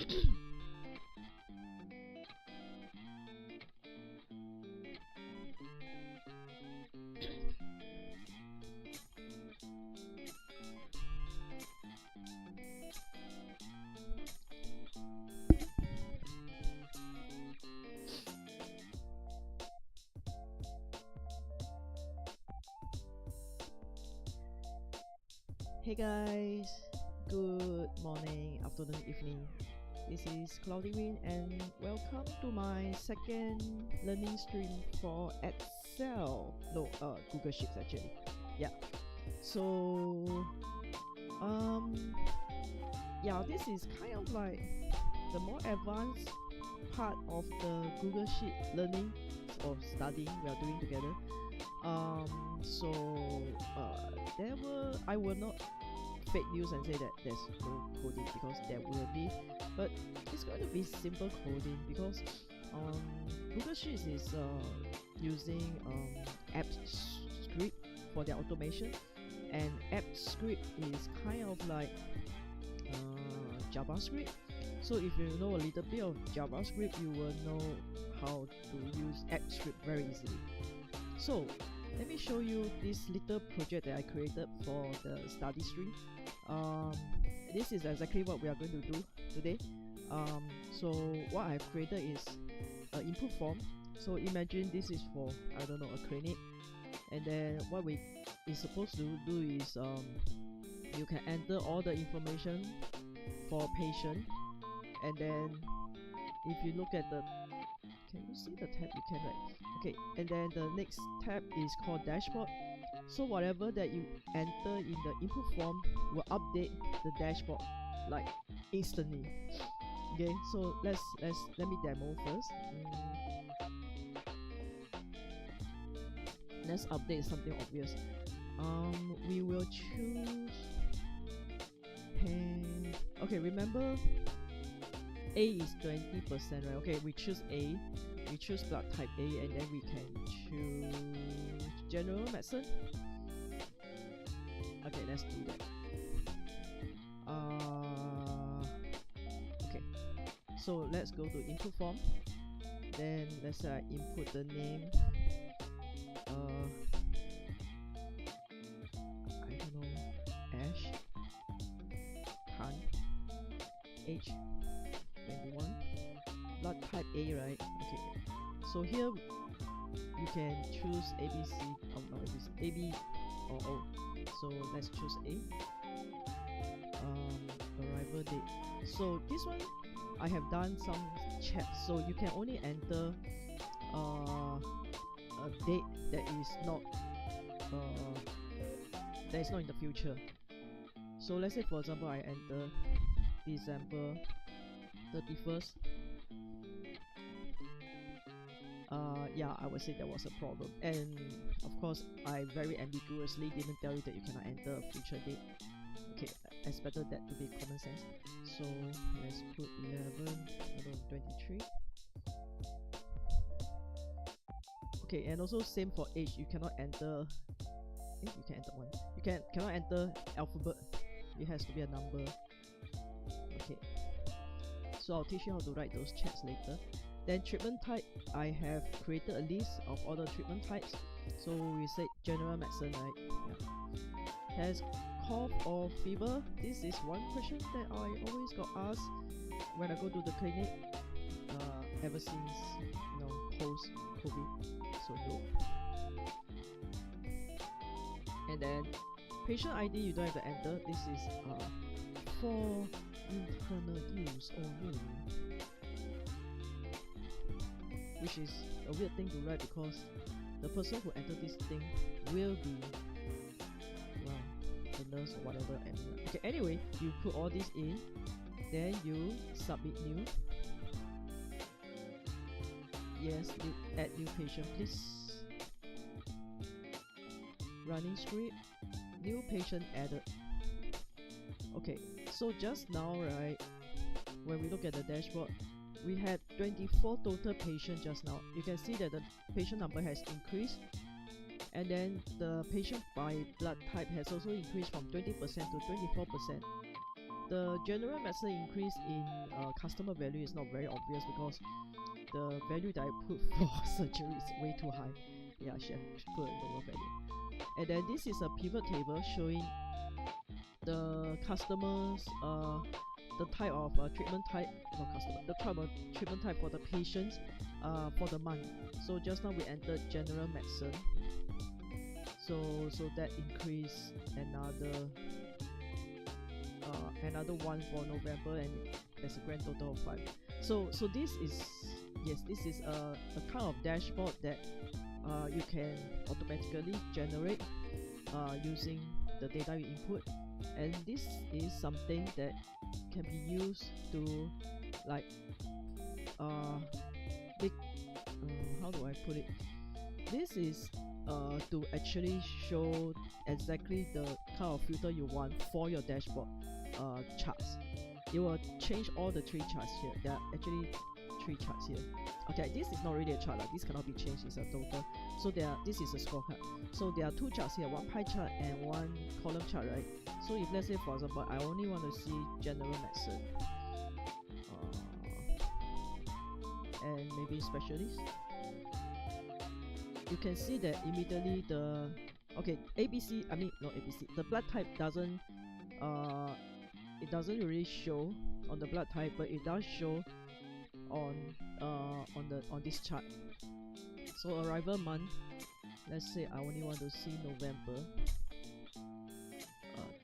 Hey guys, good morning, afternoon, evening. This is Cloudy Wind and welcome to my second learning stream for Excel. No, Google Sheets actually. Yeah. So, yeah, this is kind of like the more advanced part of the Google Sheet learning or studying we are doing together. I will not fake news and say that there's no coding, because there will be, but it's going to be simple coding because Google Sheets is using AppScript for their automation, and AppScript is kind of like JavaScript. So if you know a little bit of JavaScript, you will know how to use AppScript very easily. So let me show you this little project that I created for the study stream. This is exactly what we are going to do today. So what I've created is an input form. So imagine this is for, I don't know, a clinic, and then what we is supposed to do is you can enter all the information for patient, and then if you look at the, can you see the tab? You can, right? Okay, and then the next tab is called dashboard. So whatever that you enter in the input form will update the dashboard like instantly. Okay, so let me demo first. Let's update something obvious. We will choose pen. Okay, remember A is 20%, right? Okay, we choose A. We choose blood type A, and then we can choose general medicine. Okay, let's do that. Okay, so let's go to input form. Then let's say I input the name. I don't know, Ash, Khan, age 21, blood type A, right? Okay, so here you can choose ABC, oh no, ABC, AB or O. So let's choose A. Arrival date. So this one I have done some checks, so you can only enter a date that is not in the future. So let's say for example I enter December 31st. Yeah, I would say there was a problem, and of course I very ambiguously didn't tell you that you cannot enter a future date. Okay, I expected that to be common sense, so let's put 11/23. Okay, and also same for age, you cannot enter, you can enter one, you cannot enter alphabet, it has to be a number. Okay, so I'll teach you how to write those checks later. Then treatment type, I have created a list of all the treatment types. So we said general medicine, right? Yeah. Has cough or fever? This is one question that I always got asked when I go to the clinic, ever since, you know, post COVID. So no. And then patient ID, you don't have to enter. This is for internal use only, which is a weird thing to write because the person who entered this thing will be, well, the nurse or whatever. Okay, anyway, you put all this in, then you submit new. Yes, you add new patient, please. Running script, new patient added. Okay, so just now, right, when we look at the dashboard, we had 24 total patients just now. You can see that the patient number has increased, and then the patient by blood type has also increased from 20% to 24%. The general medicine increase in customer value is not very obvious because the value that I put for surgery is way too high. Yeah, I should have put a lower value. And then this is a pivot table showing the customers, the type of treatment type, not customer, the type of treatment type for the patients for the month. So just now we entered general medicine. So that increase another one for November, and there's a grand total of 5. So this is, yes, this is a kind of dashboard that you can automatically generate using the data you input, and this is something that can be used to like how do I put it? This is to actually show exactly the kind of filter you want for your dashboard charts. It will change all the 3 charts here. There are actually 3 charts here. Okay, this is not really a chart, this cannot be changed, it's a total. So this is a scorecard. So there are 2 charts here, one pie chart and one column chart, right? So if let's say for example I only want to see general medicine and maybe specialist, you can see that immediately the ABC, I mean not ABC, the blood type doesn't it doesn't really show on the blood type, but it does show on this chart. So arrival month, let's say I only want to see November.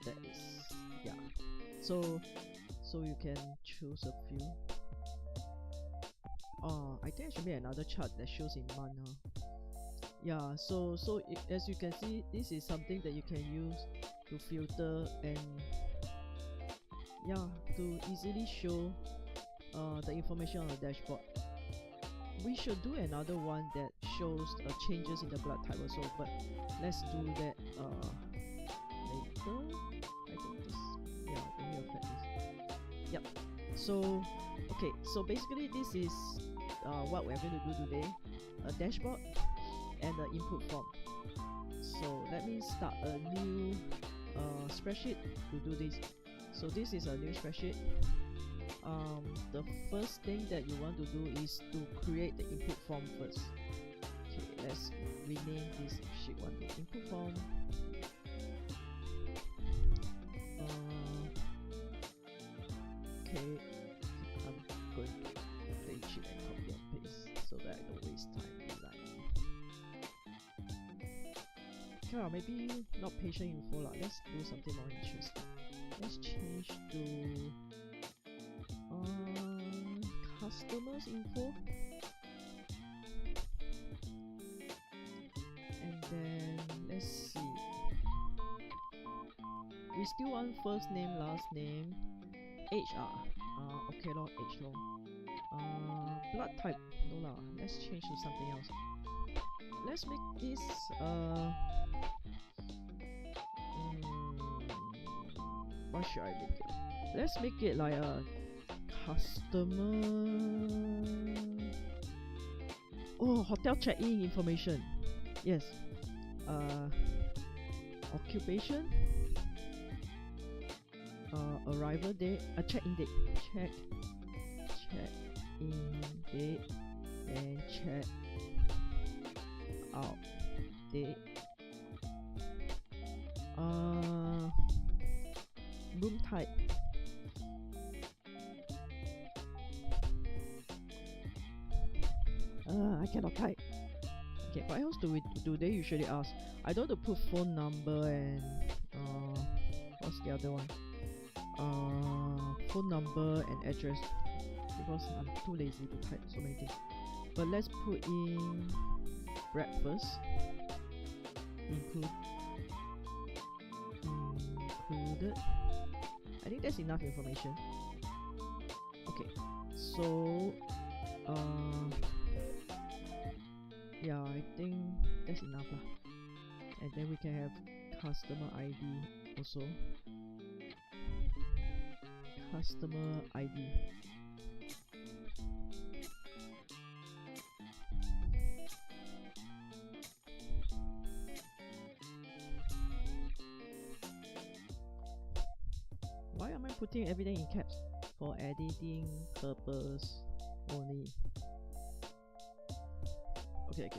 That is, yeah. So you can choose a few. I think I should make another chart that shows in month. Yeah. So as you can see, this is something that you can use to filter and to easily show the information on the dashboard. We should do another one that shows changes in the blood type also, but let's do that later. I think this, yeah, let me affect this. Yep. So okay, so basically this is what we're going to do today: a dashboard and the input form. So let me start a new spreadsheet to do this. So this is a new spreadsheet. The first thing that you want to do is to create the input form first. Okay, let's rename this sheet 1 to input form. Okay, I'm going to update sheet and copy and paste so that I don't waste time designing. Okay, maybe not patient info lah. Let's do something more interesting. Let's change to customers info, and then let's see, we still want first name, last name, age okay lor, age lor. Blood type, no lah, let's change to something else. Let's make this what should I make it? Let's make it like a customer, hotel check-in information. Yes. Occupation, arrival date, check-in date, check-in date, and check-out date. Room type. I cannot type. Okay, what else do they usually ask? I don't want to put phone number and what's the other one? Phone number and address, because I'm too lazy to type so many things. But let's put in breakfast, included. I think that's enough information. Okay, so yeah, I think that's enough lah. And then we can have customer ID also. Customer ID. Why am I putting everything in caps for editing purpose only. Okay,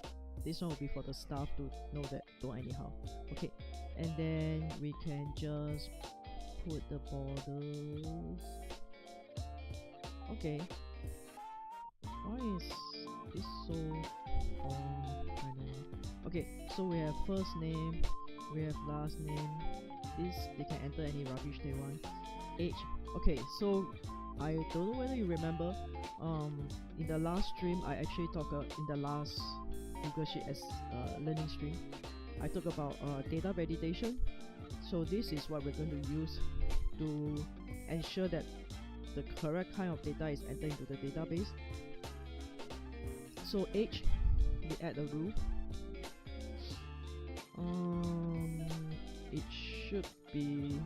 this one will be for the staff to know that don't anyhow. Okay, and then we can just put the borders. Okay, why is this so I don't know. Okay, so we have first name, we have last name. This they can enter any rubbish they want. Age. Okay, so I don't know whether you remember, in the last stream I actually talked in the last Google Sheet as learning stream, I talked about data validation. So this is what we're going to use to ensure that the correct kind of data is entered into the database. So age, we add a rule. It should be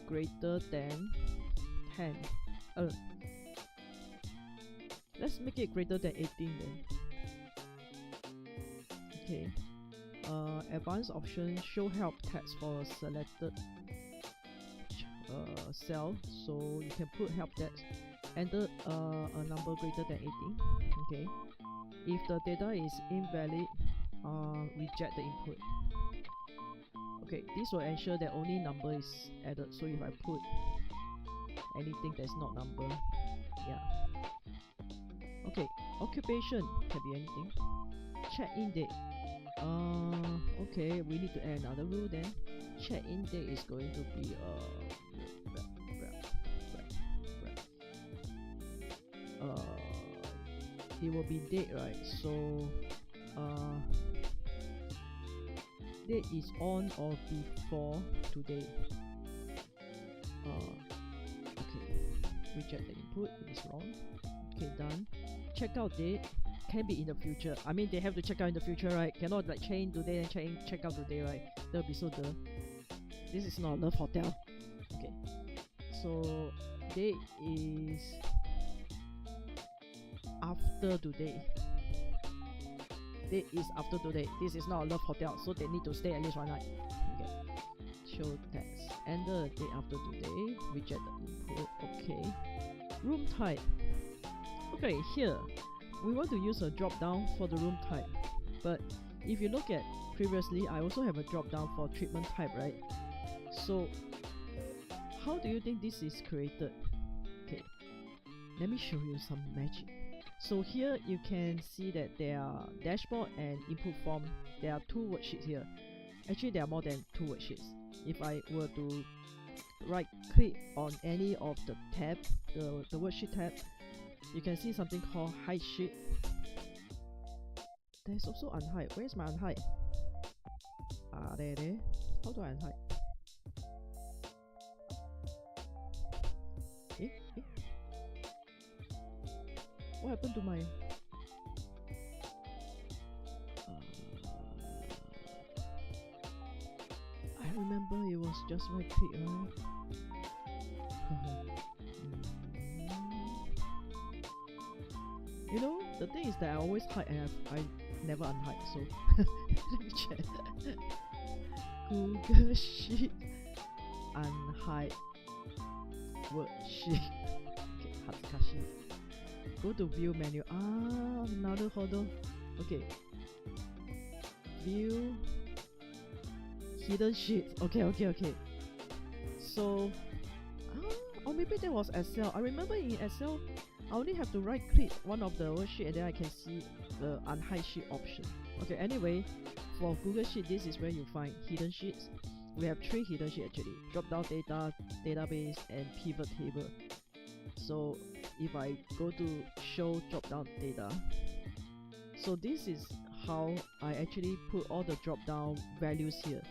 greater than 10. Let's make it greater than 18 then. Okay. Advanced option, show help text for a selected cell, so you can put help text. Enter a number greater than 18. Okay. If the data is invalid, reject the input. Okay, this will ensure that only number is added. So if I put anything that's not number, yeah. Okay, occupation can be anything. Check-in date. Okay, we need to add another rule then. Check-in date is going to be it will be date, right? So date is on or before today. Okay, reject the input, it is wrong. Okay, done. Checkout date can be in the future. I mean, they have to check out in the future, right? Cannot like check in today and check out today, right? That would be so dull. This is not Love Hotel. Okay, so date is after today. Date is after today. This is not a Love Hotel, so they need to stay at least one night. Okay. Show text. Enter the date after today. Reject the input. Okay. Room type. Okay, here we want to use a drop down for the room type. But if you look at previously, I also have a drop down for treatment type, right? So how do you think this is created? Okay, let me show you some magic. So here you can see that there are dashboard and input form. There are two worksheets here. Actually, there are more than two worksheets. If I were to right click on any of the tab, the worksheet tab, you can see something called hide sheet. There's also unhide. Where's my unhide? There. How do I unhide? What happened to my I remember it was just right click, right? You know, the thing is that I always hide and I never unhide, so let me check. Google Sheet unhide worksheet. Okay, Hatsukashi. Go to view menu. Hold on. Okay. View hidden sheets. Okay. So or maybe that was Excel. I remember in Excel I only have to right click one of the worksheet and then I can see the unhide sheet option. Okay, anyway, for Google Sheet, this is where you find hidden sheets. We have 3 hidden sheets actually: drop down data, database, and pivot table. So if I go to show drop down data, so this is how I actually put all the drop down values here.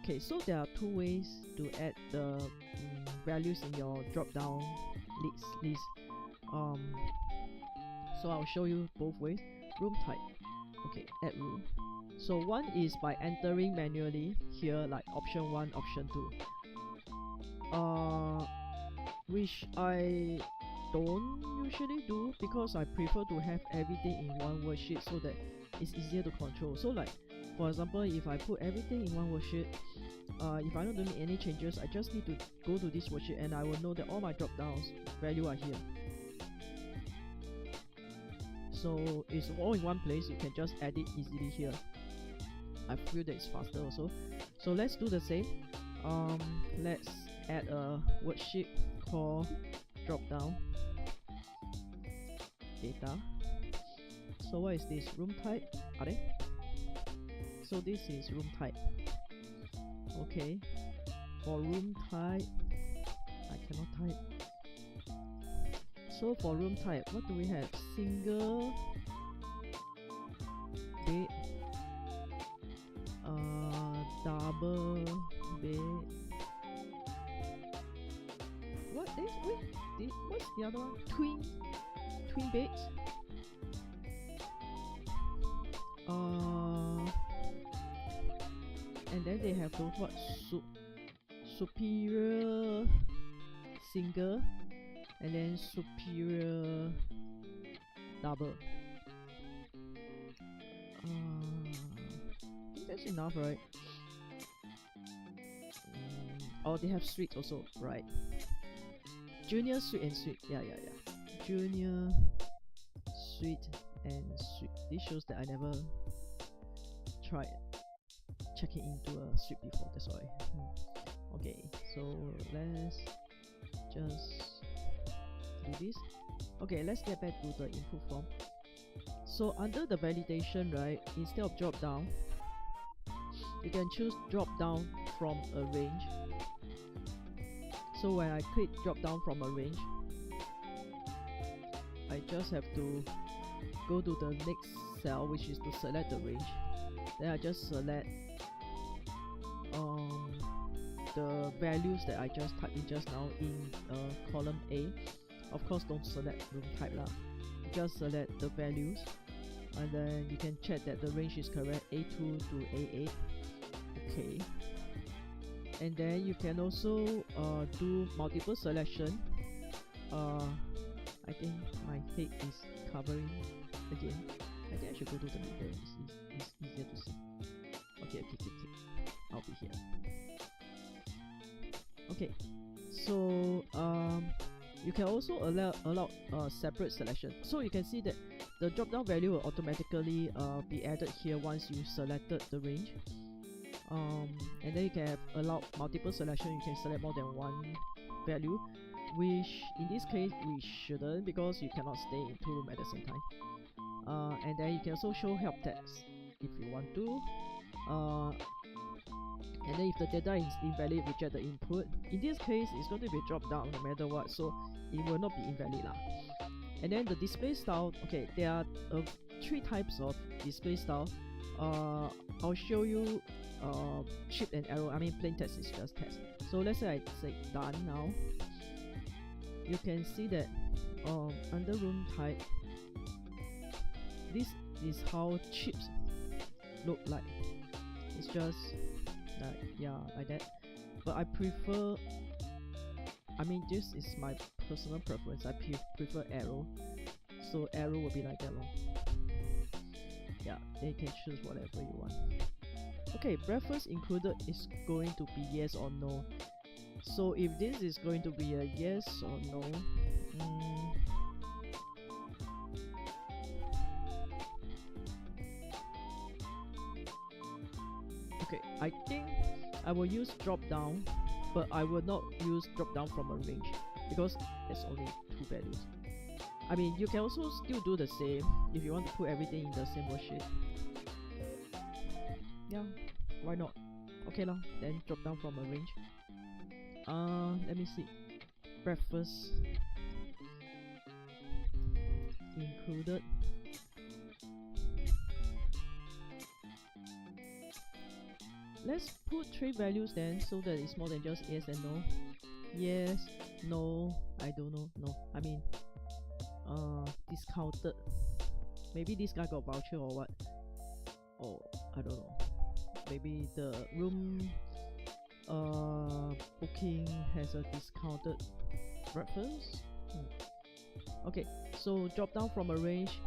Okay, so there are 2 ways to add the values in your drop down list. So I'll show you both ways. Room type. Okay, add room. So one is by entering manually here, like option 1, option 2. Which I don't usually do because I prefer to have everything in one worksheet so that it's easier to control. So like For example, if I put everything in one worksheet, if I don't make any changes, I just need to go to this worksheet and I will know that all my drop downs value are here. So it's all in one place, you can just edit easily here. I feel that it's faster also. So let's do the same. Let's add a worksheet called drop down data. So what is this? Room type? Are they? So this is room type. Okay. For room type, I cannot type. So for room type, what do we have? Single bed, double bed. What is what's the other one? Twin beds. And then they have those what superior single and then superior double. I think that's enough, right? Oh, they have suite also, right? Junior suite and suite. Yeah. Junior suite and suite. This shows that I never tried checking into a suite before, that's why. Okay, so let's just do this. Okay, let's get back to the input form. So under the validation, right, instead of drop down, you can choose drop down from a range. So when I click drop down from a range, I just have to go to the next cell, which is to select the range. Then I just select the values that I just typed in just now in column A. Of course, don't select room type lah. Just select the values, and then you can check that the range is correct, A2 to A8. Okay. And then you can also do multiple selection. I think my head is covering again. I think I should go to the middle. It's easier to see. Okay. I'll be here. Okay. So you can also allow separate selection. So you can see that the drop down value will automatically be added here once you selected the range. And then you can allow multiple selection. You can select more than one value, which in this case we shouldn't, because you cannot stay in two rooms at the same time. And then you can also show help text if you want to. And then if the data is invalid, reject the input. In this case, it's going to be dropped down no matter what, so it will not be invalid lah. And then the display style. Okay, there are 3 types of display style. I'll show you shift and arrow. I mean plain text is just text. So let's say I say done now. You can see that under room type, this is how chips look like. It's just like that. But I prefer, I mean this is my personal preference, I prefer arrow. So arrow will be like that long. Yeah, then you can choose whatever you want. Okay, breakfast included is going to be yes or no. So if this is going to be a yes or no, okay, I think I will use drop down, but I will not use drop down from a range because there's only 2 values. I mean, you can also still do the same if you want to put everything in the same worksheet. Yeah, why not? Okay lah, then drop down from a range. Let me see. Breakfast included. Let's put 3 values then, so that it's more than just yes and no. Yes, no, I don't know, no. I mean, discounted. Maybe this guy got voucher or what? Oh, I don't know. Maybe the room booking has a discounted breakfast. Okay, so drop down from a range.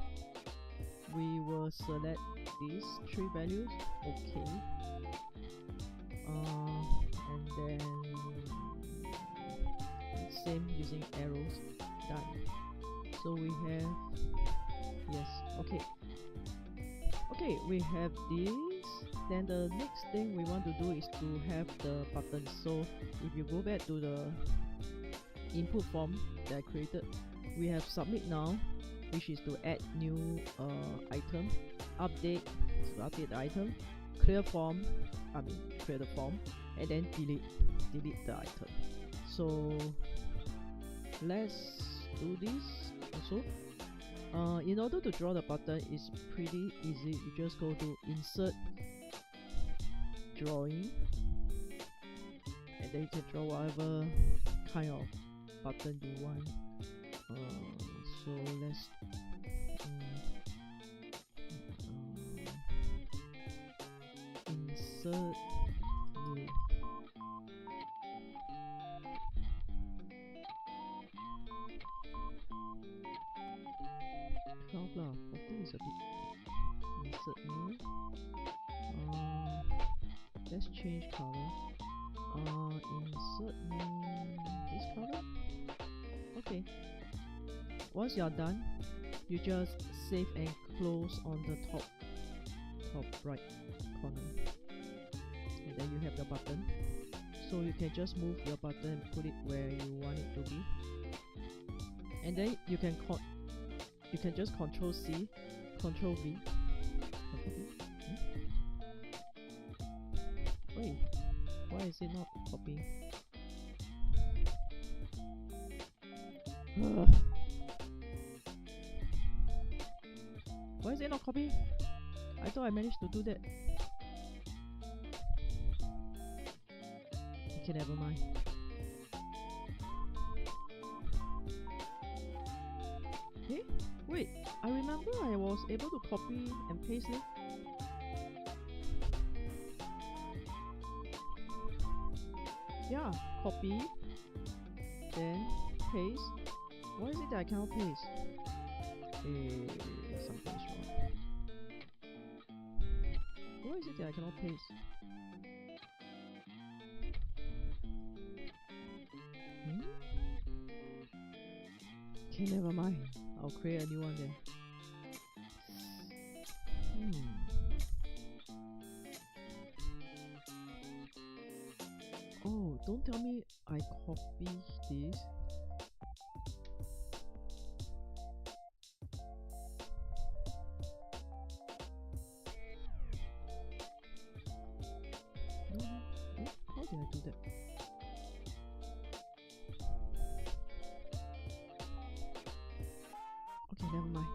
we will select these 3 values. Okay. And then same using arrows. Done. So we have, yes, okay. Okay, we have this. Then the next thing we want to do is to have the buttons. So if you go back to the input form that I created, we have submit now, which is to add new item, update to update the item, clear form, clear the form, and then delete the item. So let's do this also. In order to draw the button, it's pretty easy. You just go to insert, drawing, and then you can draw whatever kind of button you want. So let's insert new. Blah, 14 is a bit. Insert new. Let's change color. Insert new this color. Okay. Once you are done, you just save and close on the top right corner, and then you have the button. So you can just move your button and put it where you want it to be, and then you can just Control C, Control V. Wait, why is it not copying? Why is it not copying? I thought I managed to do that. Okay, never mind. Hey, wait, I remember I was able to copy and paste it. Yeah, copy, then paste. Why is it that I cannot paste? Something's wrong. Why is it that I cannot paste? Okay, never mind. I'll create a new one then. Oh, don't tell me I copy this. No, how did I do that? Okay, never mind.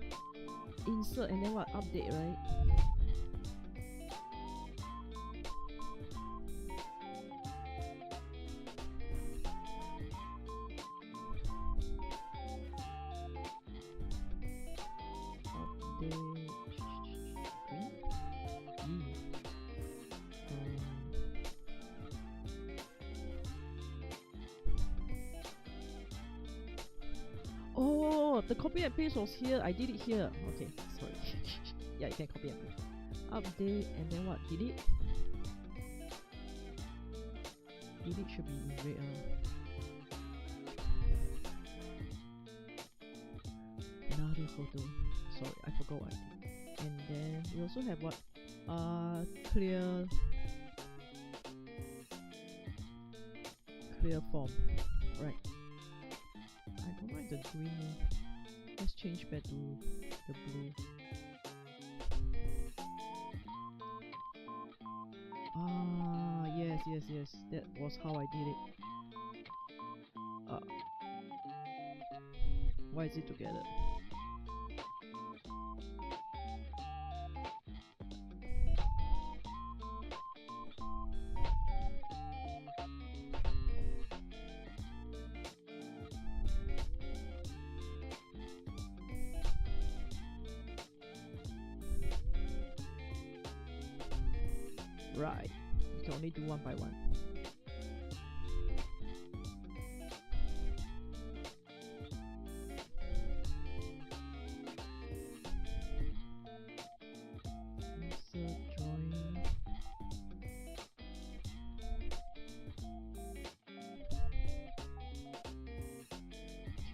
Insert and then what? Update, right? Oh, the copy and paste was here. I did it here. Okay, sorry. Yeah, you can copy and paste. Update and then what? Delete? Delete should be in red. Naruhodo. Sorry, I forgot what I did. And then we also have what? Clear form. Right. I don't like the green. Let's change back to the blue. Yes. That was how I did it. Why is it together? Right, you can only do one by one.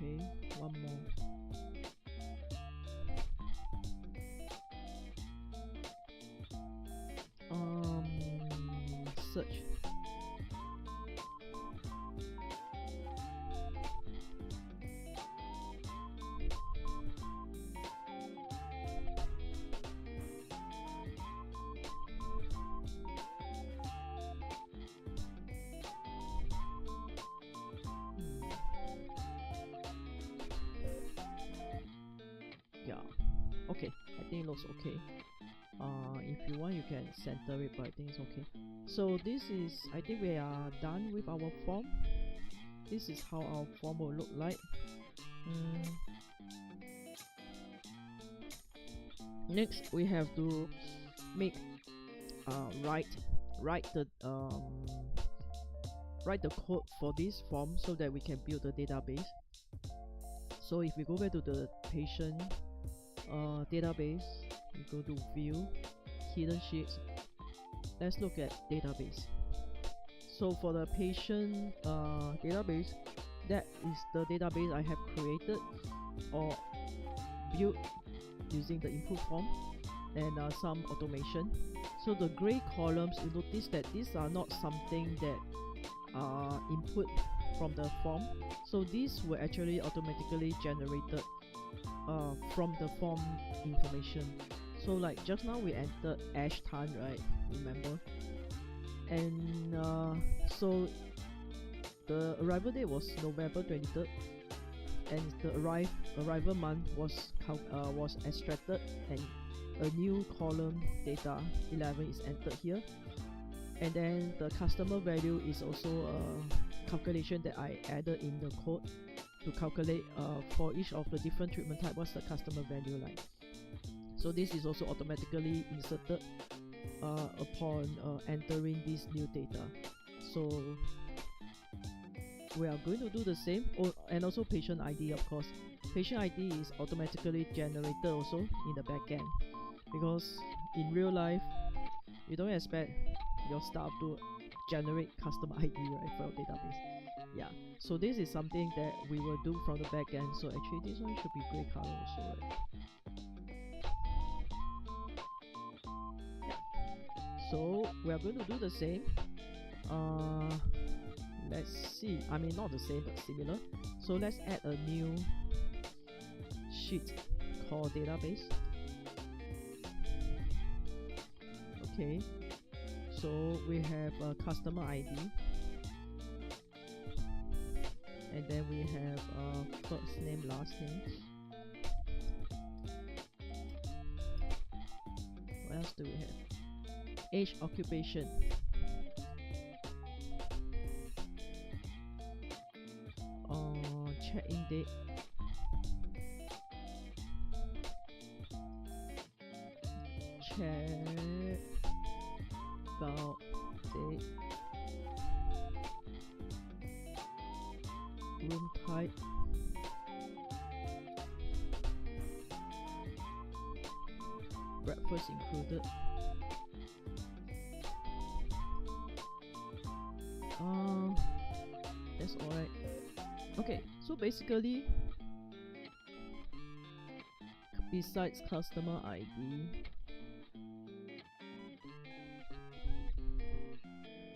Okay, one more. Search. Yeah, okay, I think it looks okay. If you want, you can center it, but I think it's okay. So this is, I think we are done with our form. This is how our form will look like. Next, we have to make write the code for this form so that we can build the database. So if we go back to the patient database, we go to view, hidden sheets. Let's look at database. So for the patient database, that is the database I have created or built using the input form and some automation. So the gray columns, you notice that these are not something that are input from the form. So these were actually automatically generated from the form information. So like just now we entered Ash Tan, right? Remember? And so the arrival date was November 23rd, and the arrival month was extracted, and a new column data 11 is entered here. And then the customer value is also a calculation that I added in the code to calculate for each of the different treatment type, what's the customer value like. So this is also automatically inserted upon entering this new data. So we are going to do the same. And also patient ID, of course. Patient ID is automatically generated also in the backend, because in real life you don't expect your staff to generate customer ID, right, for your database. Yeah, so this is something that we will do from the backend. So actually this one should be gray color also, right? So we are going to do the same. Let's see, I mean not the same but similar. So let's add a new sheet called database. Okay, so we have a customer ID, and then we have first name, last name. What else do we have? Age, occupation, check-in date, check-out date, room type, breakfast included. That's alright. Okay, so basically, besides customer ID,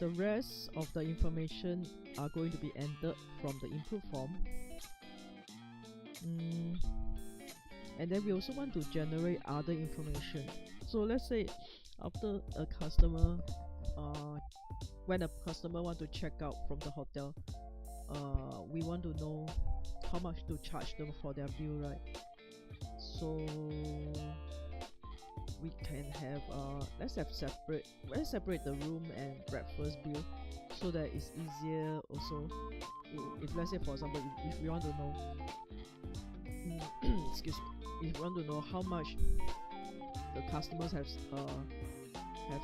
the rest of the information are going to be entered from the input form. And then we also want to generate other information. So let's say after a customer when a customer want to check out from the hotel, we want to know how much to charge them for their bill, right? So we can have let's separate the room and breakfast bill, so that it's easier also. If let's say for example, if we want to know excuse me, if we want to know how much the customers have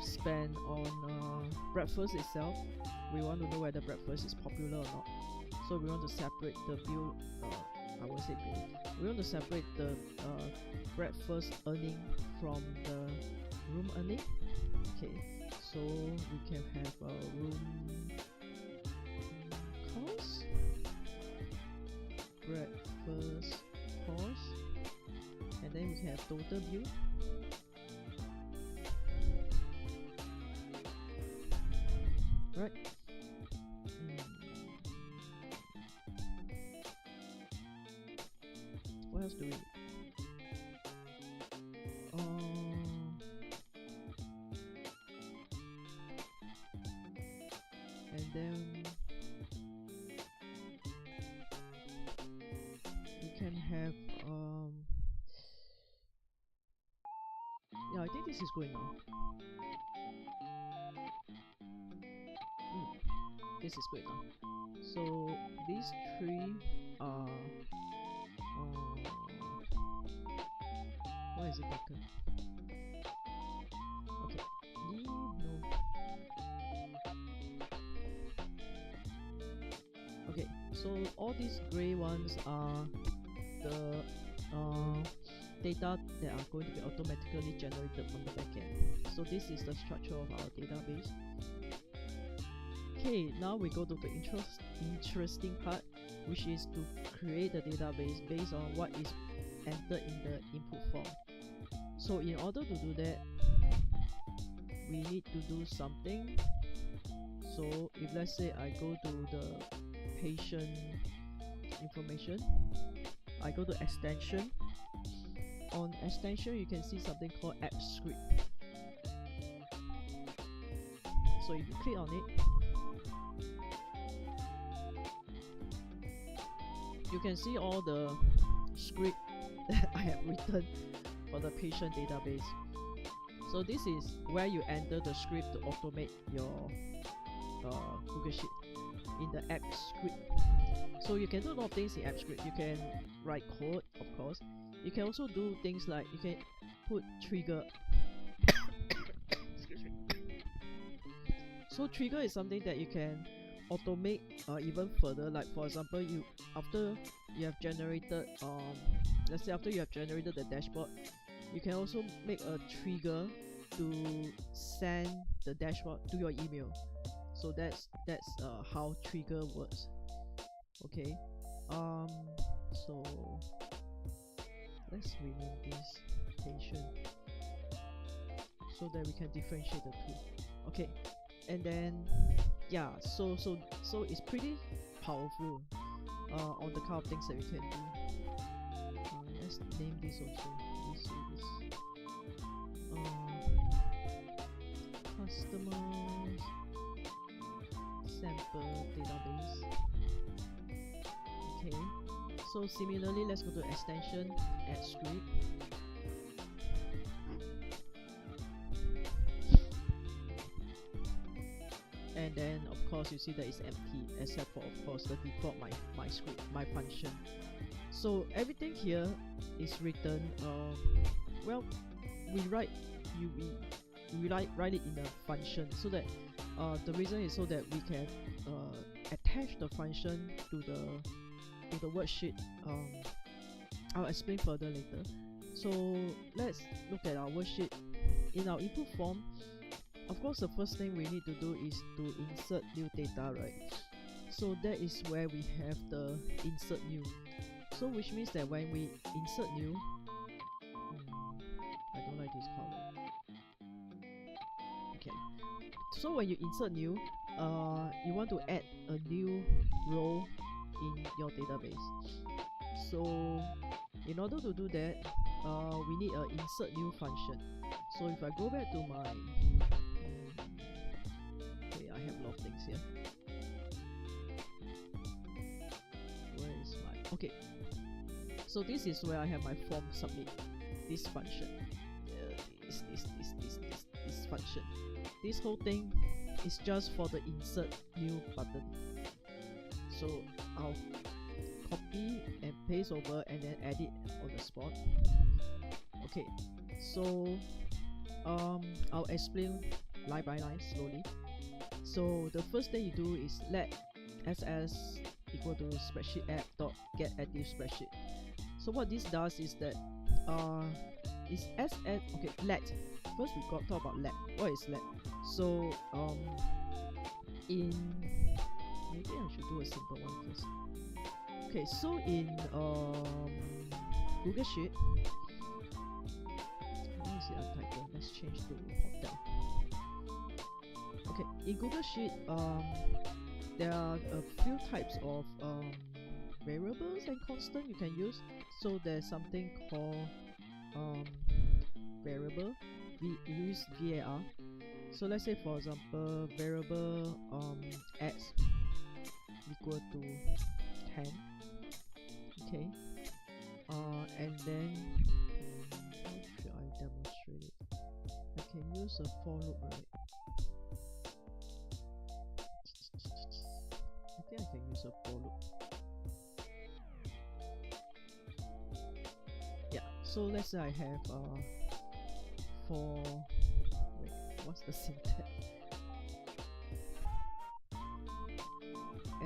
spent on breakfast itself, we want to know whether breakfast is popular or not. So we want to separate the bill, I won't say bill, we want to separate the breakfast earning from the room earning. Okay, so we can have a room cost, breakfast we can have total view. Right. What else do we? And then we can have yeah, I think this is good enough. This is good enough. So these three are why is it darker? Okay, no. Okay, so all these gray ones are the data that are going to be automatically generated from the backend. So this is the structure of our database. Okay, now we go to the interesting part, which is to create a database based on what is entered in the input form. So in order to do that, we need to do something. So if let's say I go to the patient information, I go to extension. On extension, you can see something called app script. So if you click on it, you can see all the script that I have written for the patient database. So this is where you enter the script to automate your Google Sheet in the app script. So you can do a lot of things in app script. You can write code, of course. You can also do things like you can put trigger. Excuse me. So trigger is something that you can automate even further. Like for example, after you have generated let's say after you have generated the dashboard, you can also make a trigger to send the dashboard to your email. So that's how trigger works. Okay, so let's rename this patient so that we can differentiate the two. Okay, and then yeah, so it's pretty powerful on the kind of things that we can do. Let's name this also. This is customers sample database. Okay, so similarly, let's go to extension, add script. And then of course you see that it's empty except for of course the default my script, my function. So everything here is written well, we write it in a function, so that the reason is so that we can attach the function to the worksheet. I'll explain further later. So let's look at our worksheet. In our input form, of course the first thing we need to do is to insert new data, right? So that is where we have the insert new. So which means that when we insert new, I don't like this color. Okay, so when you insert new, you want to add a new row in your database. So in order to do that, we need an insert new function. So if I go back to my okay, I have a lot of things here. Where is my okay? So this is where I have my form submit. This function, this function. This whole thing is just for the insert new button. So I'll copy and paste over and then edit on the spot. Okay, so I'll explain line by line slowly. So the first thing you do is let ss equal to spreadsheet app dot get active spreadsheet. So what this does is that is ss okay let. First we got talk about let. What is let? So in maybe I should do a simple one first. Okay, so in Google Sheet, is untitled. Let's change to hotel. Okay, in Google Sheet, there are a few types of variables and constant you can use. So there's something called variable. We use var. So let's say, for example, variable x equal to 10. Okay, and then how should I demonstrate it? I can use a for loop, right? I think I can use a for loop. Yeah, so let's say I have for, wait, what's the syntax?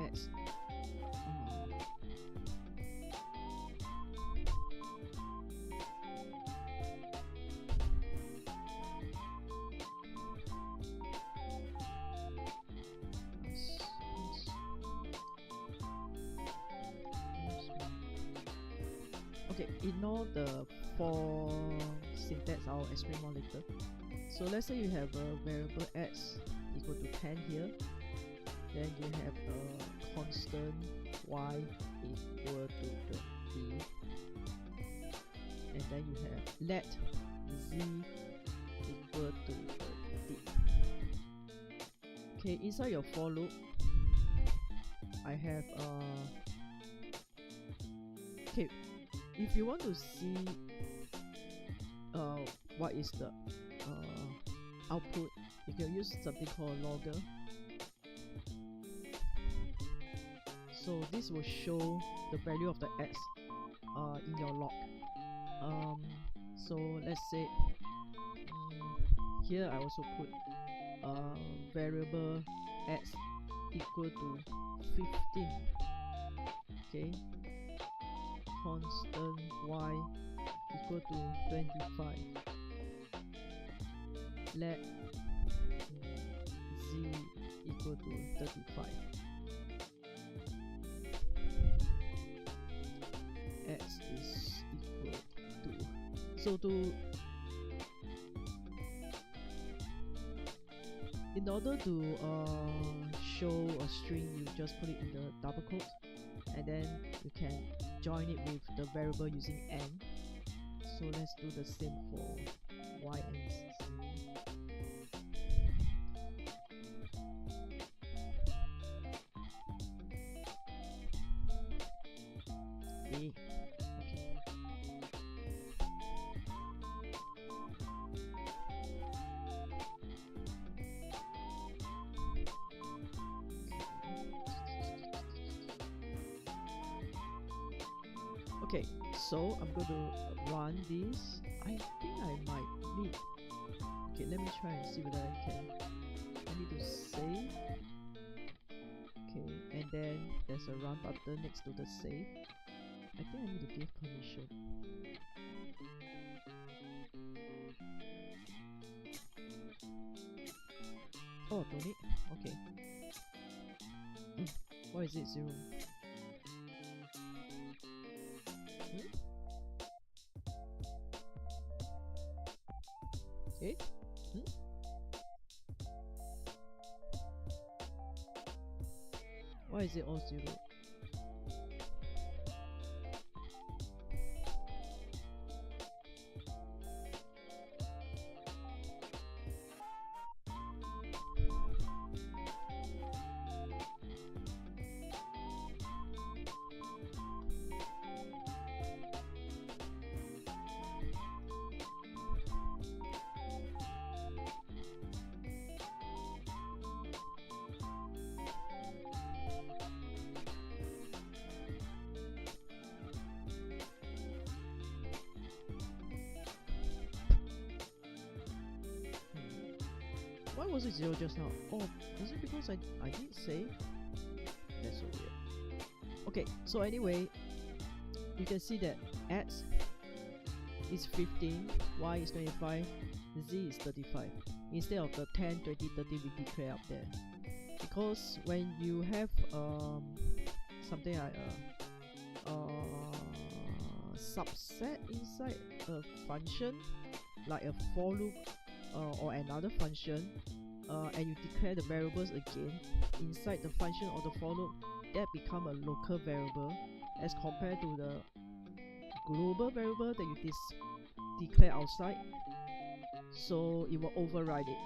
X okay, ignore the for syntax, I'll explain more later. So let's say you have a variable x equal to 10 here, then you have a constant y equal to 20, and then you have let z equal to 30. Okay, inside your for loop, I have okay, if you want to see what is the output, you can use something called logger. So this will show the value of the x in your log. So let's say here I also put variable x equal to 15. Okay, constant y equal to 25. Let z equal to 35. X is equal to, so in order to show a string, you just put it in the double quote, and then you can join it with the variable using and. So let's do the same for y and z. A. Okay, so I'm going to run this. I think I might need. Okay, let me try and see whether I can. I need to save. Okay, and then there's a run button next to the save. I think I need to give permission. Oh, don't need? Okay. Why is it 0? Okay. Why is it all 0? Why was it 0 just now? Oh, is it because I didn't save? That's so weird. Okay, so anyway, you can see that x is 15, y is 25, z is 35. Instead of the 10, 20, 30 we declare up there. Because when you have something like a subset inside a function, like a for loop or another function, and you declare the variables again inside the function or the for loop, that become a local variable as compared to the global variable that you declare outside. So it will override it.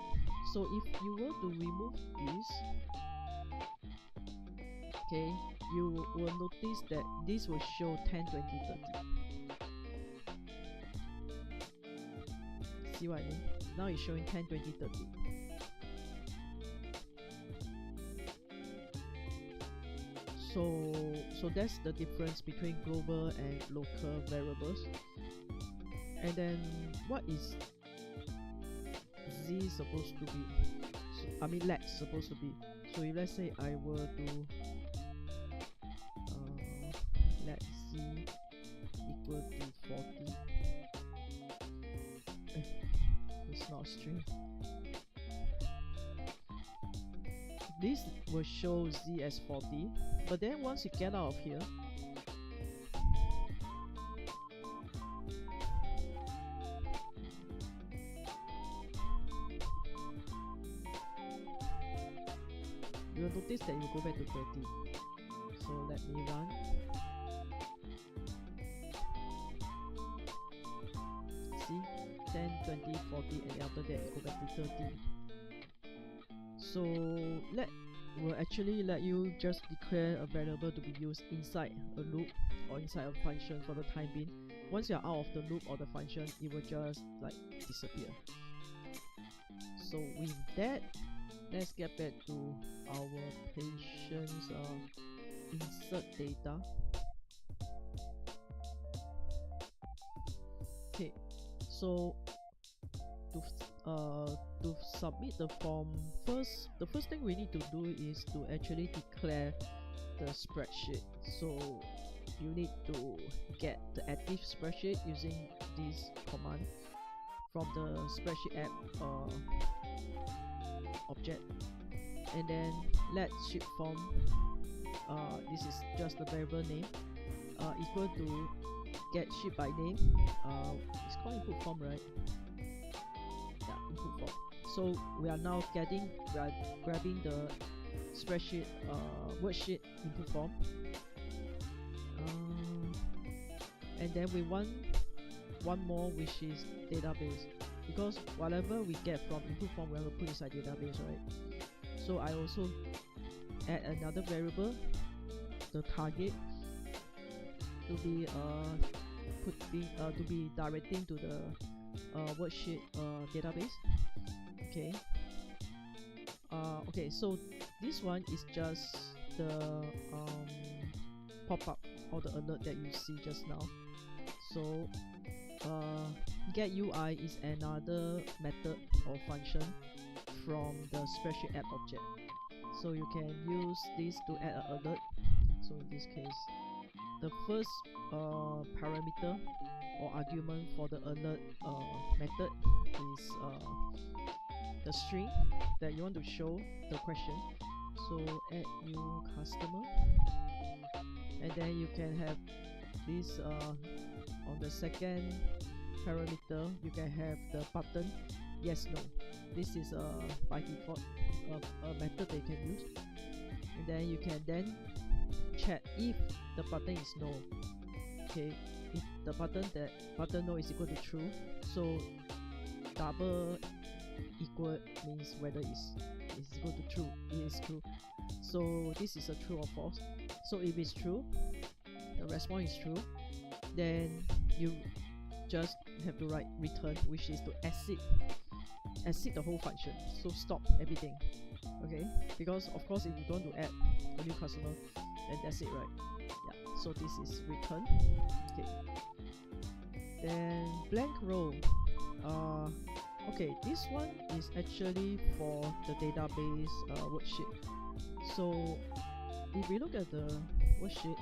So if you were to remove this, okay, you will notice that this will show 10, 20, 30. See what I mean? Now it's showing 10, 20, 30. So that's the difference between global and local variables. And then what is Z supposed to be? So, I mean let supposed to be. So if let's say I were to let Z equal to 40. It's not a string. This will show Z as 40, but then once you get out of here, you will notice that it will go back to 30. So let me run. See, 10, 20, 40, and after that it go back to 30. So will actually let you just declare a variable to be used inside a loop or inside a function for the time being. Once you're out of the loop or the function, it will just like disappear. So with that, let's get back to our patient's insert data. Okay, so to submit the form, the first thing we need to do is to actually declare the spreadsheet. So you need to get the active spreadsheet using this command from the spreadsheet app object, and then let sheet form, this is just the variable name, equal to get sheet by name, it's called input form, right? Yeah, input form. So we are now grabbing the spreadsheet worksheet input form, and then we want one more, which is database, because whatever we get from input form we will put inside database, right? So I also add another variable, the target, to be directing to the worksheet database. Okay. Okay, so this one is just the pop-up or the alert that you see just now. So get UI is another method or function from the spreadsheet app object. So you can use this to add an alert. So in this case, the first parameter or argument for the alert method is the string that you want to show the question. So add new customer, and then you can have this on the second parameter, you can have the button yes no. This is by default a method that you can use, and then you can then check if the button is no. Okay, if the button no is equal to true, so double equal means whether it's equal to true. It is true. So this is a true or false. So if it's true, the response is true, then you just have to write return, which is to exit the whole function. So stop everything. Okay, because of course if you don't want to add a new customer, then that's it, right? Yeah, so this is return. Okay, then blank row. Okay, this one is actually for the database worksheet. So if we look at the worksheet,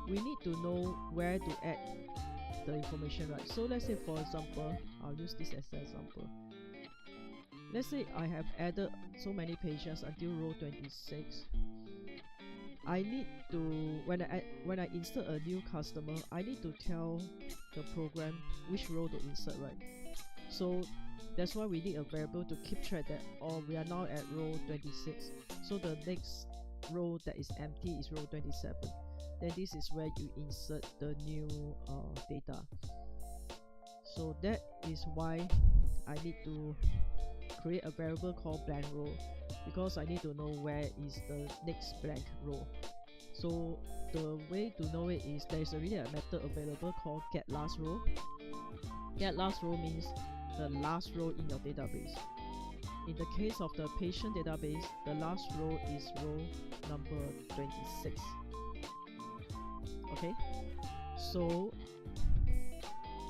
we need to know where to add the information, right? So let's say, for example, I'll use this as an example. Let's say I have added so many patients until row 26. I need to, when I insert a new customer, I need to tell the program which row to insert, right? So that's why we need a variable to keep track that we are now at row 26. So the next row that is empty is row 27. Then this is where you insert the new data. So that is why I need to create a variable called blank row, because I need to know where is the next blank row. So the way to know it is there is already a method available called getLastRow. GetLastRow means the last row in your database. In the case of the patient database, the last row is row number 26. Okay, so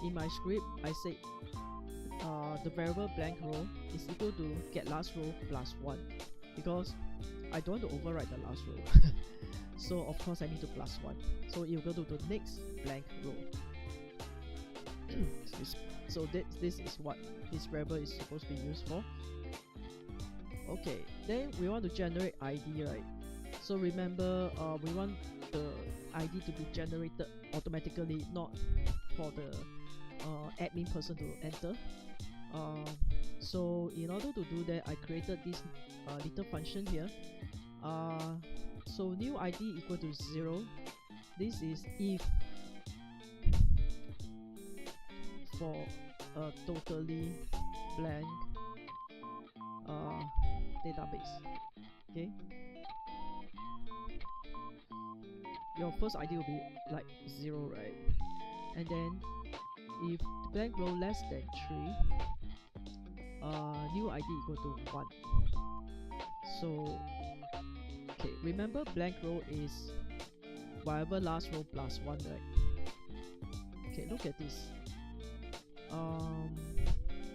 in my script I say the variable blank row is equal to getLastRow plus 1, because I don't want to overwrite the last row. So of course I need to plus 1, so it will go to the next blank row. So this is what this variable is supposed to be used for. Okay, then we want to generate ID, right? So remember, we want the ID to be generated automatically, not for the admin person to enter. So in order to do that, I created this little function here. So new ID equal to 0. This is if for a totally blank database. Okay, your first ID will be like 0, right? And then if the blank row less than 3, new ID equal to 1. So okay, remember blank row is whatever last row plus 1, right? Okay, look at this.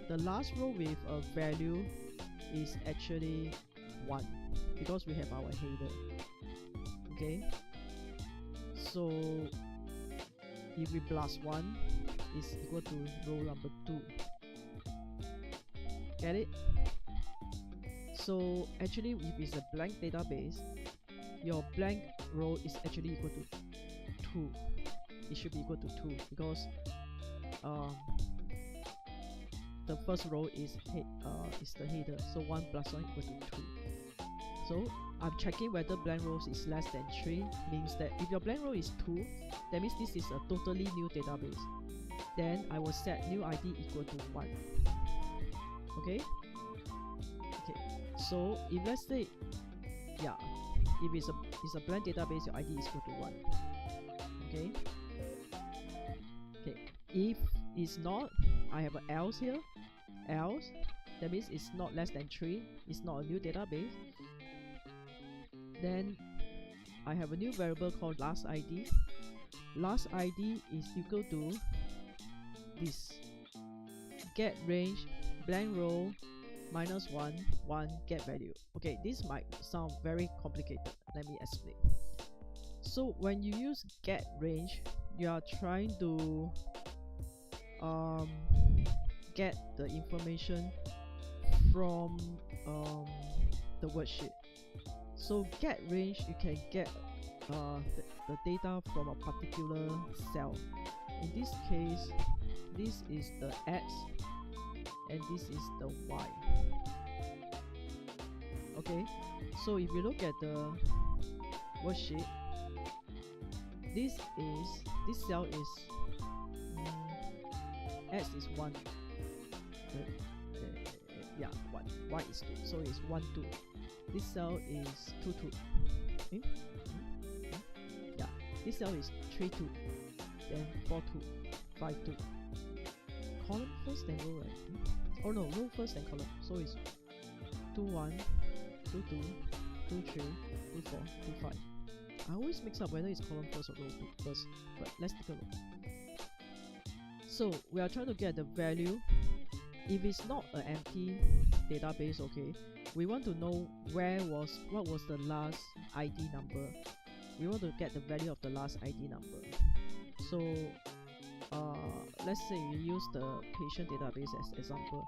The last row with a value is actually 1, because we have our header. Okay, so if we plus 1 is equal to row number 2. Get it? So actually, if it's a blank database, your blank row is actually equal to 2. It should be equal to 2, because the first row is the header, so 1 plus 1 equals to 2. So I'm checking whether blank rows is less than 3, means that if your blank row is 2, that means this is a totally new database. Then I will set new ID equal to 1. Okay. Okay. So if let's say, yeah, if it's a blank database, your ID is equal to 1. Okay. Okay. If it's not, I have an else here. Else, that means it's not less than 3. It's not a new database. Then I have a new variable called last ID. Last ID is equal to this get range blank row minus 1 get value. Okay, this might sound very complicated. Let me explain. So when you use get range, you are trying to get the information from the worksheet. So get range, you can get the data from a particular cell. In this case, this is the X and this is the Y. Okay, so if you look at the worksheet, this cell is X is 1. Yeah, 1. Y is 2. So it's 1, 2. This cell is 2, 2. Yeah, this cell is 3, 2. Then 4, 2. 5, 2. Column first, then row, right? Oh no, row first, then column. So it's 2, 1, 2, 2, 2, 3, 2, 4, 2, 5. I always mix up whether it's column first or row first, but let's take a look. So we are trying to get the value. If it's not an empty database, okay, we want to know what was the last ID number. We want to get the value of the last ID number. So let's say we use the patient database as example.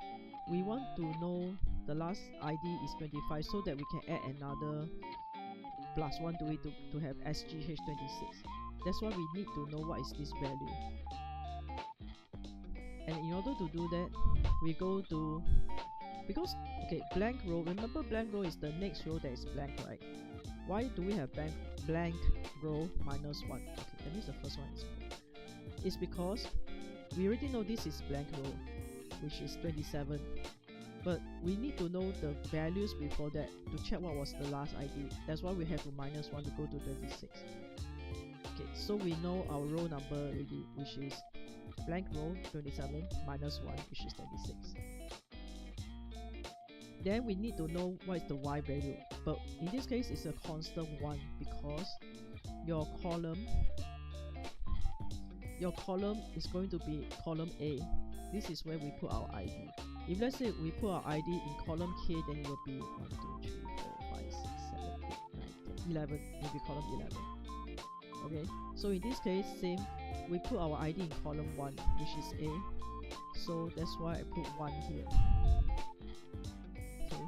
We want to know the last ID is 25, so that we can add another plus 1 to it to have SGH26. That's why we need to know what is this value. And in order to do that, we go to, because okay, blank row, remember blank row is the next row that is blank, right? Why do we have blank row minus 1? Okay, that means the first one is 4. It's because we already know this is blank row, which is 27, but we need to know the values before that to check what was the last ID. That's why we have to minus 1 to go to 26. Okay, so we know our row number already, which is blank row 27 minus 1, which is 26. Then we need to know what is the y value, but in this case it's a constant 1 because your column is going to be column A. This is where we put our ID. If let's say we put our ID in column K, then it will be 1, 2, 3, 4, 5, 6, 7, 8, 9, 10, 11. It will be column 11. Okay, so in this case, same, we put our ID in column 1, which is A. So that's why I put 1 here. Okay,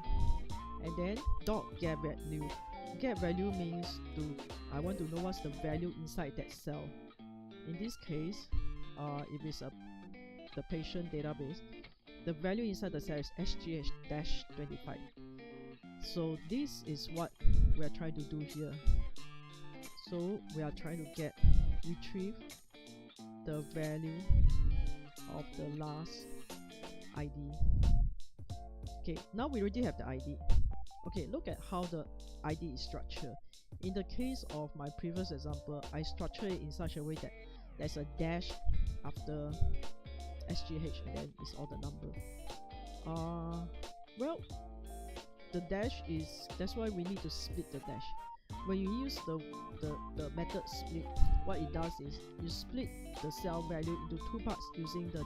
and then dot get value. Get value means I want to know what's the value inside that cell. In this case, if it's the patient database, the value inside the cell is SGH-25. So this is what we are trying to do here. So we are trying to retrieve the value of the last ID. Okay, now we already have the ID. Okay, look at how the ID is structured. In the case of my previous example, I structure it in such a way that there's a dash after SGH and then it's all the number. Well, the dash is, that's why we need to split the dash. When you use the method split, what it does is you split the cell value into 2 parts using the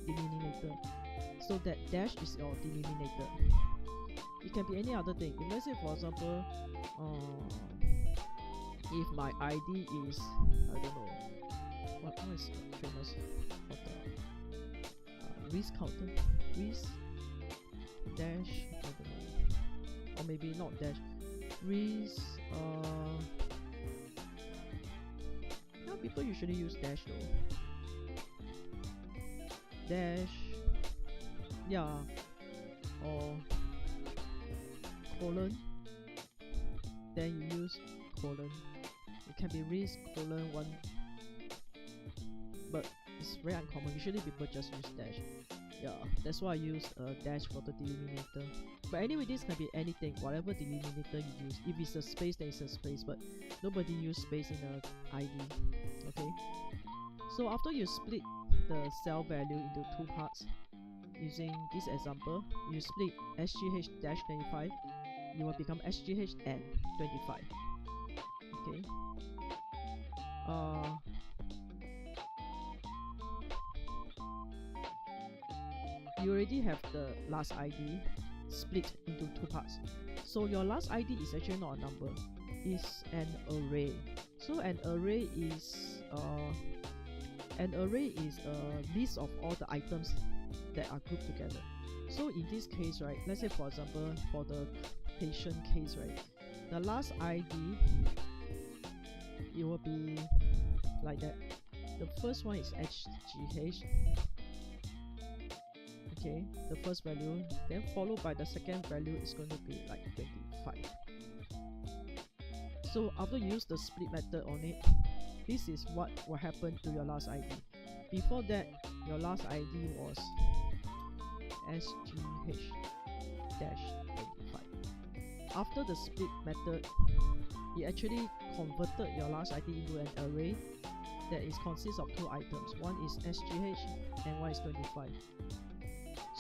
delimiter. So that dash is your delimiter. It can be any other thing. If let's say for example, if my ID is, I don't know, what is famous for the risk counter, risk dash, I don't know, or maybe not dash, risk. Now people usually use dash though. Dash, yeah, or colon. Then you use colon. It can be risk colon 1, but it's very uncommon. Usually people just use dash. Yeah, that's why I use a dash for the delimiter. But anyway, this can be anything, whatever delimiter you use. If it's a space, then it's a space, but nobody use space in an ID. Okay, so after you split the cell value into 2 parts using this example, you split SGH-25, you will become SGH-N25. Okay, you already have the last ID split into 2 parts. So your last ID is actually not a number, it's an array. So an array is a list of all the items that are grouped together. So in this case, right, let's say for example for the patient case, right, the last ID, it will be like that. The first one is HGH. Okay, the first value, then followed by the second value is going to be like 25. So after you use the split method on it, this is what will happen to your last ID. Before that, your last ID was SGH-25. After the split method, it actually converted your last ID into an array that consists of 2 items. One is SGH and one is 25.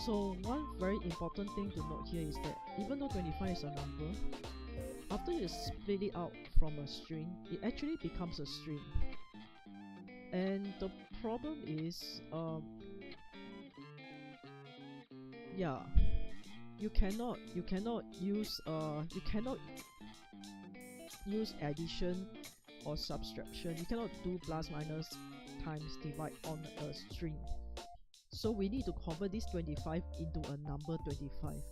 So one very important thing to note here is that even though 25 is a number, after you split it out from a string, it actually becomes a string. And the problem is, yeah, you cannot use addition or subtraction. You cannot do plus minus times divide on a string. So we need to convert this 25 into a number 25.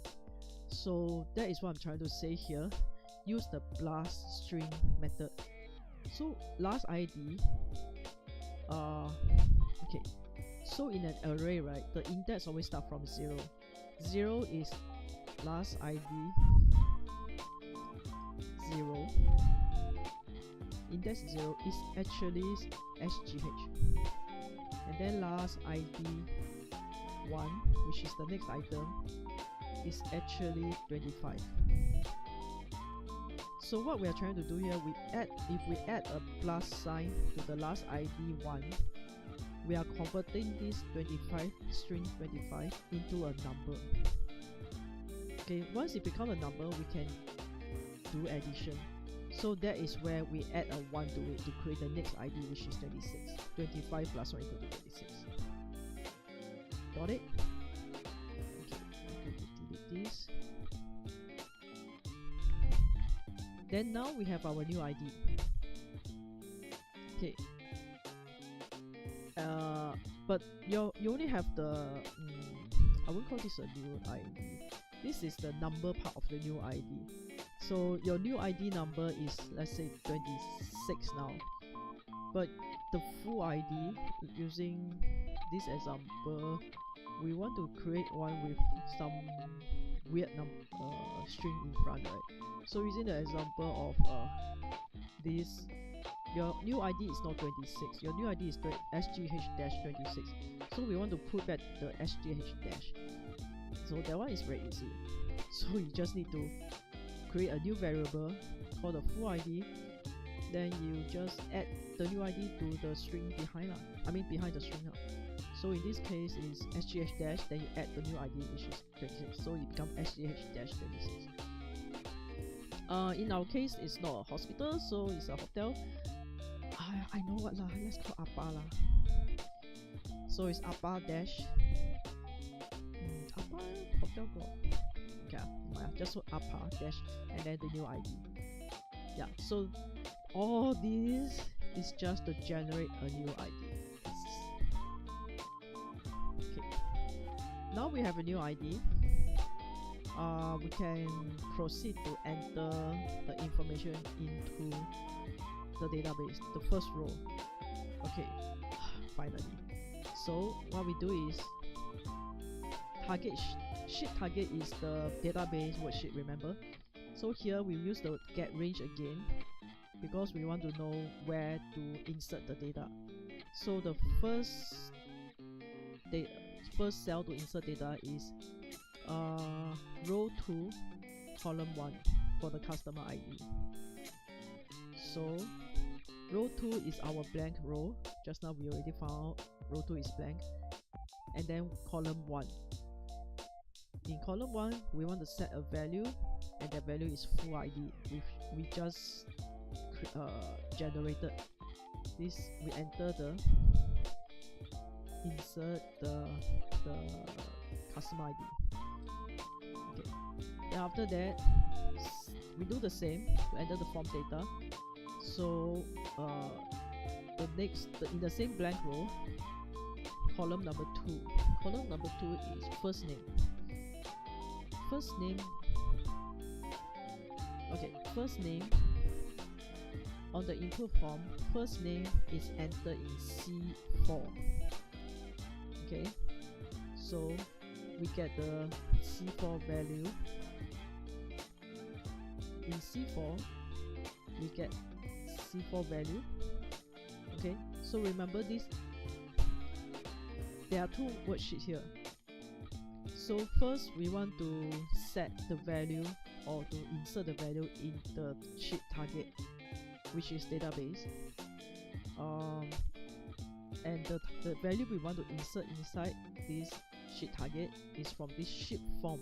So that is what I'm trying to say here. Use the plus string method. So last ID, okay, So in an array, right, the index always start from 0. 0 is last ID 0. Index 0 is actually SGH. And then last ID 1, which is the next item, is actually 25. So what we are trying to do here, if we add a plus sign to the last ID 1, we are converting this 25 string 25 into a number. Okay, once it becomes a number, we can do addition. So that is where we add a 1 to it to create the next ID, which is 26. 25 plus 1 equal to 26. Got it? Okay, delete this. Then now we have our new ID. Okay. But you only have the I won't call this a new ID. This is the number part of the new ID. So your new ID number is, let's say, 26 now. But the full ID, using this example, we want to create one with some weird string in front, right? So using the example of this, your new ID is not 26. Your new ID is SGH-26. So we want to put back the SGH-. So that one is very easy. So you just need to create a new variable for the full ID. Then you just add the new ID to the string behind behind the string. So in this case is SGH-, then you add the new ID, which is 26. So it becomes SGH-26. In our case, it's not a hospital, so it's a hotel. I know what lah. Let's call APA lah. So it's APA dash APA hotel go. Okay, just so APA dash and then the new ID. Yeah. So all this is just to generate a new ID. Okay. Now we have a new ID. We can proceed to enter the information into the database, the first row. Okay, finally. So what we do is target sheet target is the database worksheet, remember? So here we use the get range again because we want to know where to insert the data. So the first cell to insert data is row 2 column 1 for the customer ID. So row 2 is our blank row. Just now we already found row 2 is blank. And then column 1. In column 1 we want to set a value, and that value is full ID, which we just generated. This we enter the insert the customer ID. Okay. Then after that we do the same to enter the form data. So in the same blank row, column number 2. Column number 2 is first name. First name. Okay, first name. On the input form, first name is entered in C4. Okay, so we get the C4 value. In C4, we get C4 value. Okay, so remember this. There are two worksheets here. So first we want to set the value or to insert the value in the sheet target, which is database. And the value we want to insert inside this sheet target is from this sheet form,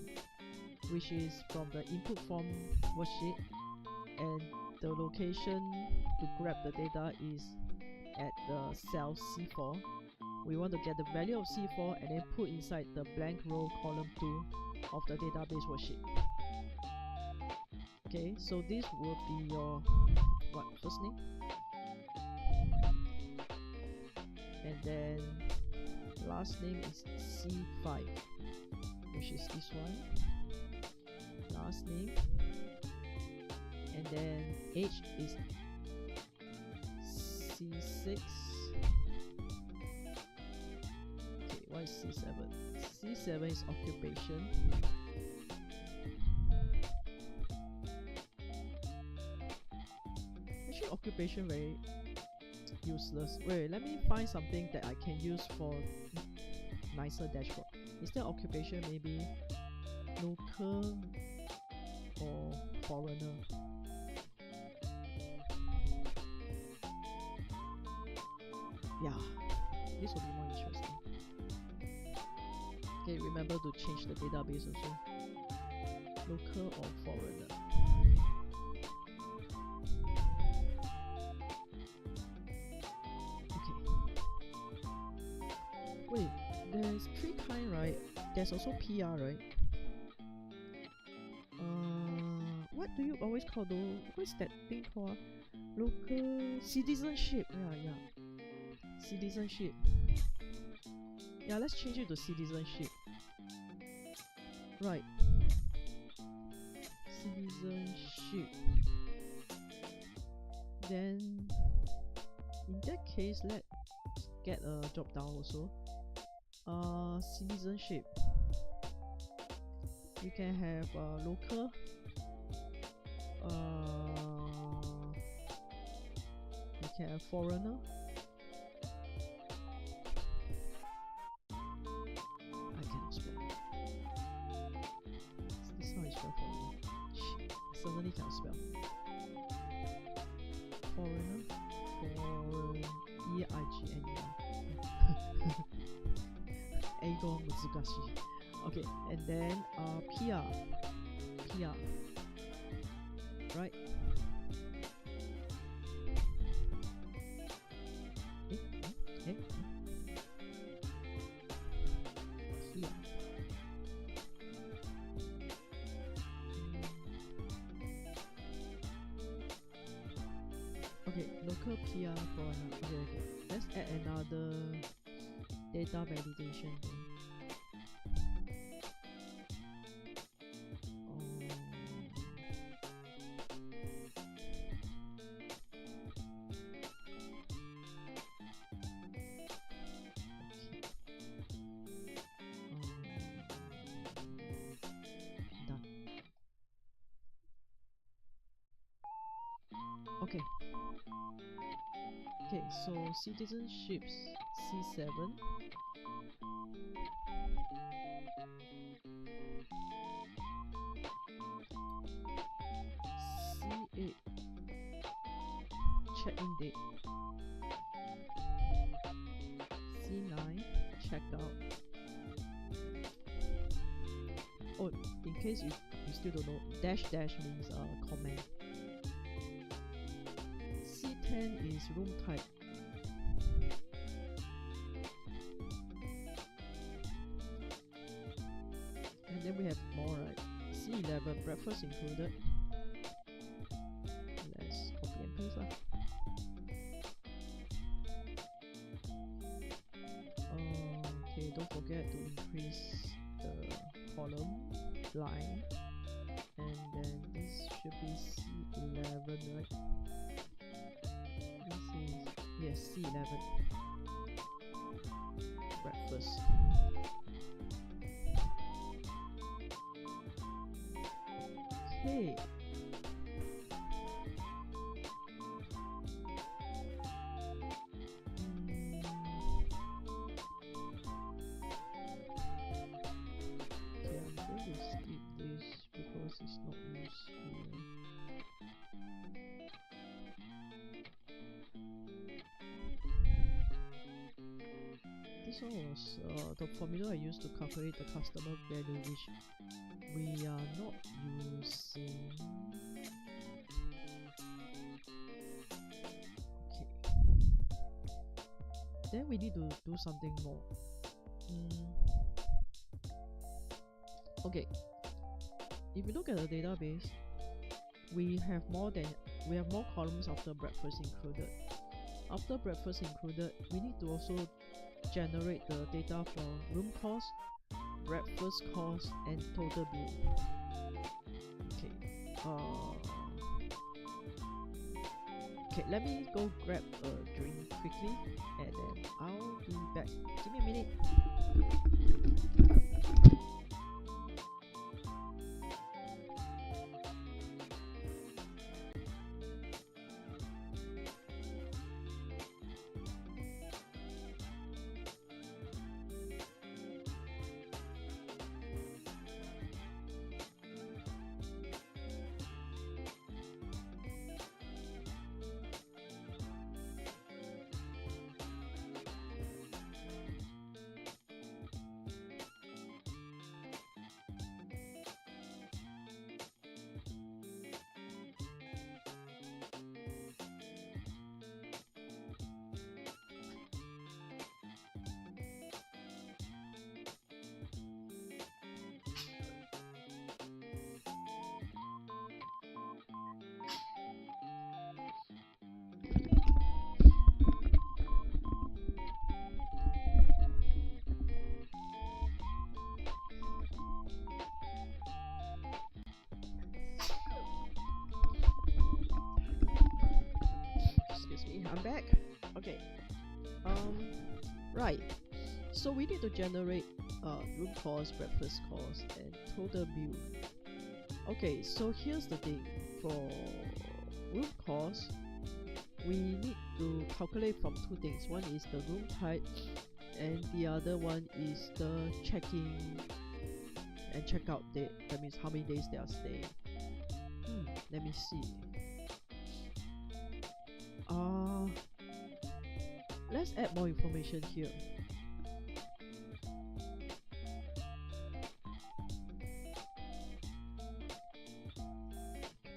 which is from the input form worksheet, and the location to grab the data is at the cell C4. We want to get the value of C4 and then put inside the blank row column 2 of the database worksheet. Okay, so this will be your first name, and then last name is C5, which is this one. Last name, and then age is C6. is C7? C7 is occupation. Actually, occupation very useless. Wait, let me find something that I can use for nicer dashboard. Instead of occupation, maybe local or foreigner. Yeah, this will be more interesting. Okay, remember to change the database also. Local or foreigner. Okay. Wait, there's 3 kind, right? There's also PR, right? What do you always call those? What's that thing called? Local citizenship. Yeah. Citizenship. Yeah, let's change it to citizenship. Right. Citizenship. Then, in that case, let's get a drop down also. Citizenship. You can have local. You can have foreigner. I cannot spell. This one is spelled for me. Shit, I suddenly cannot spell. Foreigner. E-I-G-N-E-R. Eigo Mutsugashi. Okay, and then PR. Right? PR. Okay, local PR foreigner. Okay. Let's add another data validation thing. Okay. Okay, so citizenships C7. C8 check-in date. C9 checkout. Oh, in case you still don't know, dash means comment. C10 is room type. And then we have more, right? C11 breakfast included. Let's copy and paste lah. Okay, don't forget to increase the column line, and then this should be C11, right? This is, yes, C11 breakfast. Okay. It's not used here. This one was the formula I used to calculate the customer value, which we are not using. Okay. Then we need to do something more. Okay. If you look at the database, we have more columns after breakfast included. After breakfast included, we need to also generate the data for room cost, breakfast cost, and total bill. Okay. Okay, let me go grab a drink quickly, and then I'll be back. Give me a minute. Excuse me, I'm back. Okay. Right. So we need to generate room cost, breakfast cost, and total bill. Okay, so here's the thing. For room cost, we need to calculate from two things. One is the room type, and the other one is the check-in and check-out date. That means how many days they are staying. Let me see. Let's add more information here.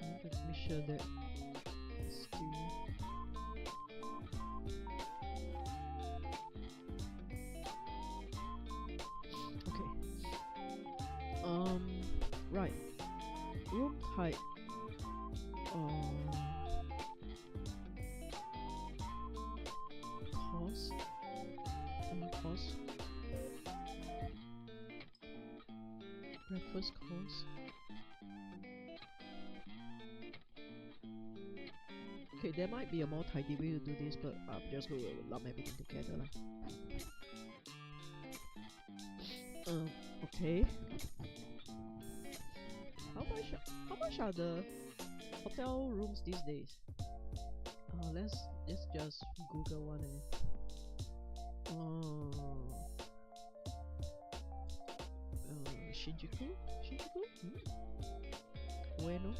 Okay, let me sure that it's still. Okay. Right. Room type. Cost. Cost. Breakfast cost. Okay, there might be a more tidy way to do this, but I'm just going to lump everything together lah. Okay. How much are the hotel rooms these days? Let's just Google one and Shinjuku? Ueno?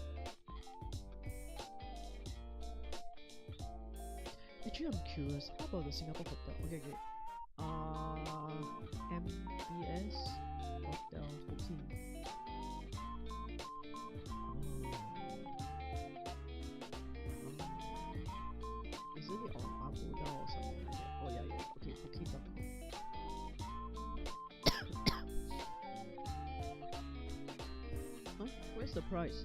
Actually, I'm curious. How about the Singapore hotel? Okay. MBS hotel booking. Isn't it on Agoda or something like that? Oh yeah. Okay, booking.com. Huh? Where's the price?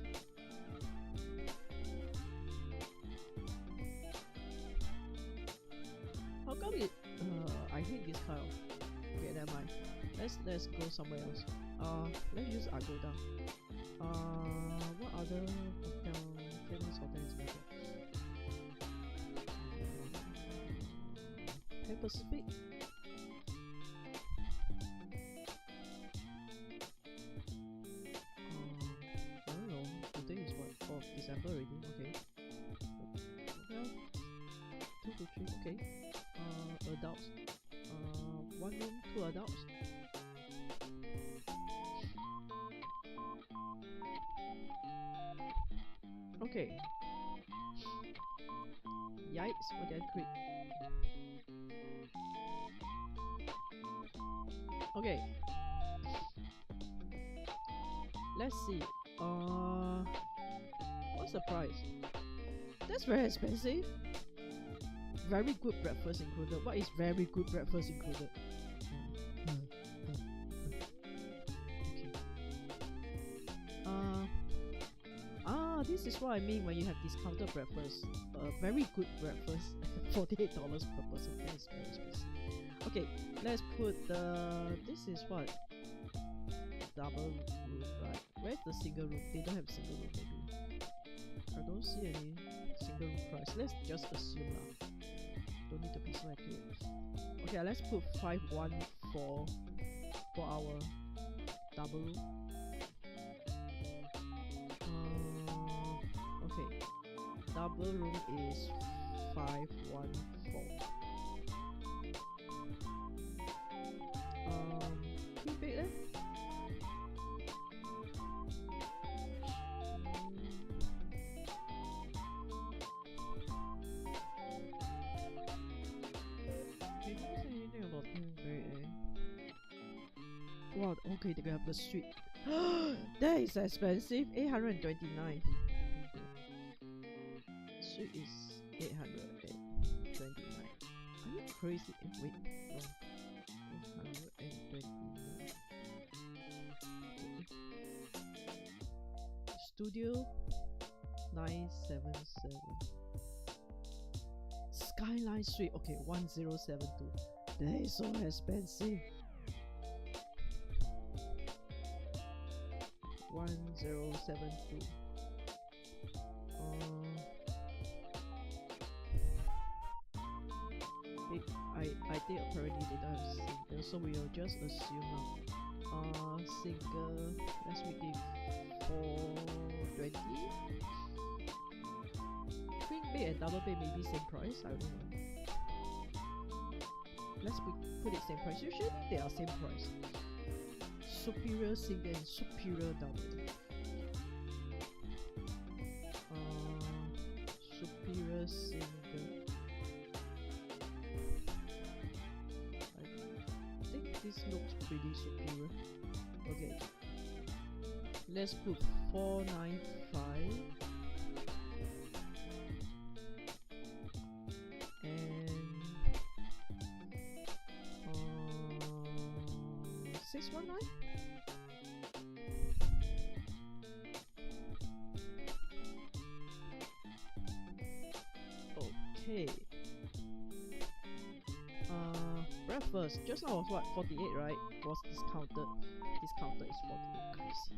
How come it? I hate this kind of. Okay, never mind. Let's go somewhere else. Let's use Agoda. What other famous hotel in Singapore? Pan Pacific. I don't know. Today is what? 4th December already. Okay. Well, 2 to 3. Okay. Adults. 1 room, 2 adults. Okay. Yikes, what did I click? Okay. Let's see. What's the price? That's very expensive. Very good breakfast included. What is very good breakfast included? This is what I mean when you have discounted breakfast. Very good breakfast, $48 per person. That is very expensive. Okay, let's put this is what? Double room, right? Where's the single room? They don't have single room maybe. I don't see any single room price. Let's just assume lah. Don't need to be so accurate. Okay, let's put 514 for our double room. Okay, double room is 514. Queen bed eh? They didn't say anything about queen bed eh? Wow, okay, they have the suite. That is expensive, 829. Suite is 829. Are you crazy? Wait, no. 829. Studio 977. Skyline Suite, okay, 1072. That is so expensive. 1072. I think apparently they don't have single, so we will just assume now. Single, let's make it 420. Queen bed and double bed maybe same price, I don't know. Let's put it same price. Usually they are same price. Superior single and superior double. Superior single. I think this looks pretty superior. Okay. Let's put 495. And 619. Okay. Breakfast. Just now was what? 48, right? Was discounted. Discounted is 48. Crazy.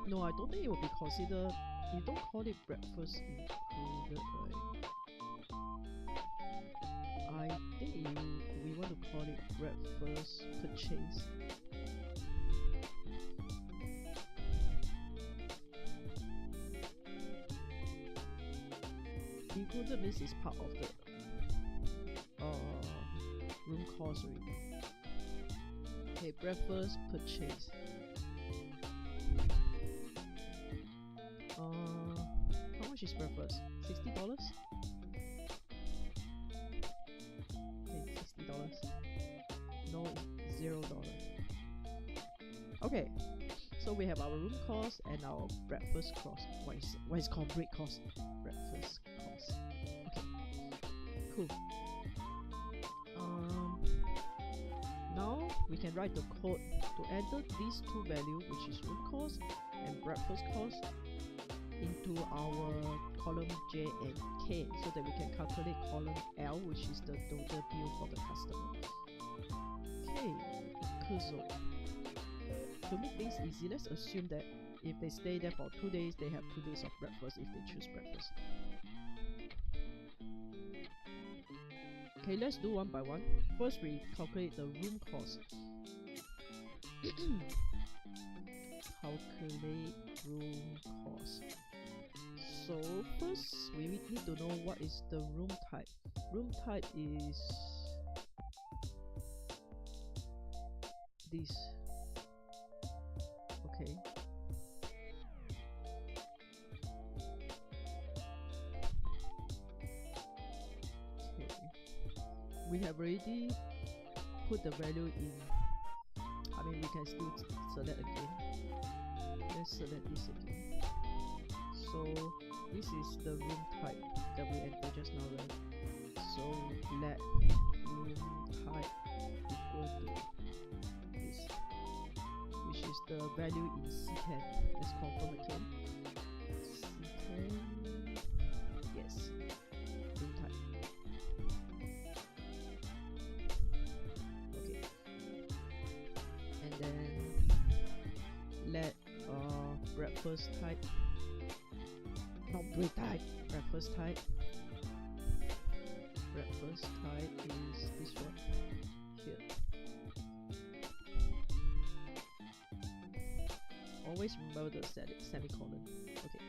No, I don't think it will be considered. You don't call it breakfast included, right? I think we want to call it breakfast purchase. Included means it's part of the room cost already. Okay, breakfast purchase. How much is breakfast? $60? Okay, $60. No, $0. Okay, so we have our room cost and our breakfast cost. What is called break cost? Breakfast cost. Okay, cool. Now we can write the code to enter these two values, which is room cost and breakfast cost, into our column J and K, so that we can calculate column L, which is the total bill for the customer. Okay, so to make things easy, let's assume that if they stay there for 2 days, they have 2 days of breakfast if they choose breakfast. Okay, let's do one by one. First, we calculate the room cost. Calculate room cost. So first, we need to know what is the room type. Room type is this. Okay. We have already put the value in. I mean, we can still select again. Let's select this again. So this is the room type that we entered just now, right? So let room type equal to this, which is the value in C10. Let's confirm again. C10, yes, room type. Okay, and then let breakfast type. Not type. Breakfast type. Breakfast type is this one here. Always remember the semicolon. Okay.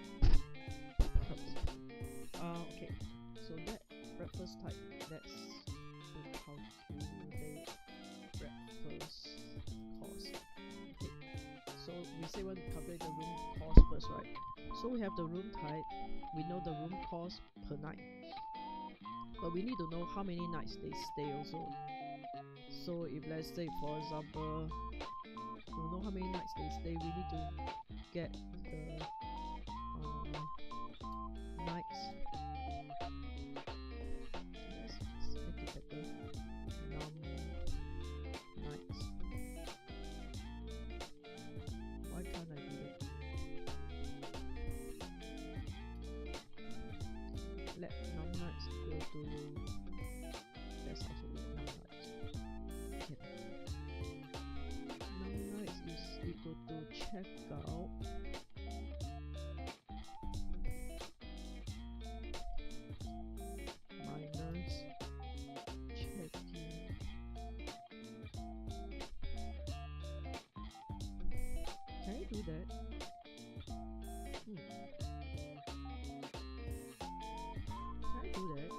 Okay. So that breakfast type. Let's calculate breakfast cost. Okay. So we say we want to calculate the room cost first, right? So we have the room type. We know the room cost per night, but we need to know how many nights they stay also. So if let's say for example, to know how many nights they stay, we need to get the nights. Let's make it better. Nights. Why can't I do that? Let num nights equal to, let's also do num nights. Okay. Num nights is equal to checkout minus check-in. Can I do that? Can I do that?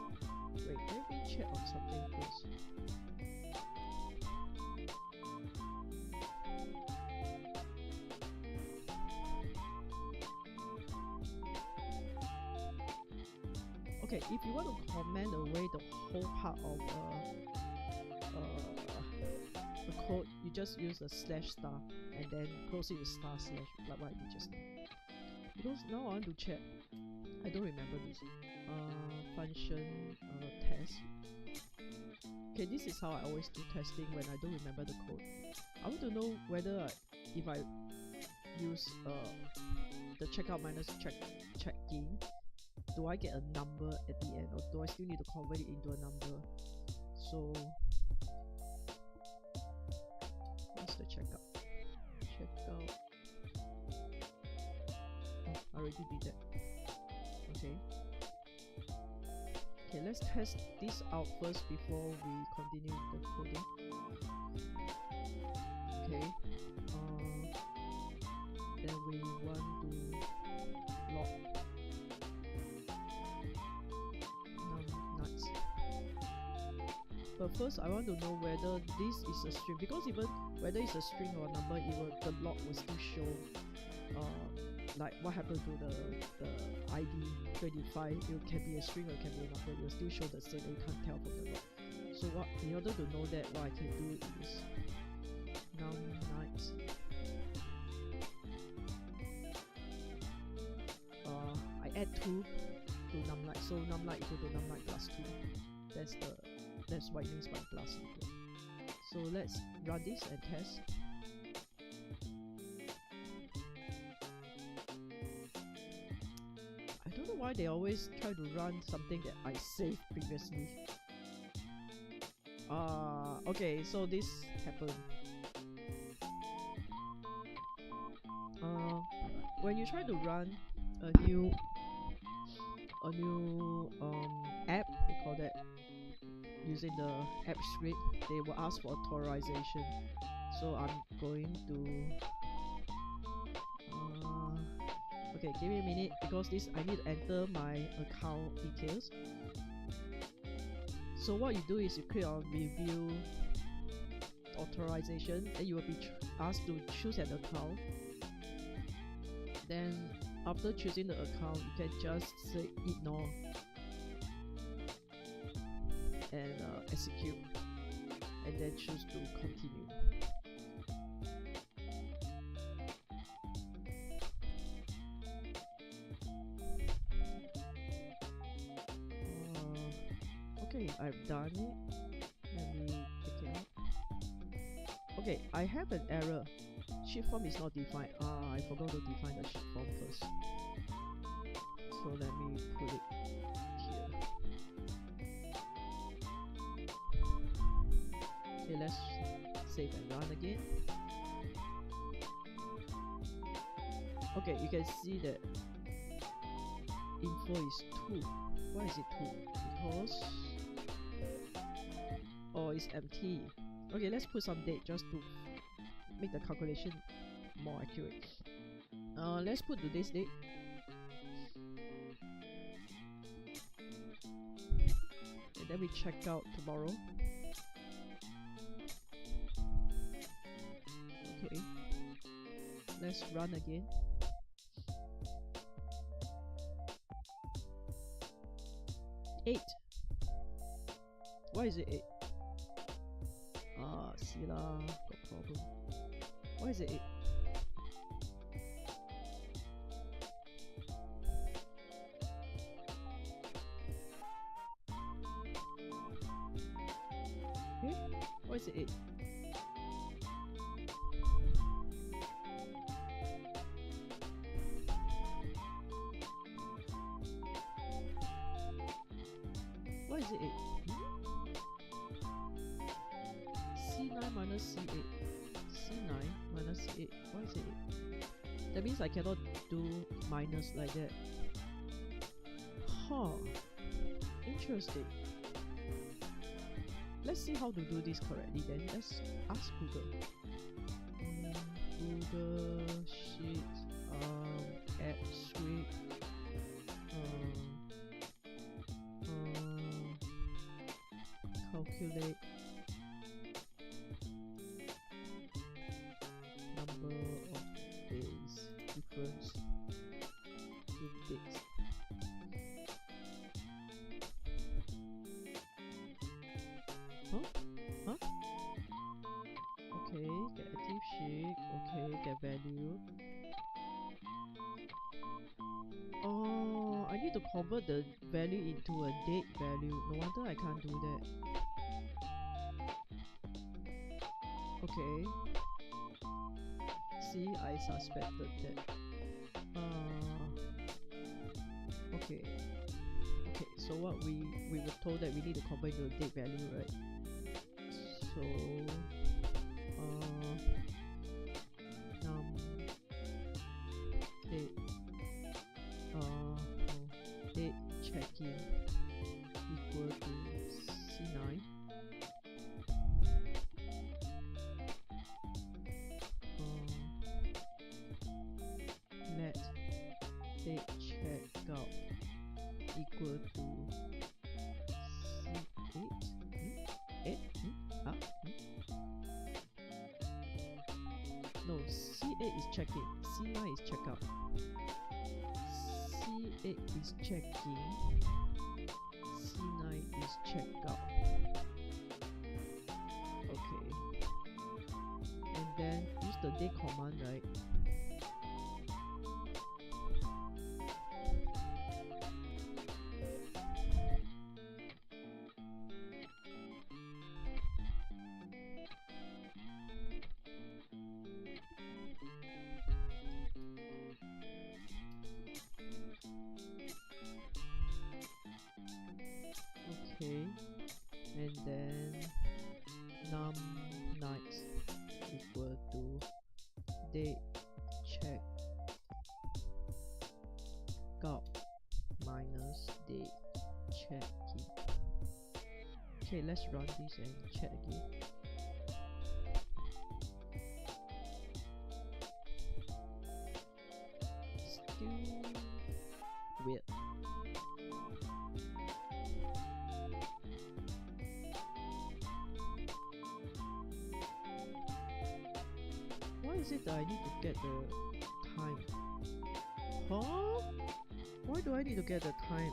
Wait, let me check on something first. Okay, if you want to comment away the whole part of the code, you just use a slash star and then close it with star slash, like what I did just now. Because now I want to check. I don't remember this. Function test. Okay, this is how I always do testing when I don't remember the code. I want to know whether if I use the checkout minus check-in, do I get a number at the end, or do I still need to convert it into a number? So what's the checkout? Checkout. Oh, I already did that. Okay. Okay, let's test this out first before we continue the coding. Okay. Then we want to log nuts. But first, I want to know whether this is a string, because even whether it's a string or a number, the log will still show like what happened to the ID 25. It can be a string or it can be a number. It will still show the same. You can't tell from the log. So in order to know that, what I can do is num nights. I add 2 to numlight. So numlight equal to numlight plus 2. That's what it means by plus equal. So let's run this and test. I don't know why they always try to run something that I saved previously. Okay, so this happened. When you try to run a new app, we call that, using the app script, they will ask for authorization. So I'm going to okay, give me a minute, because I need to enter my account details. So what you do is you click on review authorization, and you will be asked to choose an account. Then after choosing the account, you can just say ignore and execute, and then choose to continue. Okay, I've done it. Let me take it out. Okay, I have an error. Sheet form is not defined. I forgot to define the sheet form first. So let me put it here. Okay, let's save and run again. Okay, you can see that info is 2. Why is it 2? Because it's empty. Okay, let's put some date just to make the calculation more accurate. Let's put today's date. And then we check out tomorrow. Okay, let's run again. Eight. Why is it 8? See lah, got problem. Why is it 8? Okay, why is it 8? Why is it 8? C9 minus C8. C9 minus C8. Why is it 8? That means I cannot do minus like that. Huh. Interesting. Let's see how to do this correctly then. Let's ask Google. Google Sheet AppScript calculate number of days difference in dates. Huh? Okay, get active sheet. Okay, get value. Oh, I need to convert the value into a date value. No wonder I can't do that. Okay. See, I suspected that. Okay. Okay, so what we were told that we need to convert into a date value, right? So date check-in equal to C9. Let date checkout equal to C8. No, C8 is check-in, C9 is checkout. C8 is check-in, C9 is checkout. Okay. And then use the date command, right? Okay, and then num nights equal to date check out minus date check in. Okay, let's run this and check again. Still weird. Why is it that I need to get the time? Huh? Why do I need to get the time?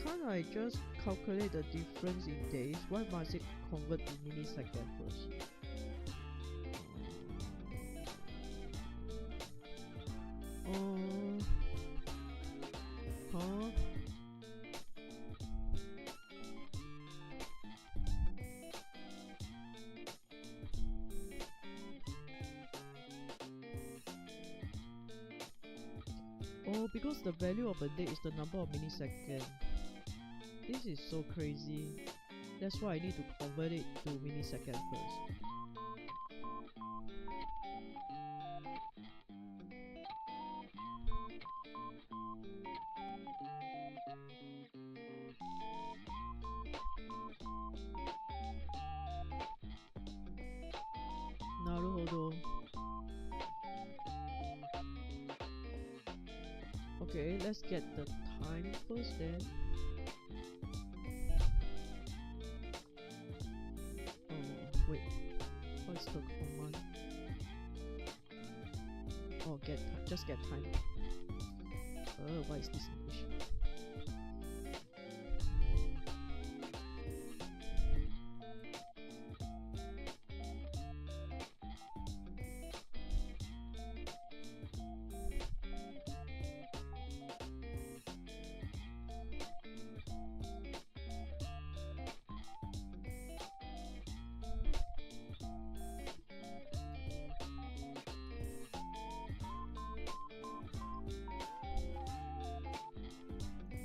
Can't I just calculate the difference in days? Why must it convert to millisecond first? Huh? Oh, because the value of a day is the number of milliseconds. This is so crazy. That's why I need to convert it to millisecond first. Naruhodo. Okay, let's get the time first then. Oh, wait. What's the command? Oh, get time. Just get time. Oh, why is this English?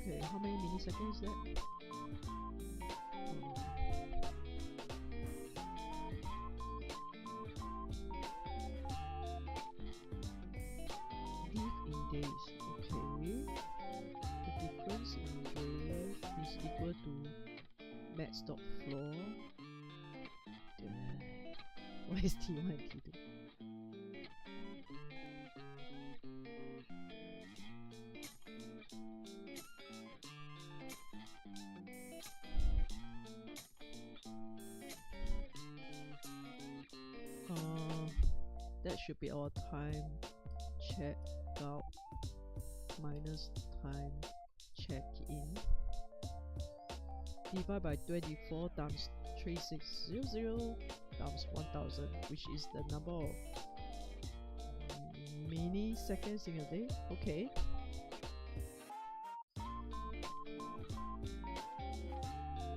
Okay, how many milliseconds is that? Div in days. Okay. The difference in day is equal to max.floor. What is T1 and T2? That should be our time check out minus time check in. Divide by 24 times 3600 times 1000, which is the number of milliseconds in a day. Okay.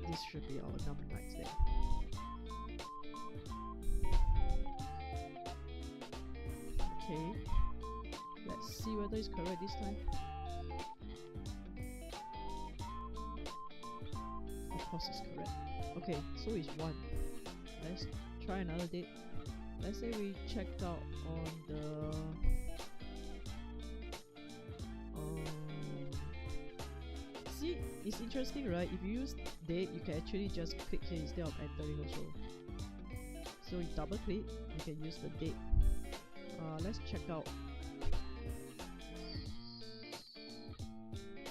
This should be our number nights then. Okay, let's see whether it's correct this time. Of course it's correct. Okay, so it's 1. Let's try another date. Let's say we checked out on the see, it's interesting, right? If you use date, you can actually just click here instead of entering also. So you double click, you can use the date. Let's check out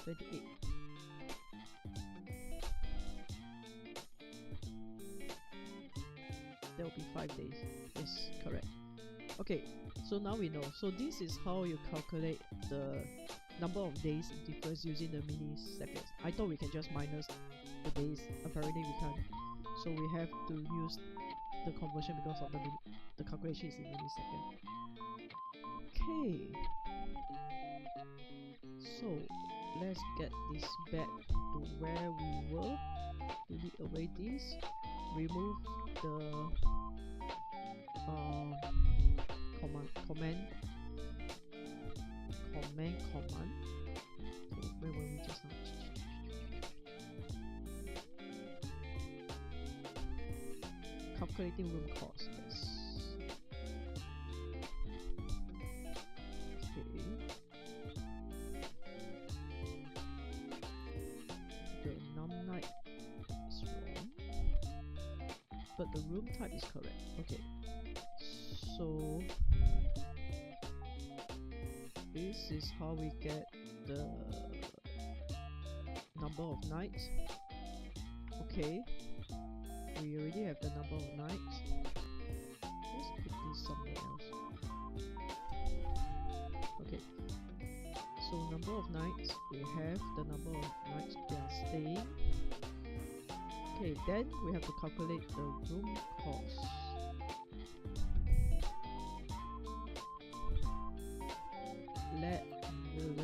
28. There will be 5 days. Yes, correct. Okay, so now we know. So this is how you calculate the number of days in difference using the milliseconds. I thought we can just minus the days. Apparently we can't. So we have to use the conversion because of the calculation is in millisecond. Okay, so let's get this back to where we were. Delete away this, remove the command. Okay, where were we just now? Calculating room cost, yes. Okay. The num night is wrong, but the room type is correct. Okay. So this is how we get the number of nights. Okay, we already have the number of nights. Let's put this somewhere else. Okay, so number of nights, we have the number of nights they are staying. Okay, then we have to calculate the room cost. Let room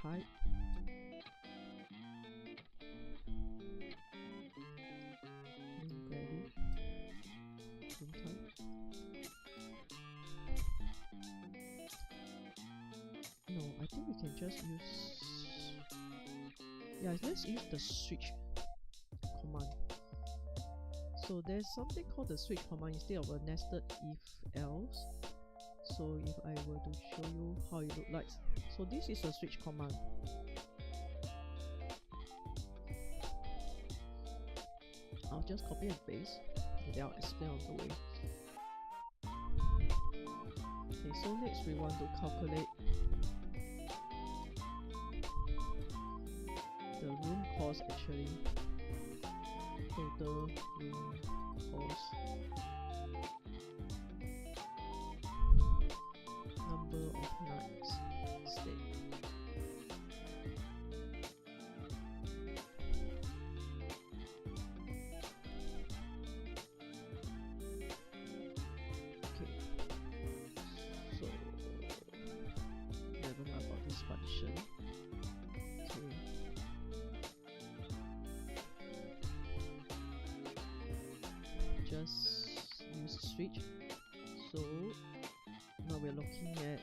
type room value, room type. No, I think we can just use, yeah, let's use the switch command. So there's something called the switch command instead of a nested if else. So if I were to show you how it looks like, so this is a switch command. I'll just copy and paste, and then I'll explain on the way. Okay, so next we want to calculate the room cost actually. Total room cost, number of nights stay. Okay, so never mind about this function. Okay. Just use switch. So now we're looking at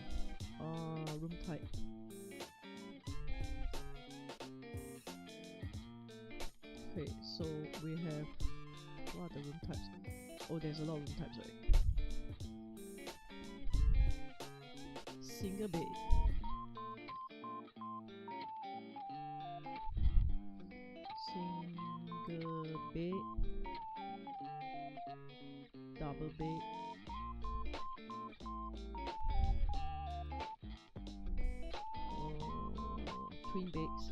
room type. Okay, so we have, what are the room types? Oh, there's a lot of room types, right? Single bed, single bed, double bed, twin beds,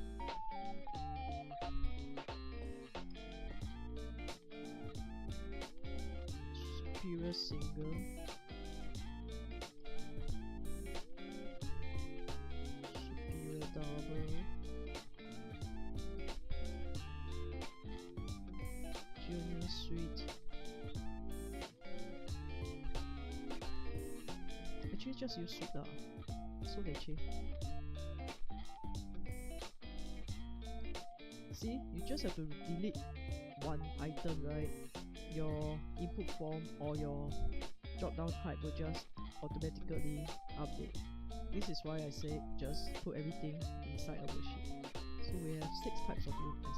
superior single, superior double, junior suite. Actually just use suite lah, so leceh. See, you just have to delete one item, right? Your input form or your drop down type will just automatically update. This is why I say just put everything inside a worksheet. So we have 6 types of room as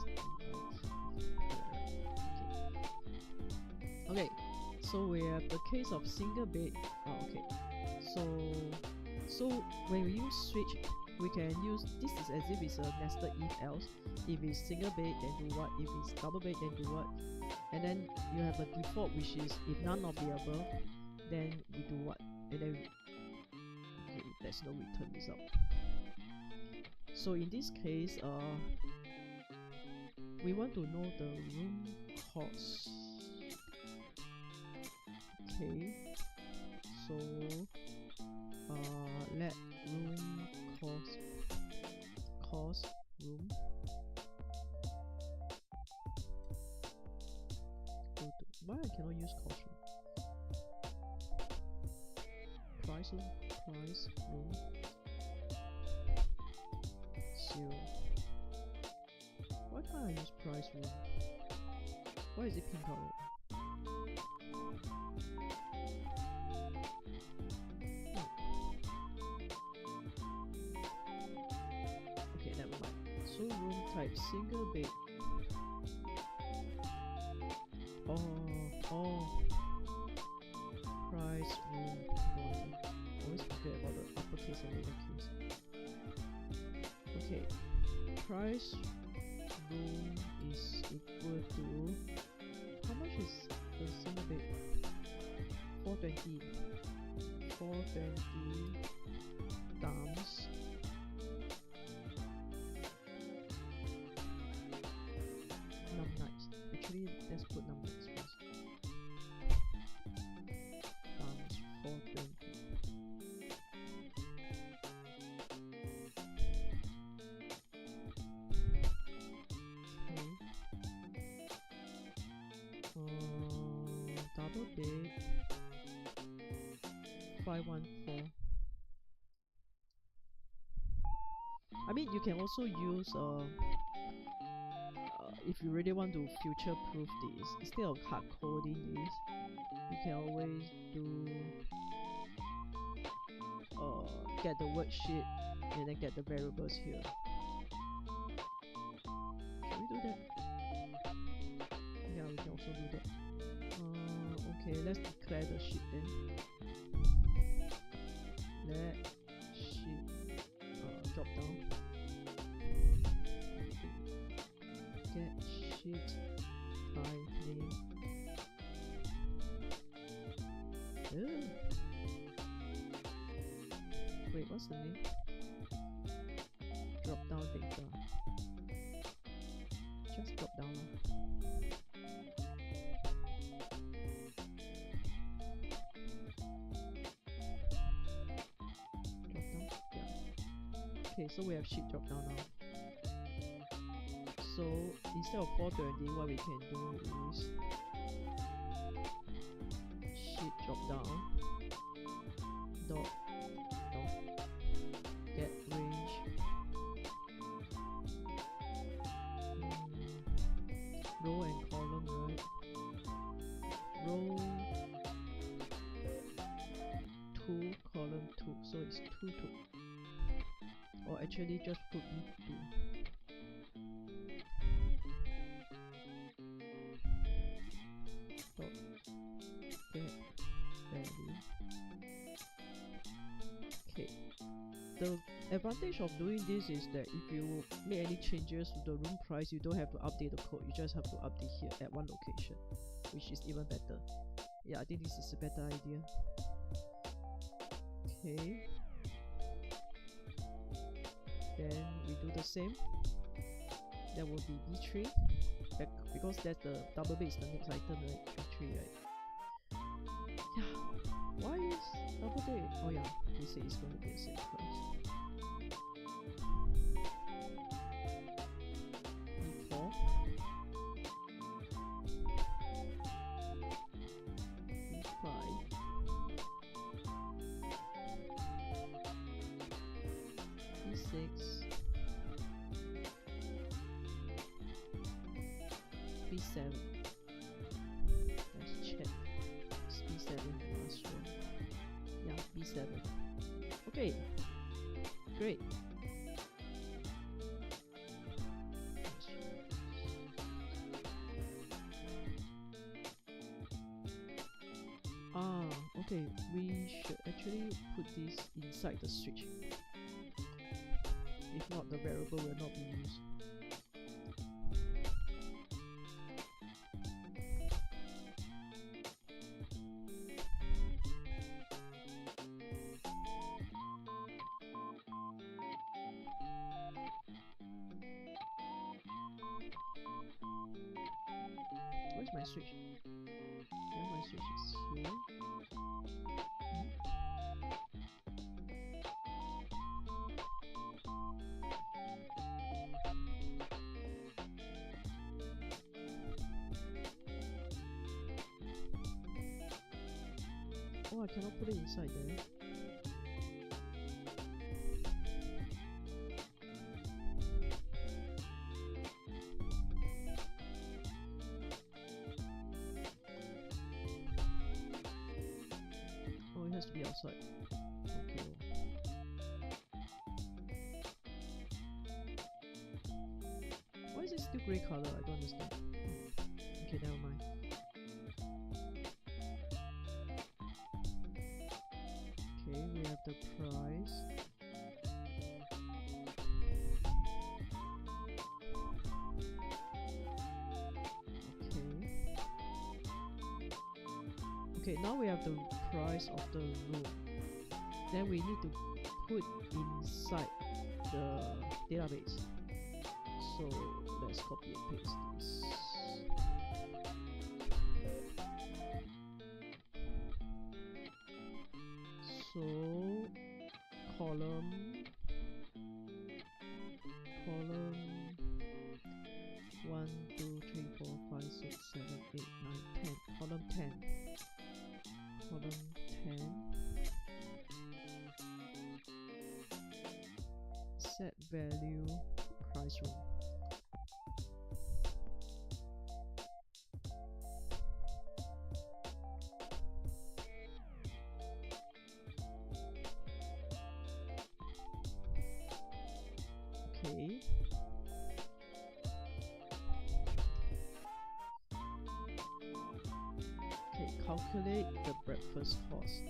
okay, so we have the case of single bed. Okay, so when we use switch, we can use this is as if it's a nested if else. If it's single bed, then do what? If it's double bed, then do what? And then you have a default, which is if none of the above, then we do what? And then okay, there's no return result. So in this case, we want to know the room cost. Okay, so let room cost room go to, why I cannot use cost room? Price room 0. Why can't I use price room? Why is it pink color? Okay, never mind. So room type single bed. Price room. Always forget about the uppercase and lowercase. Okay, price room is equal to, how much is the single bed? 420 times num nights. Actually, let's put num nights first. Times 420. Double bed 514. I mean, you can also use if you really want to future proof this, instead of hard coding this, you can always do get the worksheet and then get the variables here. Can we do that? Yeah, we can also do that. Okay, let's declare the sheet then. Let sheet drop down. Get sheet by name. Wait, what's the name? Drop down data. Just drop down. Drop down? Yeah. Okay, so we have sheet drop down now. So instead of 420, what we can do is sheet drop down dot get range row and column, right? Row 2 column 2, so it's 2 2, or actually just put B2. Dot get value. Okay. The advantage of doing this is that if you make any changes to the room price, you don't have to update the code, you just have to update here at one location, which is even better. Yeah, I think this is a better idea. Okay. Then we do the same. That will be B3, because that's the double base, the next item, right? B3, right? Yeah. Why is double day? Oh yeah, they say it's going to be the same price. B4. B5. B6. B7. Let's check. It's B7 last one. Yeah, B7. Okay, great. Okay, we should actually put this inside the switch. If not, the variable will not be used. Where's my switch? Yeah, my switch is here. Oh, I cannot put it inside there. Oh, it has to be outside. Okay. Why is it still grey color? I don't understand. Okay, never mind. Okay, we have the price. Okay, now we have the price of the room. Then we need to put inside the database. So let's copy and paste this. So column 1 2 3 4 5 6 7 8 9 10, column 10, set value price room. calculate the breakfast cost.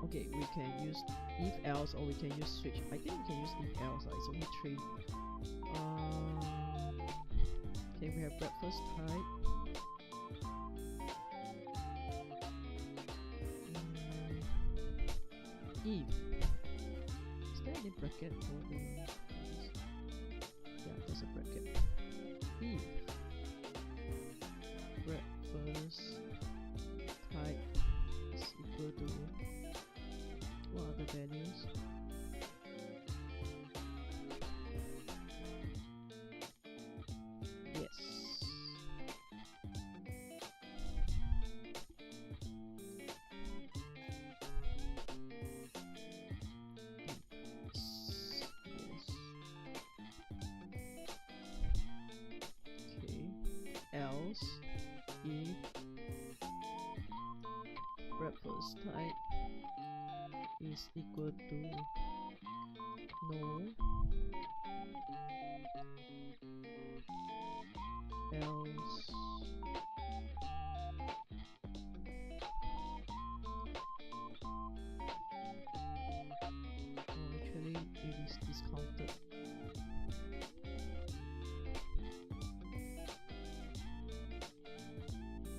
Okay, we can use if else, or we can use switch. I think we can use if else. It's only 3. Okay, we have breakfast type. If is there any bracket for the? Yeah, there's a bracket. If breakfast type is equal to, what are the values? Yes. Else, if breakfast type is equal to no, else actually it is discounted.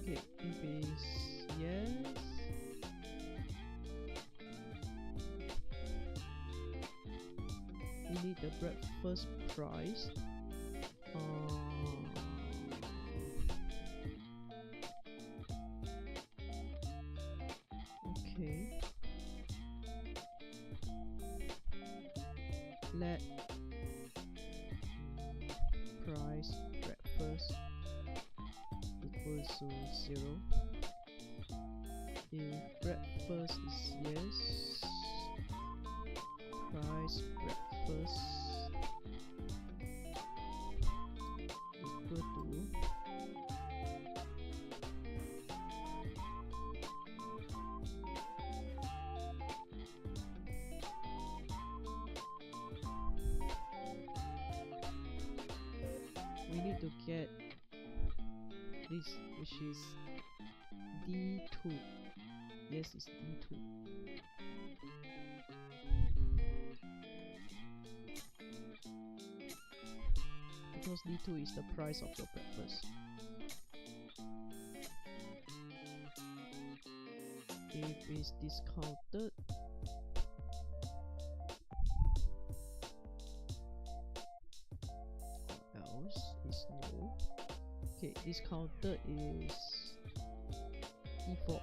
Okay, if it is yes, we need the breakfast price. Okay, let price breakfast equals to 0. If breakfast is yes, price breakfast equal to we need to get this, which is D2. Yes, it's D2. Because D2 is the price of your breakfast. If it's discounted, or else is no. Okay, discounted is D4.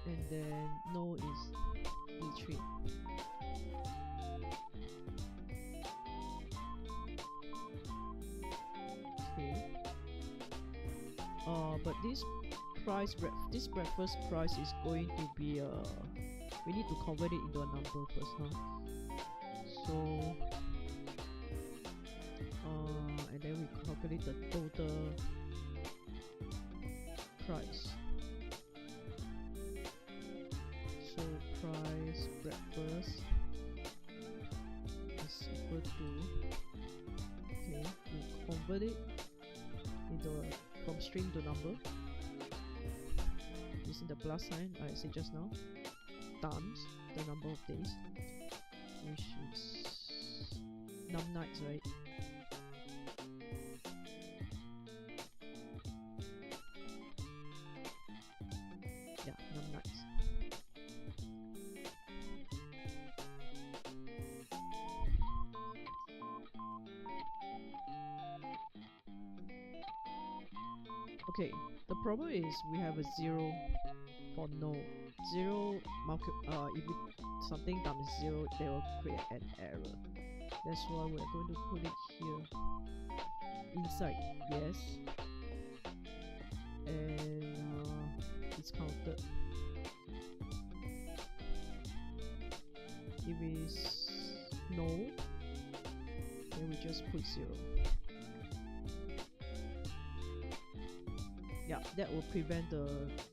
And then no is D3. Okay. But this breakfast price is going to be we need to convert it into a number first, huh? So and then we calculate the total price. So price breakfast is equal to, okay, we convert it into from string to number using the plus sign I said just now, times the number of days, which is num nights, right? Yeah, num nights. Okay, the problem is we have a 0 for no. 0 if something times 0, they will create an error. That's why we're going to put it here inside yes, and it's counted. If it's no, then we just put 0. Yeah, that will prevent the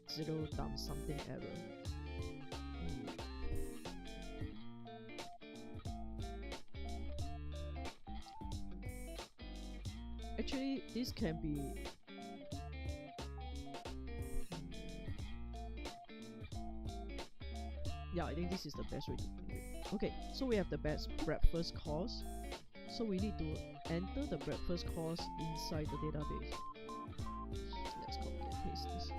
0 times something error. this can be yeah, I think this is the best way to do it. Okay, so we have the best breakfast course. So we need to enter the breakfast course inside the database. Let's copy and paste this.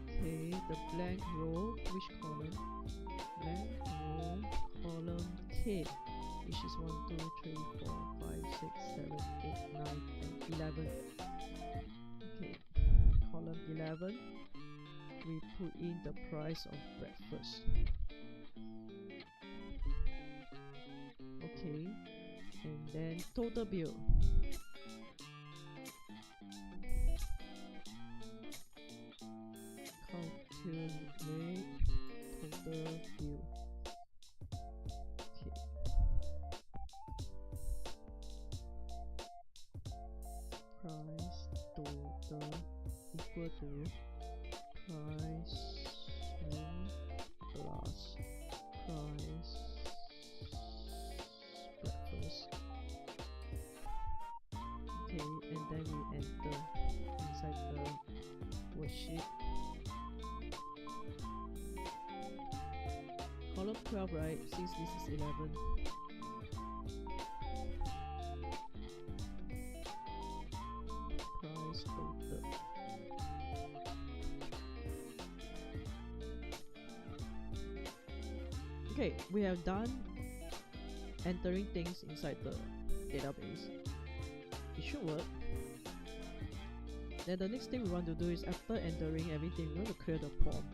Okay, the blank row, which column? Blank row, column K, which is 1, 2, 3, 4, 5, 6, 7, 8, 9, and 11. Okay, column 11, we put in the price of breakfast. Okay, and then total bill. Calculate total bill. Okay. Price total equal to price plus price breakfast. Okay, and then we enter inside the worksheet. Column 12, right? Since this is 11. Price total. Okay, we have done entering things inside the database. It should work. Then the next thing we want to do is, after entering everything, we want to clear the form.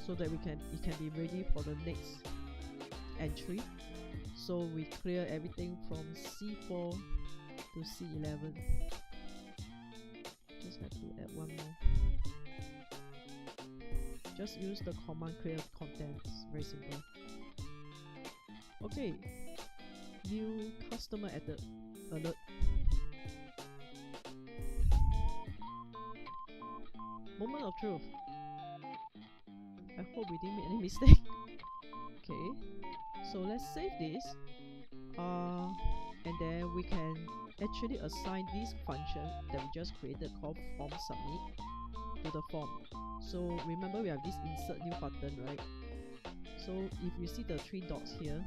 So that it can be ready for the next entry. So we clear everything from C4 to C11. Just have to add one more. Just use the command clear contents. Very simple. Okay, new customer added alert. Moment of truth. I hope we didn't make any mistake. Okay, so let's save this. And then we can actually assign this function that we just created called form submit to the form. So remember, we have this insert new button, right? So if you see the 3 dots here,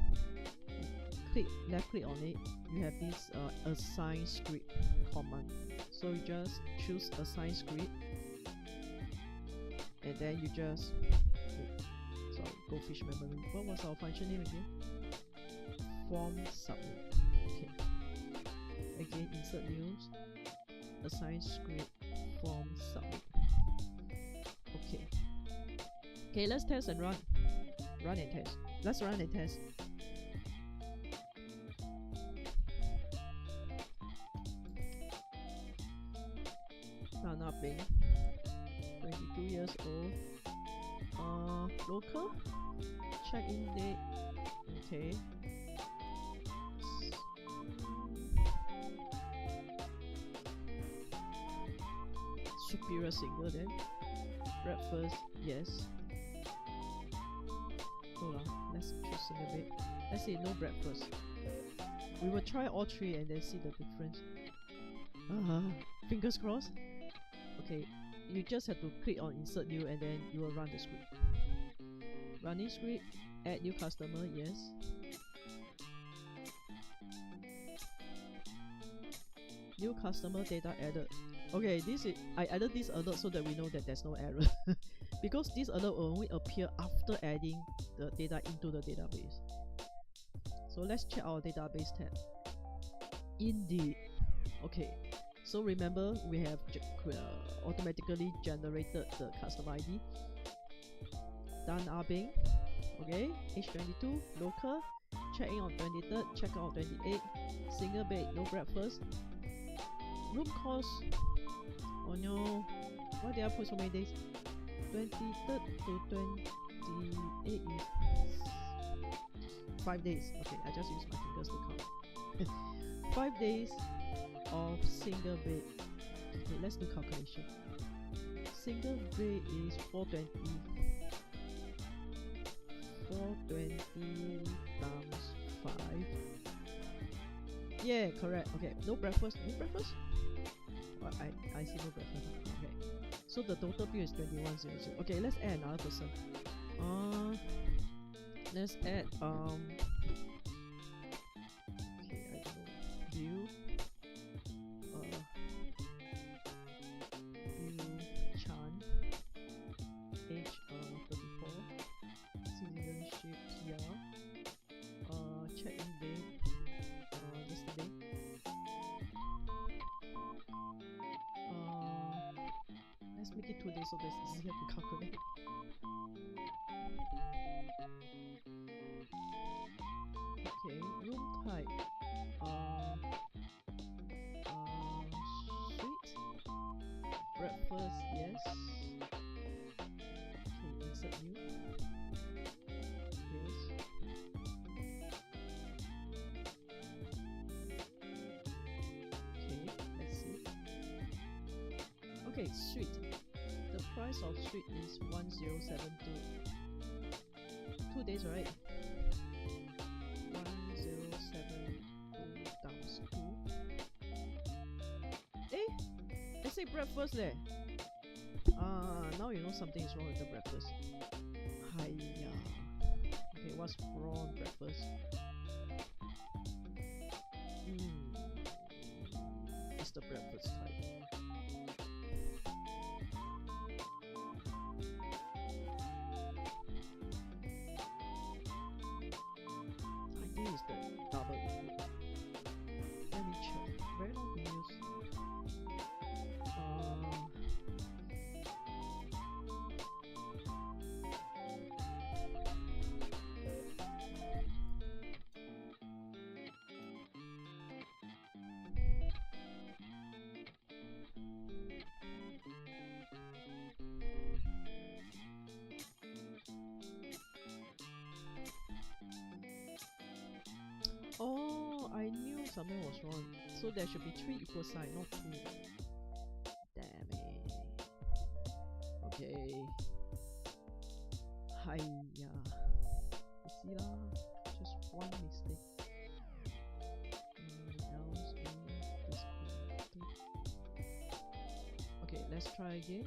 left click on it, you have this assign script command. So you just choose assign script, and then you just goldfish memory. What was our function name again? Form submit. Okay. Again, insert news, assign script, form submit. Okay. Okay, let's test and run. Run and test. Let's run and test. Nana Bing, 22 years old. Local, check-in date. Okay. Superior single then. Breakfast, yes. Hold on, let's choose single bed. Let's say no breakfast. We will try all 3 and then see the difference. Fingers crossed. Okay, you just have to click on insert new and then you will run the script. Running script, add new customer, yes. New customer data added. Okay, I added this alert so that we know that there's no error. Because this alert will only appear after adding the data into the database. So let's check our database tab. Indeed. Okay, so remember we have automatically generated the customer ID. Dan Abing. Okay, age 22, local, check in on 23rd, check out on 28th, single bed, no breakfast. Room cost, oh no, why did I put so many days? 23rd to 28th is 5 days. Okay, I just use my fingers to count. 5 days of single bed. Okay, let's do calculation. Single bed is 420. 420 times 5. Yeah, correct. Okay, no breakfast. No breakfast? Well, I see no breakfast. Okay. So the total bill is 2100. Okay, let's add another person. Let's add okay, I don't know. View Chan, age 34, citizenship PR, check-in date yesterday. Let's make it 2 days so that's easier to calculate. Okay, room type suite, breakfast, yes. Okay, insert new, yes. Okay, let's see. Okay, suite. The price of suite is 1072. 2 days, right? 1072 times 2. Eh? I say breakfast there. Now you know something is wrong with the breakfast. Hiya. Okay, what's wrong with breakfast? It's the breakfast type. I think it's the double. Let me check. Very long to use. Oh, I knew something was wrong. So there should be 3 equal sign, not 2. Damn it. Okay. Hiya. You see lah? Just one mistake. Else this. Okay, let's try again.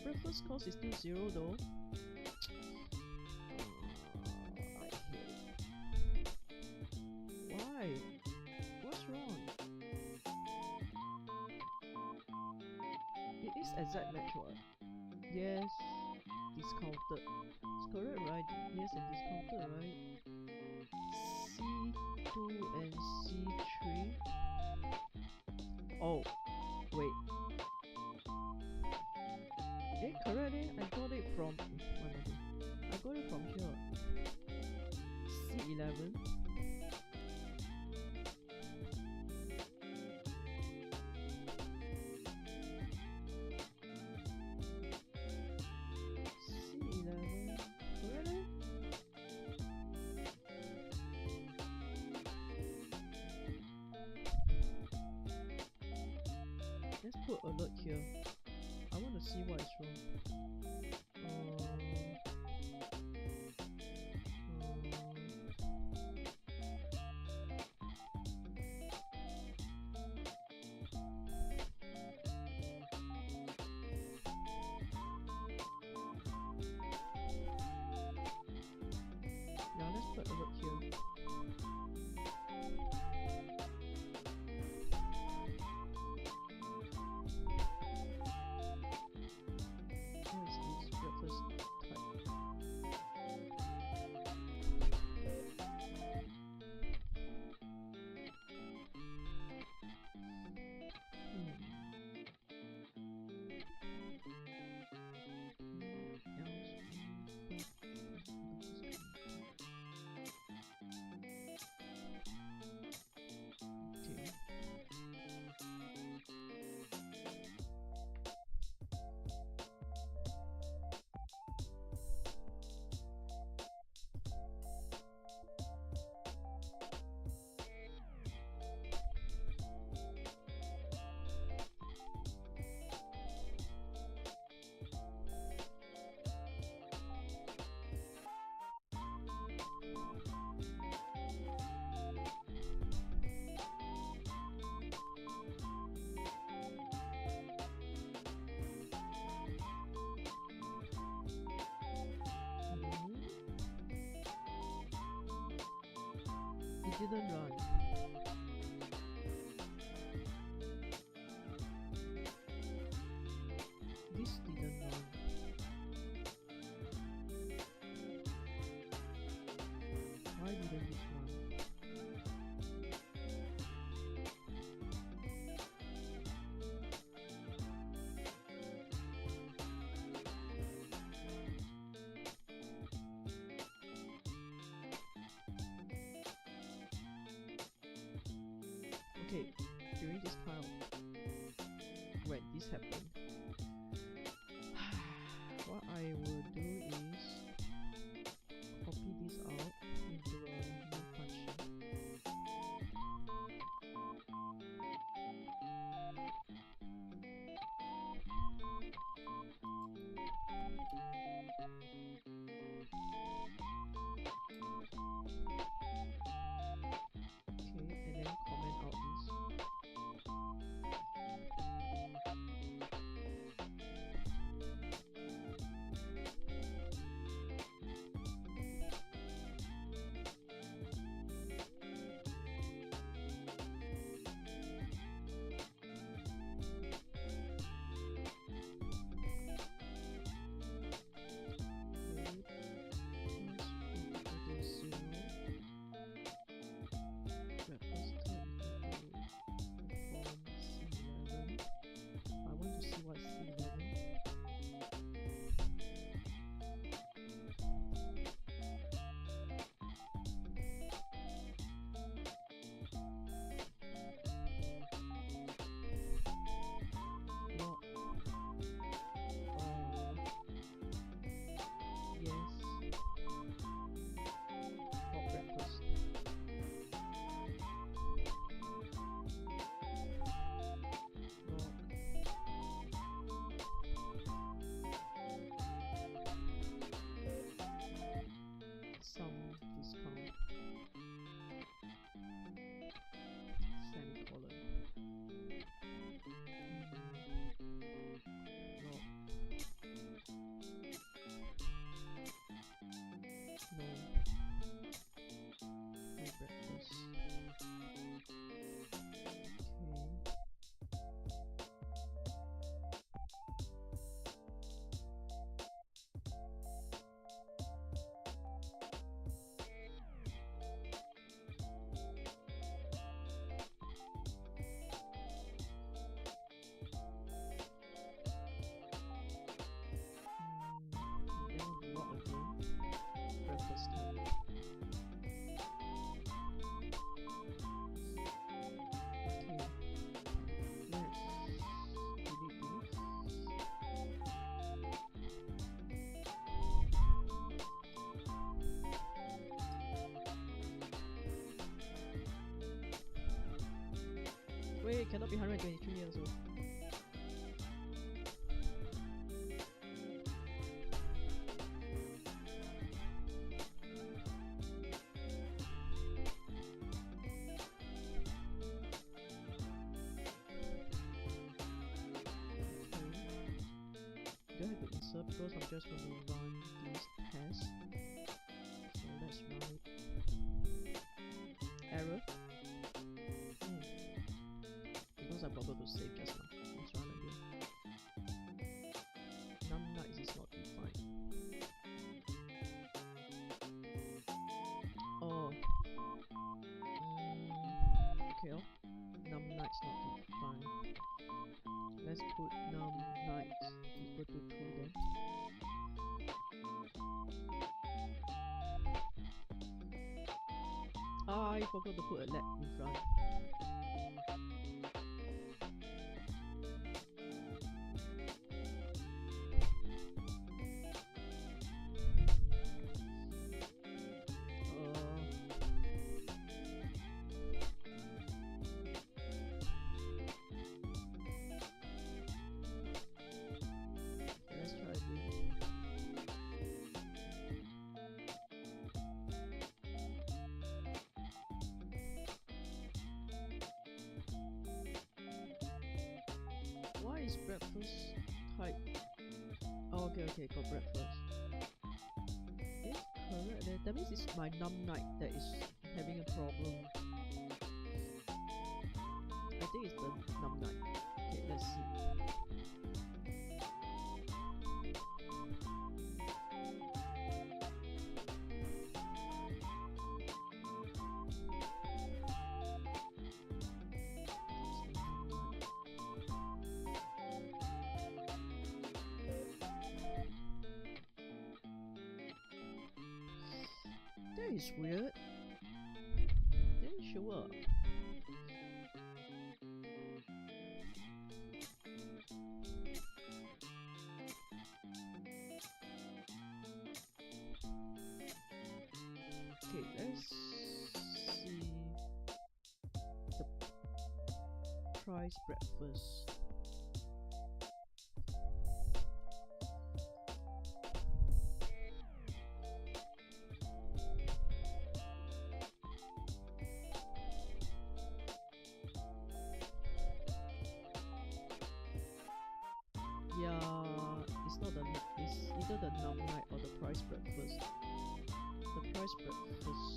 Breakfast cost is still 0 though. I hate it. Why? What's wrong? It is exact match what? Yes, discounted. It's correct, right? Yes, and discounted, right? C2 and C3. Oh, wait. Eh, correct eh? I got it from... I got it from here. C11. C11. Correct eh? Let's put alert here. I want to see what is wrong. Yeah, let's put alert here. didn't run. This didn't run. Why didn't this run? Okay, during this pile, when this happened, what I will do is copy this out into a new function. Okay, and then comment out this. Some discount, semicolon. No. No. No breakfast. Wait, cannot be 123 years old. Do I have to insert because I'm just going to run this test. So let's run it. Error. Because I forgot to save just now. Let's run again. Numpnuts is not defined. Oh. Okay. Numpnuts not defined. Let's put numpnuts equal to 2 then. I forgot to put a let in front. Let's try again. Why is breakfast type? Oh, okay, got breakfast. Correct. That means it's my numpnut that is having a problem. I think it's the num9. Okay, let's see. That is weird. Didn't show up. Okay, let's see the price breakfast. Yeah, it's not the it's either the num9 or the price breakfast. The price breakfast.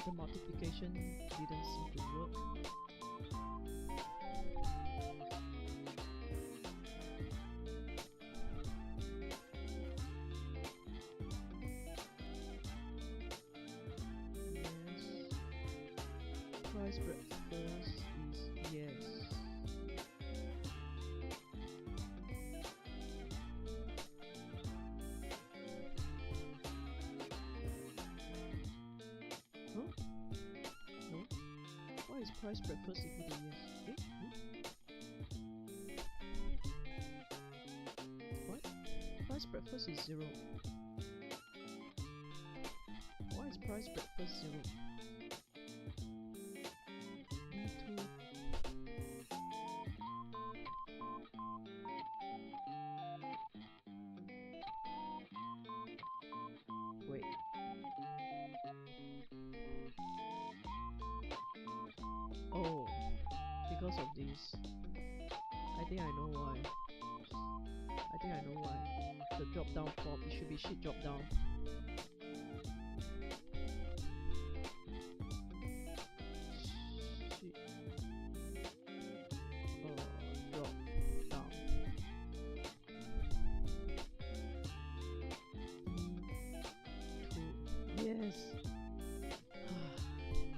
The multiplication didn't seem to work. Price breakfast is yes. Huh? No? Why is price breakfast equal to yes? What? Price breakfast is 0. Why is price breakfast 0? Wait. Oh, because of this. I think I know why. The drop down form, it should be sheet drop down. Sheet. Drop down. Yes.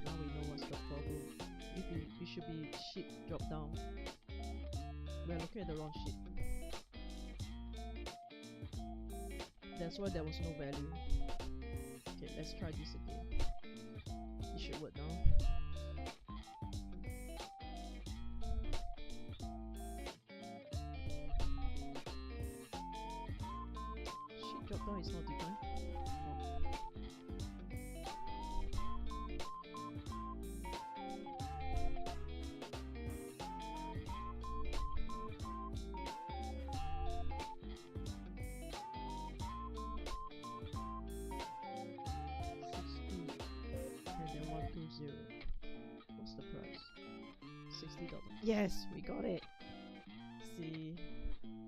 Now we know what's the problem. It should be sheet drop down. We're looking at the wrong sheet. That's why there was no value. Okay, let's try this again. It should work now. Sheet drop down is not defined. What's the price? $60. Yes, we got it. See,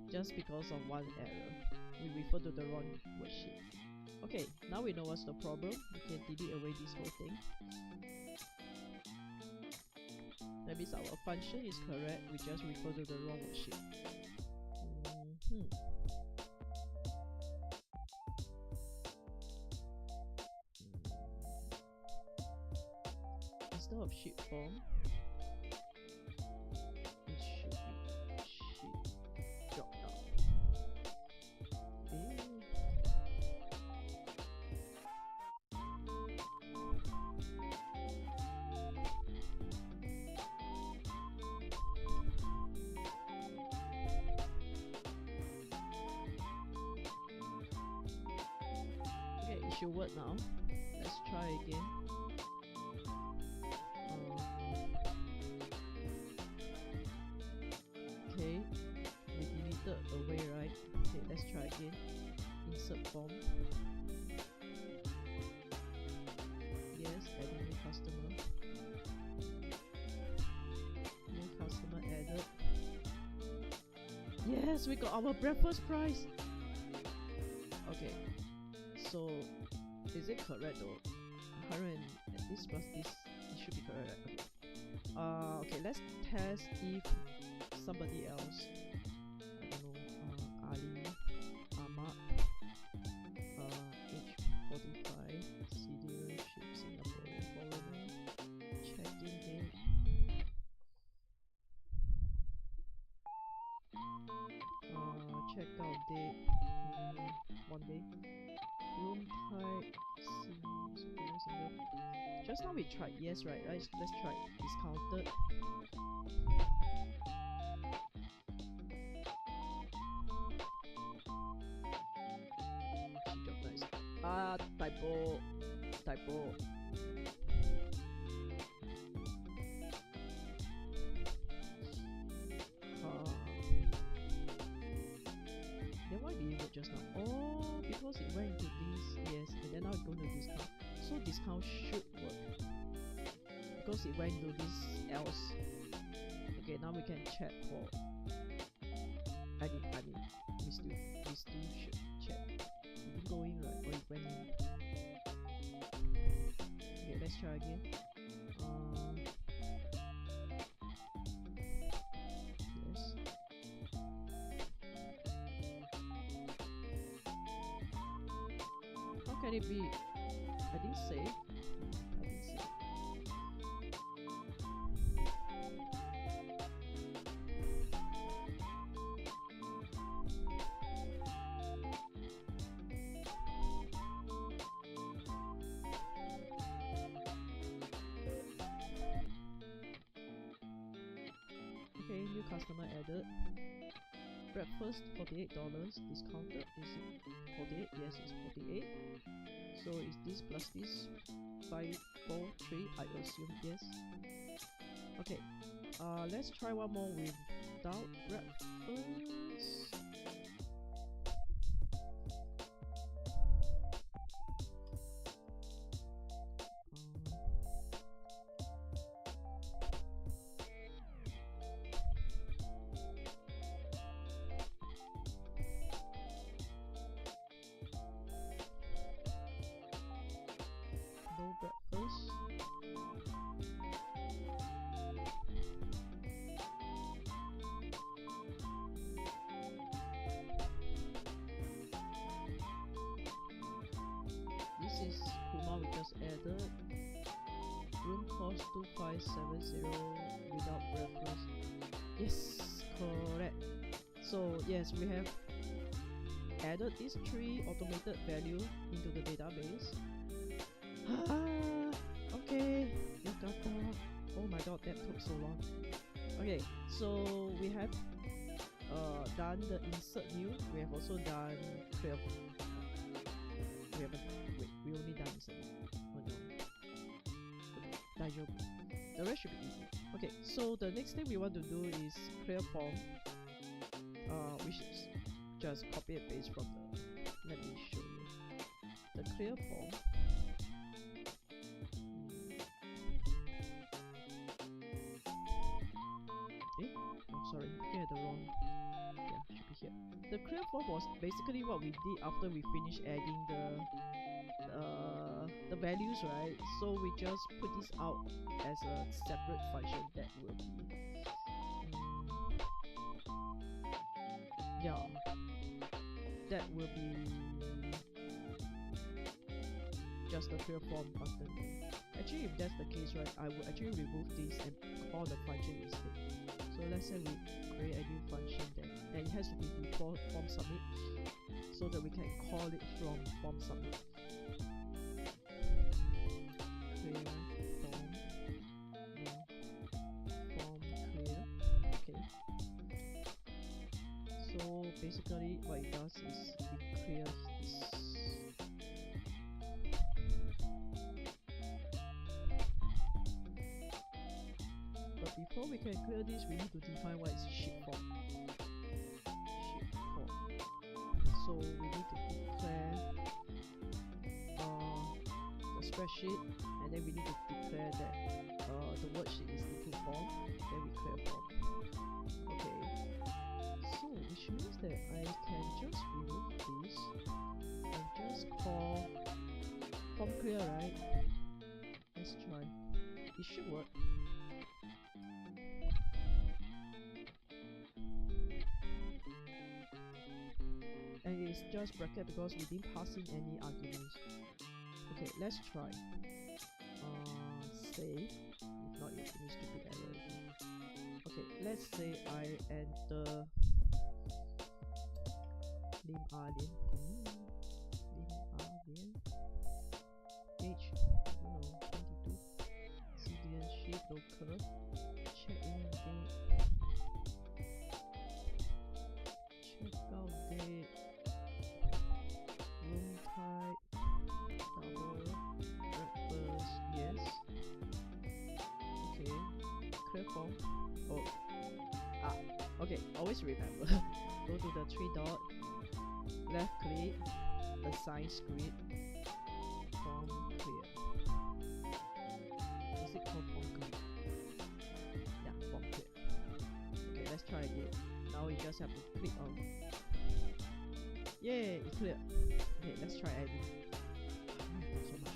just because of one error, we refer to the wrong worksheet. Okay, now we know what's the problem. We can delete away this whole thing. That means our function is correct. We just refer to the wrong worksheet. Instead of sheet form, it should be sheet drop down. Okay, it should work now. Let's try again. Okay, we deleted away, right? Okay, let's try again. Insert form. Yes, adding new customer. New customer added. Yes, we got our breakfast price. Is it correct though? 100 and this plus this, it should be correct. Okay. Okay, let's test if somebody else, I don't know, Ali, Ahmad, age 45, citizenship, Singaporean foreigner, check-in date. Check-out date, 1 day. Room type, single. Just now we tried yes, right? Let's try discounted. Typo. Then why did it work just now? Oh, because it went into this, yes, and then now it's going to discount. So discount should work because it went into this else. Okay, now we can check for. I mean, we still should check. It didn't go in, right? Or it went in. Okay, let's try again. Yes. How can it be? I didn't save. Okay, new customer added. Breakfast $48, discounted. Is it 48? Yes, it's 48. So is this plus this 5, 4, 3? I assume yes. Okay, let's try one more without breakfast. No breakfast. This is Kuma we just added. Room cost 2570 without breakfast. Yes, correct. So yes, we have added these 3 automated value into the database. Okay, Yokata. Oh my god, that took so long. Okay, so we have done the insert new. We have also done clear. We haven't. Wait, we only done insert new. Oh no. Daijoubu. The rest should be easy. Okay, so the next thing we want to do is clear form. We should just copy and paste from the. Let me show you the clear form. Sorry, looking at the wrong. Yeah, should be here. The clear form was basically what we did after we finished adding the values, right? So we just put this out as a separate function that will be yeah, that will be just the clear form button. Actually, if that's the case, right, I will actually remove this and call the function instead. So let's say we create a new function then, and it has to be before form submit, so that we can call it from form submit. Clear form, form clear. Okay. So basically, what it does is it clears this. Before we can clear this, we need to define what is ship form. Ship form. So we need to declare the spreadsheet, and then we need to declare that the worksheet is input form. Then we clear form. Okay. So which means that I can just remove this and just call form clear, right? Let's try. It should work. And it's just bracket because we didn't pass in any arguments. Okay, let's try. Save. If not, it needs to be error again. Okay, let's say I enter Lim Ah Lian. Age, I don't know, 22. Citizenship, local. Check in date. Check out date. Room type. Double. Breakfast. Yes. Okay. Clear form. Oh. Ah. Okay. Always remember. Go to the three dot. Left click. Assign script. Form clear. Is it called form clear? Yeah, form clear. Okay, let's try again. Now you just have to click on. Yay, it's clear. Okay, let's try editing. So much.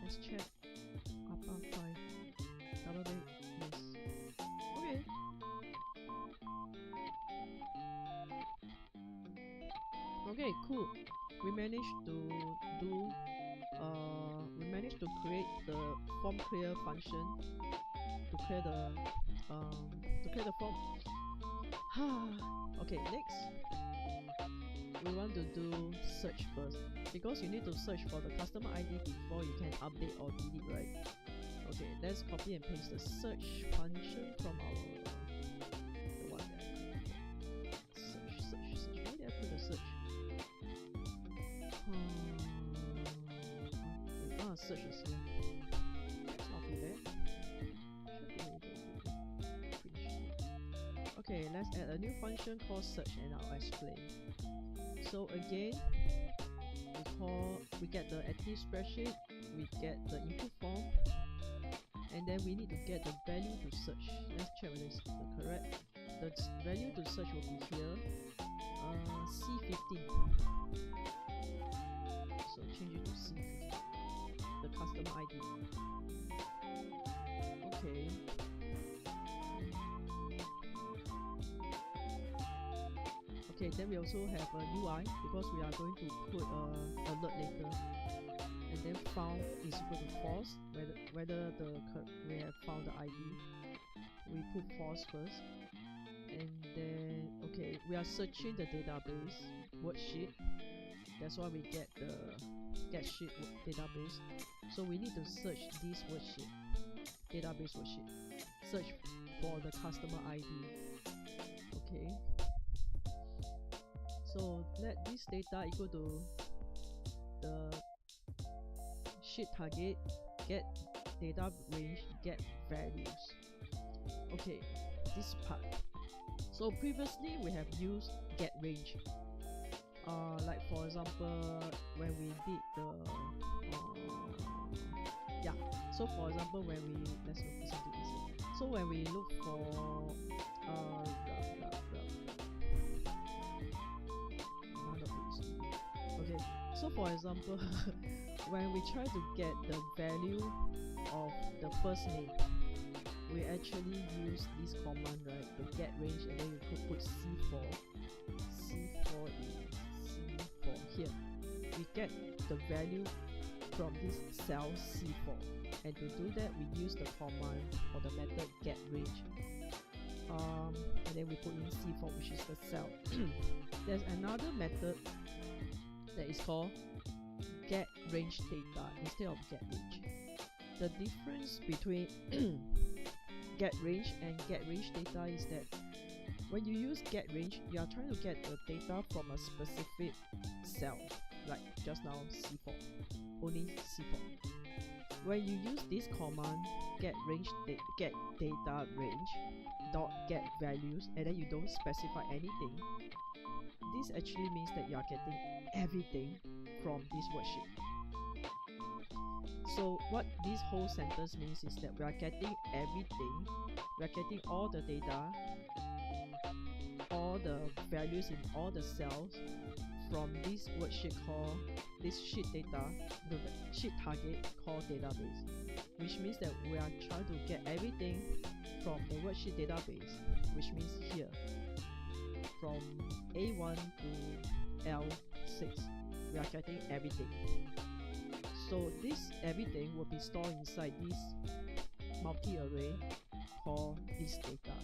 Let's check. Upper 5. Double date. Yes. Okay. Okay, cool. We managed to do we managed to create the form clear function to clear the form. Okay, next we want to do search first because you need to search for the customer ID before you can update or delete, right? Okay, let's copy and paste the search function from our the one that search. Where did I put the search? Search is here. Let's copy that. Okay, let's add a new function called search and I'll explain. So again, we get the active spreadsheet, we get the input form, and then we need to get the value to search. Let's check whether it's the correct. The value to search will be here, C15. So change it to C15. The customer ID. Okay. Okay, then we also have a UI because we are going to put alert later, and then found is equal to false. Whether we have found the ID, we put false first, and then okay, we are searching the database worksheet. That's why we get the get sheet database. So we need to search this worksheet, database worksheet. Search for the customer ID. Okay. So let this data equal to the sheet target get data range get values. Okay, this part. So previously we have used get range. Like for example, when we did the so for example, when we let's look for something easy. So when we look for okay, so for example, when we try to get the value of the first name, we actually use this command, right? The get range, and then you could put C4. C4 is C4 here. We get the value from this cell C4, and to do that we use the command or the method get range, and then we put in C4, which is the cell. There's another method that is called get range data instead of get range. The difference between get range and get range data is that when you use get range, you are trying to get the data from a specific cell, like just now C4, only C4. when you use this command, get data range dot get values, and then you don't specify anything, this actually means that you are getting everything from this worksheet. So what this whole sentence means is that we are getting everything, we are getting all the data, all the values in all the cells from this worksheet called this sheet data, the sheet target called database, which means that we are trying to get everything from the worksheet database, which means here from A1 to L6 we are getting everything. So this everything will be stored inside this multi-array called this data.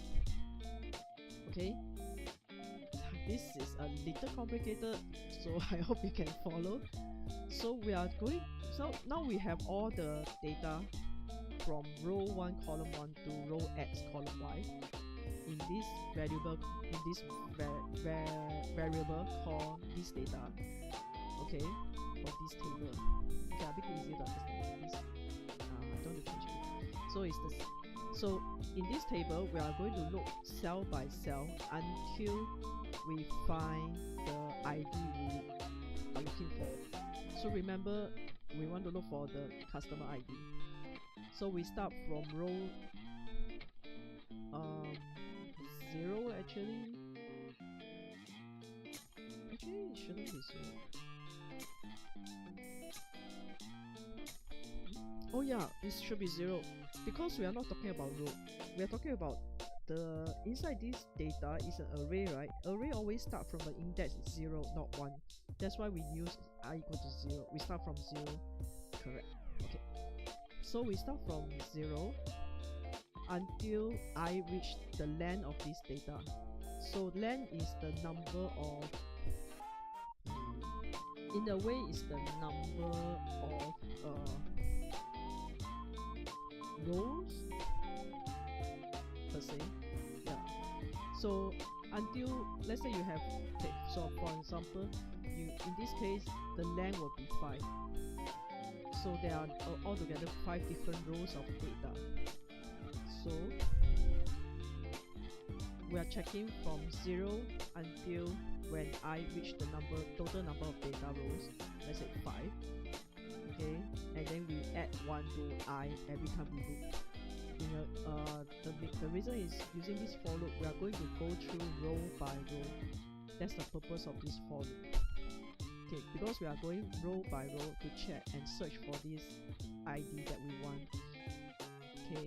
Okay, this is a little complicated, so I hope you can follow. So now we have all the data from row 1 column 1 to row X column Y in this variable called this data, okay, for this table. Okay, a bit easier to understand this. I don't want to change it. So it's this. So in this table we are going to look cell by cell until we find the ID we are looking for. So remember, we want to look for the customer ID. So we start from row 0 actually it shouldn't be 0. Oh yeah, it should be 0 because we are not talking about row, we are talking about the inside this data is an array, right? Array always start from the index 0, not 1. That's why we use I equal to 0. We start from 0, correct? Okay. So we start from 0 until I reach the length of this data. So length is the number of, in a way, is the number of rows per se. Yeah. So until, let's say you have, okay, so for example, in this case the length will be 5. So there are altogether 5 different rows of data. So we are checking from 0 until when I reach the total number of data rows, let's say 5. Okay, and then we add 1 to I every time we loop. The reason is using this for loop, we are going to go through row by row. That's the purpose of this for loop. Okay, because we are going row by row to check and search for this ID that we want. Okay,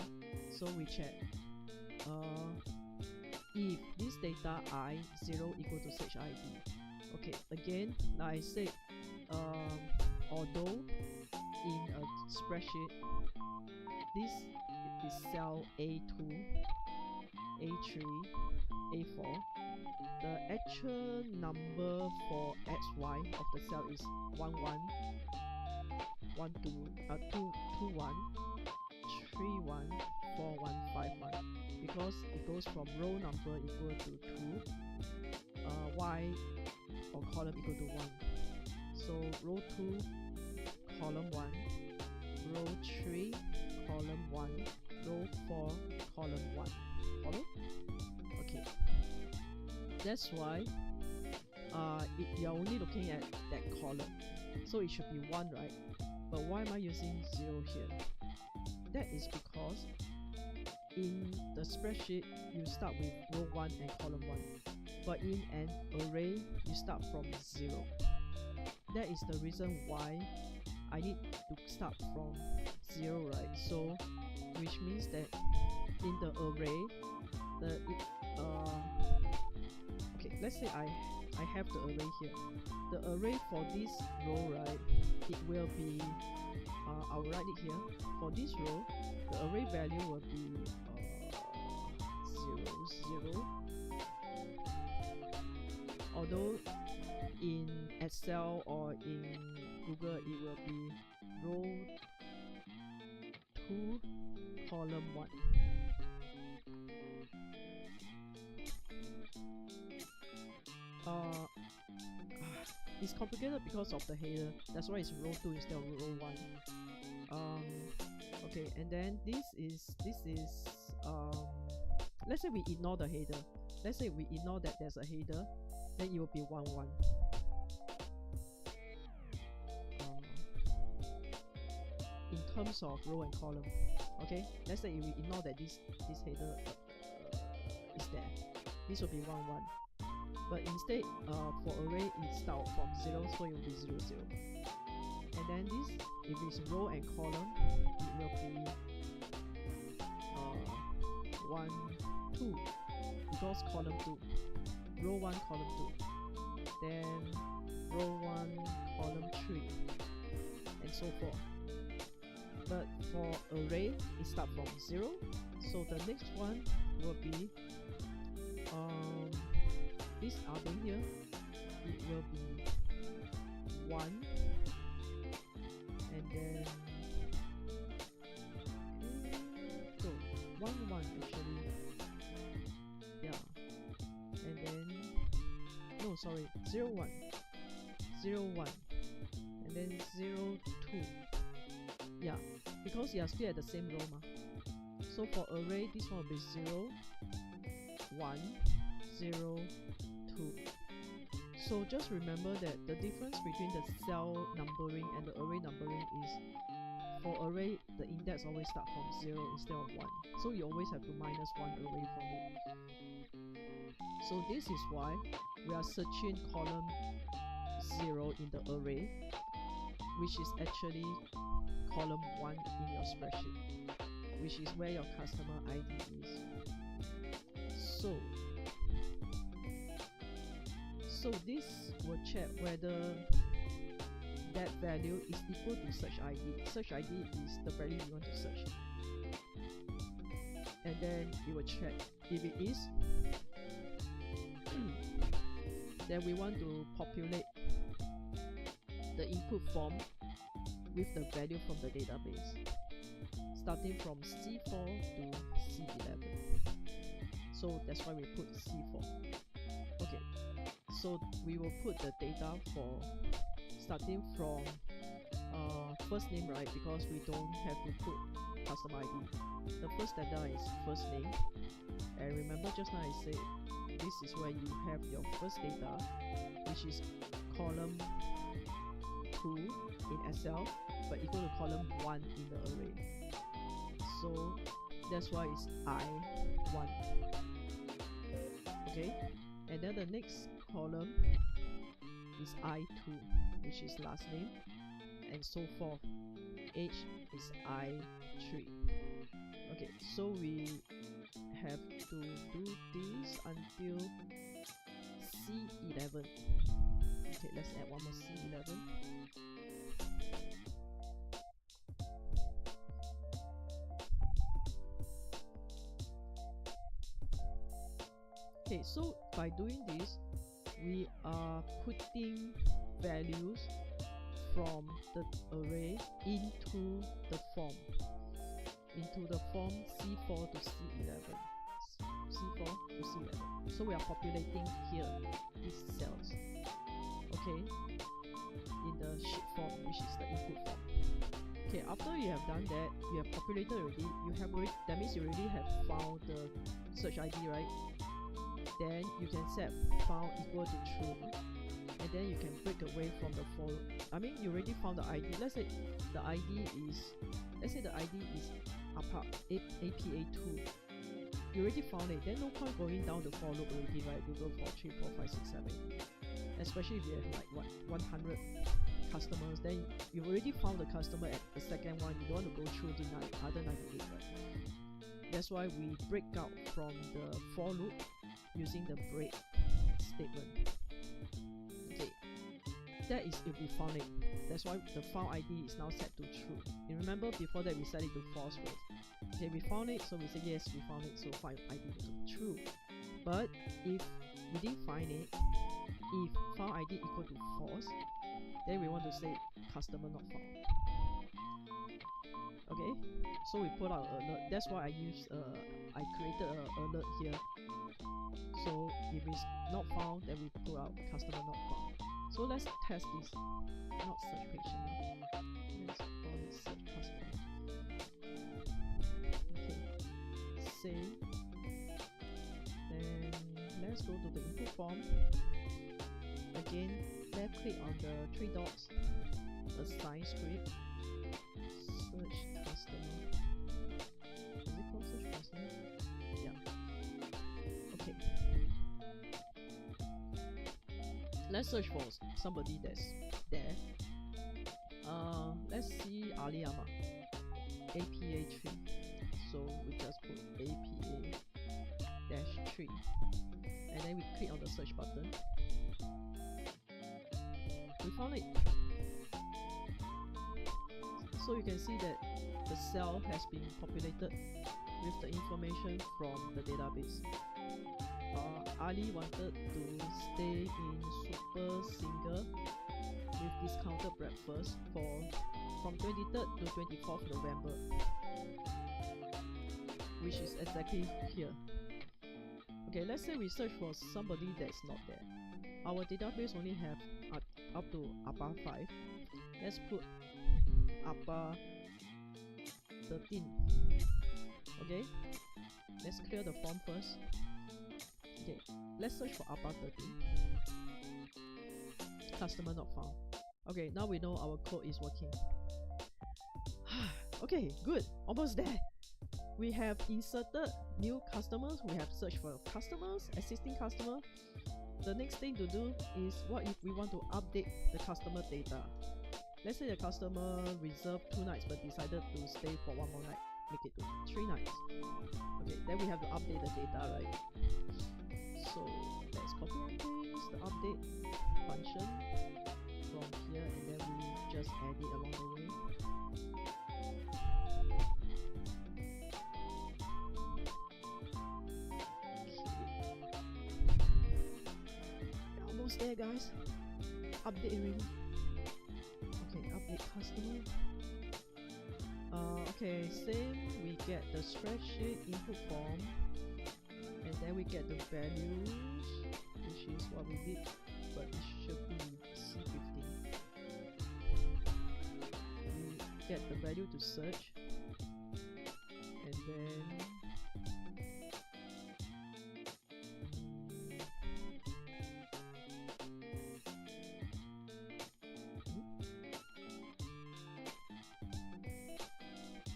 so we check if this data I0 equal to such ID. Okay, again, like I said, although in a spreadsheet this is cell A2, A3, A4, the actual number for XY of the cell is 1 1 1 2 2 2 1 3 1 4 1 5 1, because it goes from row number equal to 2, Y or column equal to 1. So row 2 column 1, row 3 column 1, row 4 column 1. Follow? Okay. That's why you're only looking at that column. So it should be 1, right? But why am I using 0 here? That is because in the spreadsheet you start with row 1 and column 1. But in an array you start from 0. That is the reason why I need to start from 0, right? So which means that in the array, okay, let's say I have the array here. The array for this row, right, it will be I'll write it here. For this row, the array value will be 0 0. Although in Excel or in Google it will be row 2 column 1. It's complicated because of the header. That's why it's row 2 instead of row 1. Okay, and then this is let's say we ignore the header. Let's say we ignore that there's a header, then it will be 1 1. In terms of row and column, okay, let's say if we ignore that this header is there, this will be 1 1. But instead, for array it starts from 0, so it will be 0 0. And then this, if it's row and column, it will be 1 2, because column 2, row 1 column 2, then row 1 column 3, and so forth. But for array, it starts from 0, so the next one will be this other here, it will be 1, and then so 1 1 actually, yeah, and then no, sorry, 0 1 0 1, and then 0 2, yeah, because you are still at the same row ma. So for array, this one will be 0 1 0 2. So just remember that the difference between the cell numbering and the array numbering is, for array the index always start from 0 instead of 1, so you always have to minus 1 away from it. So this is why we are searching column 0 in the array, which is actually column 1 in your spreadsheet, which is where your customer ID is. So this will check whether that value is equal to search ID. Search ID is the value you want to search, and then it will check if it is. Then we want to populate the input form with the value from the database, starting from C4 to C11. So that's why we put C4. Okay, so we will put the data for starting from first name, right? Because we don't have to put customer ID. The first data is first name, and remember just now I said this is where you have your first data, which is column 2 in Excel, but equal to column 1 in the array. So that's why it's I1. Okay, and then the next column is I2, which is last name, and so forth. Age is I3. Okay, so we have to do this until C11. Okay, let's add one more C11. Okay, so by doing this, we are putting values from the array into the form C4 to C11. C4 to C11. So we are populating here these cells, okay, in the sheet form, which is the input form. Okay, after you have done that, you have populated already. That means you already have found the search ID, right? Then you can set found equal to true, and then you can break away from the for. I mean, you already found the ID. Let's say the ID is APA2. You already found it. Then no point going down the for loop already, right? You go for 3, 4, 5, 6, 7. Especially if you have like 100 customers, then you've already found the customer at the second one. You don't want to go through the other 98, right? That's why we break out from the for loop using the break statement. Okay, that is if we found it. That's why the found ID is now set to true. You remember before that we set it to false first. Okay, we found it, so we say yes, we found it, so find ID to true. But if we didn't find it, if found ID equal to false, then we want to say customer not found. Okay, so we put out an alert. That's why I created an alert here. So if it's not found, then we put out customer not found. So let's test this. Not search patient. Let's call it search customer. save. Then let's go to the input form. Again, left click on the three dots, assign script, search customer. Is it called search customer? Yeah. Okay. Let's search for somebody that's there. Let's see Ali Ahmad. APA3. So we just put APA-3, and then we click on the search button. We found it. So you can see that the cell has been populated with the information from the database. Ali wanted to stay in Super Single with discounted breakfast from 23rd to 24th November, which is exactly here. Okay, let's say we search for somebody that's not there. Our database only have up to APA 5. Let's put APA 13. Okay, let's clear the form first. Okay, let's search for APA 13. Customer not found. Okay, now we know our code is working. Okay, good, almost there. We have inserted new customers, we have searched for customers, existing customer. The next thing to do is, what if we want to update the customer data? Let's say the customer reserved 2 nights but decided to stay for 1 more night, make it to 3 nights. Okay, then we have to update the data, right? So let's copy and paste the update function from here, and then we just add it along the way. Almost there, guys. Update already. Okay, update customer. Okay, same. We get the spreadsheet input form, and then we get the values, which is what we did, but it should be C15. We get the value to search, and then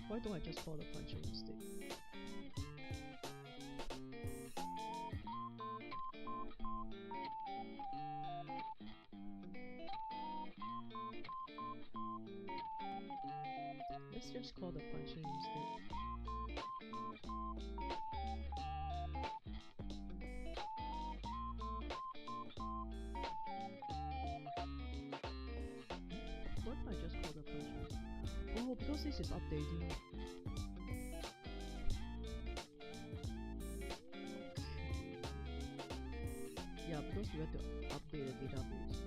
why don't I just call the function instead? Let's just call the function instead. Why don't I just call the function? Oh, because this is updating. Yeah, because we have to update the database.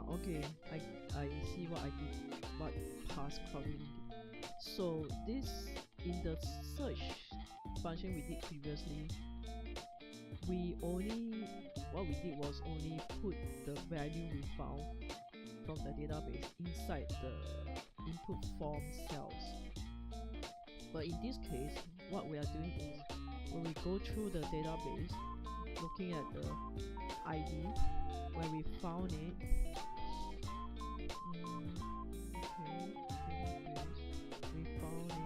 Okay, I see what I did, what past crawling did. So this, in the search function we did previously, what we did was only put the value we found from the database inside the input form cells. But in this case, what we are doing is, when we go through the database, looking at the ID, where we found it, we found it.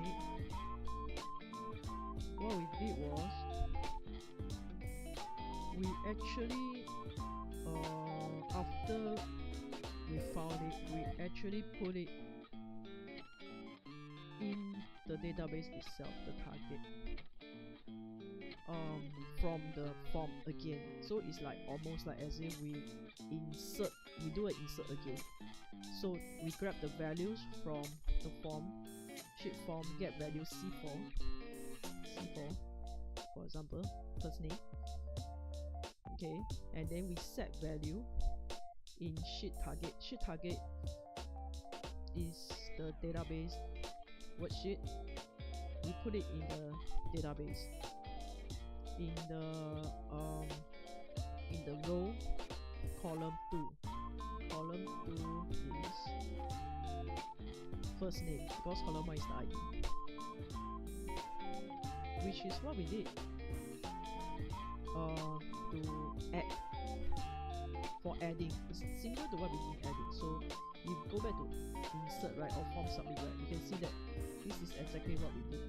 What we did was, we actually, after we found it, we actually put it in the database itself, the target, from the form again. So it's like almost like as if we do an insert again. So we grab the values from the form, sheet form, get value C4, for example, first name. Okay, and then we set value in sheet target. Sheet target is the database worksheet. We put it in the database. In the row column 2. Column 2 is first name because column 1 is the ID, which is what we did to add. For adding, it's similar to what we did adding. So you go back to insert, right, or form submit, right, you can see that this is exactly what we did.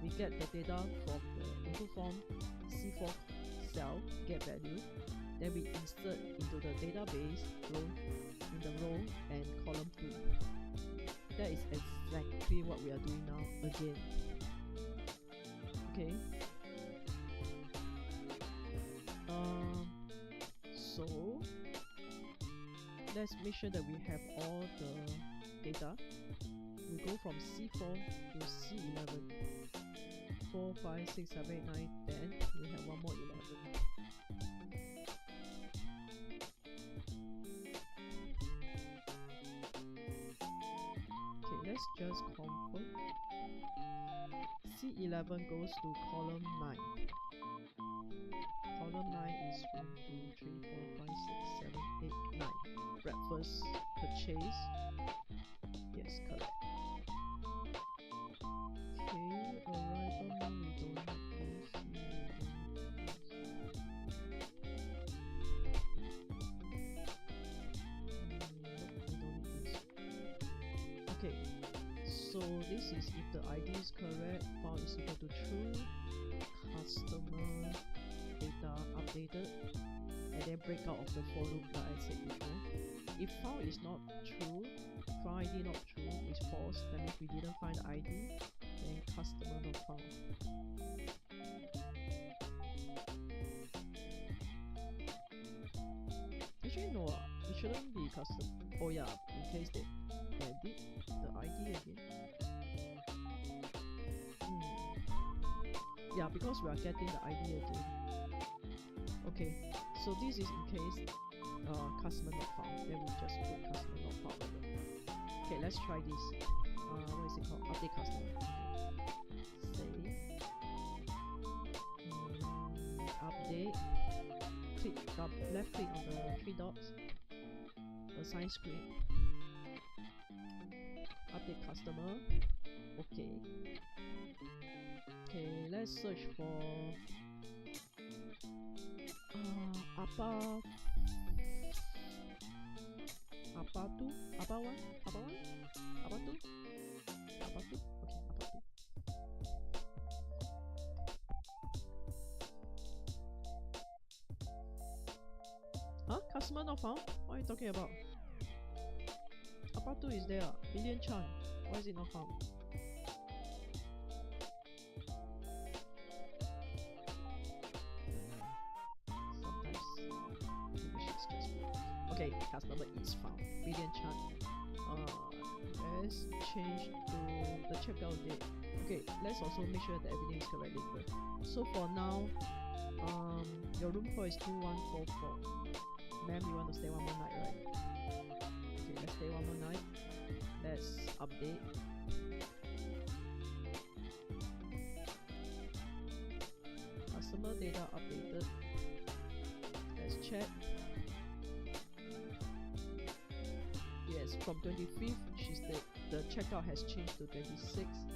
We get the data from the input form C4 cell, get value, then we insert into the database row in the row and column 2. That is exactly what we are doing now again. Okay. So let's make sure that we have all the data. We go from C4 to C11. 4, 5, 6, 7, 8, 9, 10. We have one more 11. Okay, let's just confirm. C11 goes to column 9. Column 9 is 1, 2, 3, 4, 5, 6, 7, 8, 9. Breakfast purchase. Yes, correct. Okay, arrival now we don't need this. Nope, we don't need this. Okay, so this is if the ID is correct, file is equal to true, customer data updated, and then breakout of the for loop like I said before. If file is not true, file ID not true, is false, that means we didn't find the ID, then customer not found. Actually no, it shouldn't be custom. Oh yeah, in case they edit the ID again. Yeah, because we are getting the ID again. Okay, so this is in case customer not found, then we just put customer not found again. Okay, let's try this. What is it called? Update customer. Save. Update. Click left click on the 3 dots. Assign script. Update customer. Okay. Okay, let's search for Apa 2? Apa 1? Apa 1? Apa 2? Apa 2? Okay, Apa 2. Huh? Customer not found? What are you talking about? Apa 2 is there. Billion Chan. Why is it not found? Okay, customer is found. Billion Chan. Let's change to the checkout date. Okay, let's also make sure that everything is correctly listed. So for now, your room call is 2144. Ma'am, you want to stay one more night, right? Okay, let's stay one more night. Let's update. Customer data updated. Let's check. Yes, from 25th, the checkout has changed to 26th.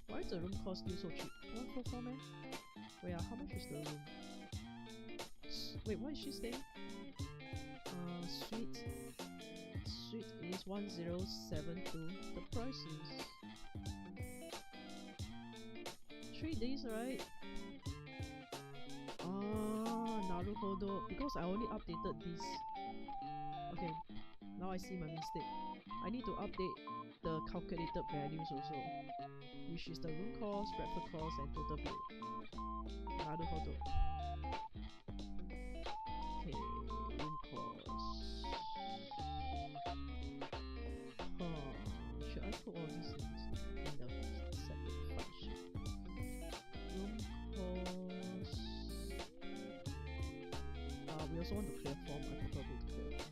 Why is the room cost still so cheap? 144, man? Wait, how much is the room? Wait, what is she staying? Suite is 1072. The price is 3 days, right? Naruhodo, because I only updated this. Okay, now I see my mistake. I need to update the calculated values also, which is the room cost, breakfast cost, and total bill. Naruhodo. Okay, room cost. Should I put all these things in the separate function? Room cost. We also want to clear form. I forgot to clear form.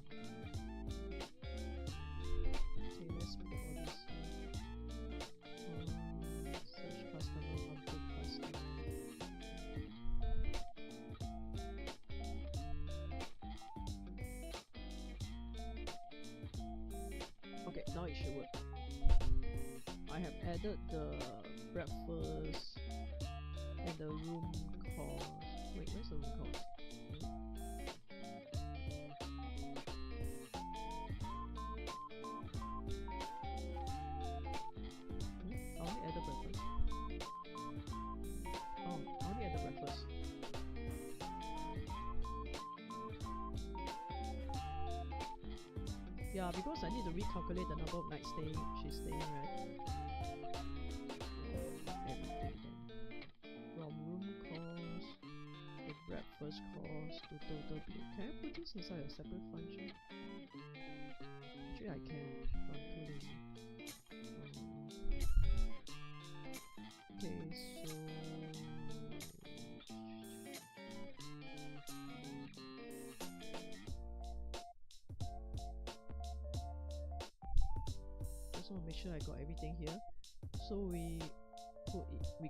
Okay, let's put all this here. Search customer, update customer. I have added the breakfast and the room cost. Wait, where's the room cost? I only added breakfast. Oh, I only added breakfast. Yeah, because I need to recalculate the number of nights she's staying, right? Everything then. From room cost, the breakfast cost to total bill. Can I put this inside a separate function? Actually, I can, but I'm too lazy. Okay, so just want to make sure I got everything here. So we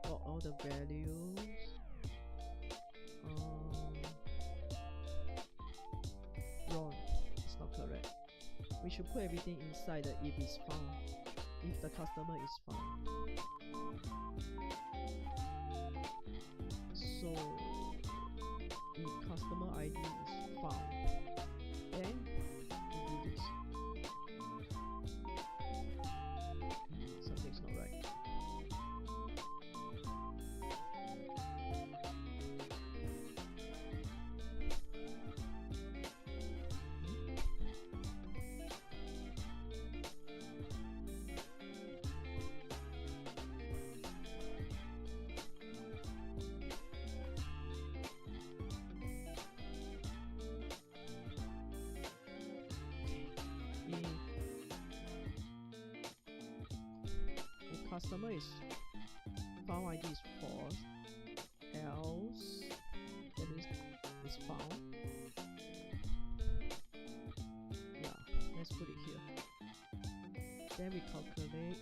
got all the values. Wrong, it's not correct. We should put everything inside the if is found, if the customer is found. So if customer ID is found, then we do this. Something's not right. Customer is found ID is false, else that means it's found. Yeah, let's put it here. Then we calculate.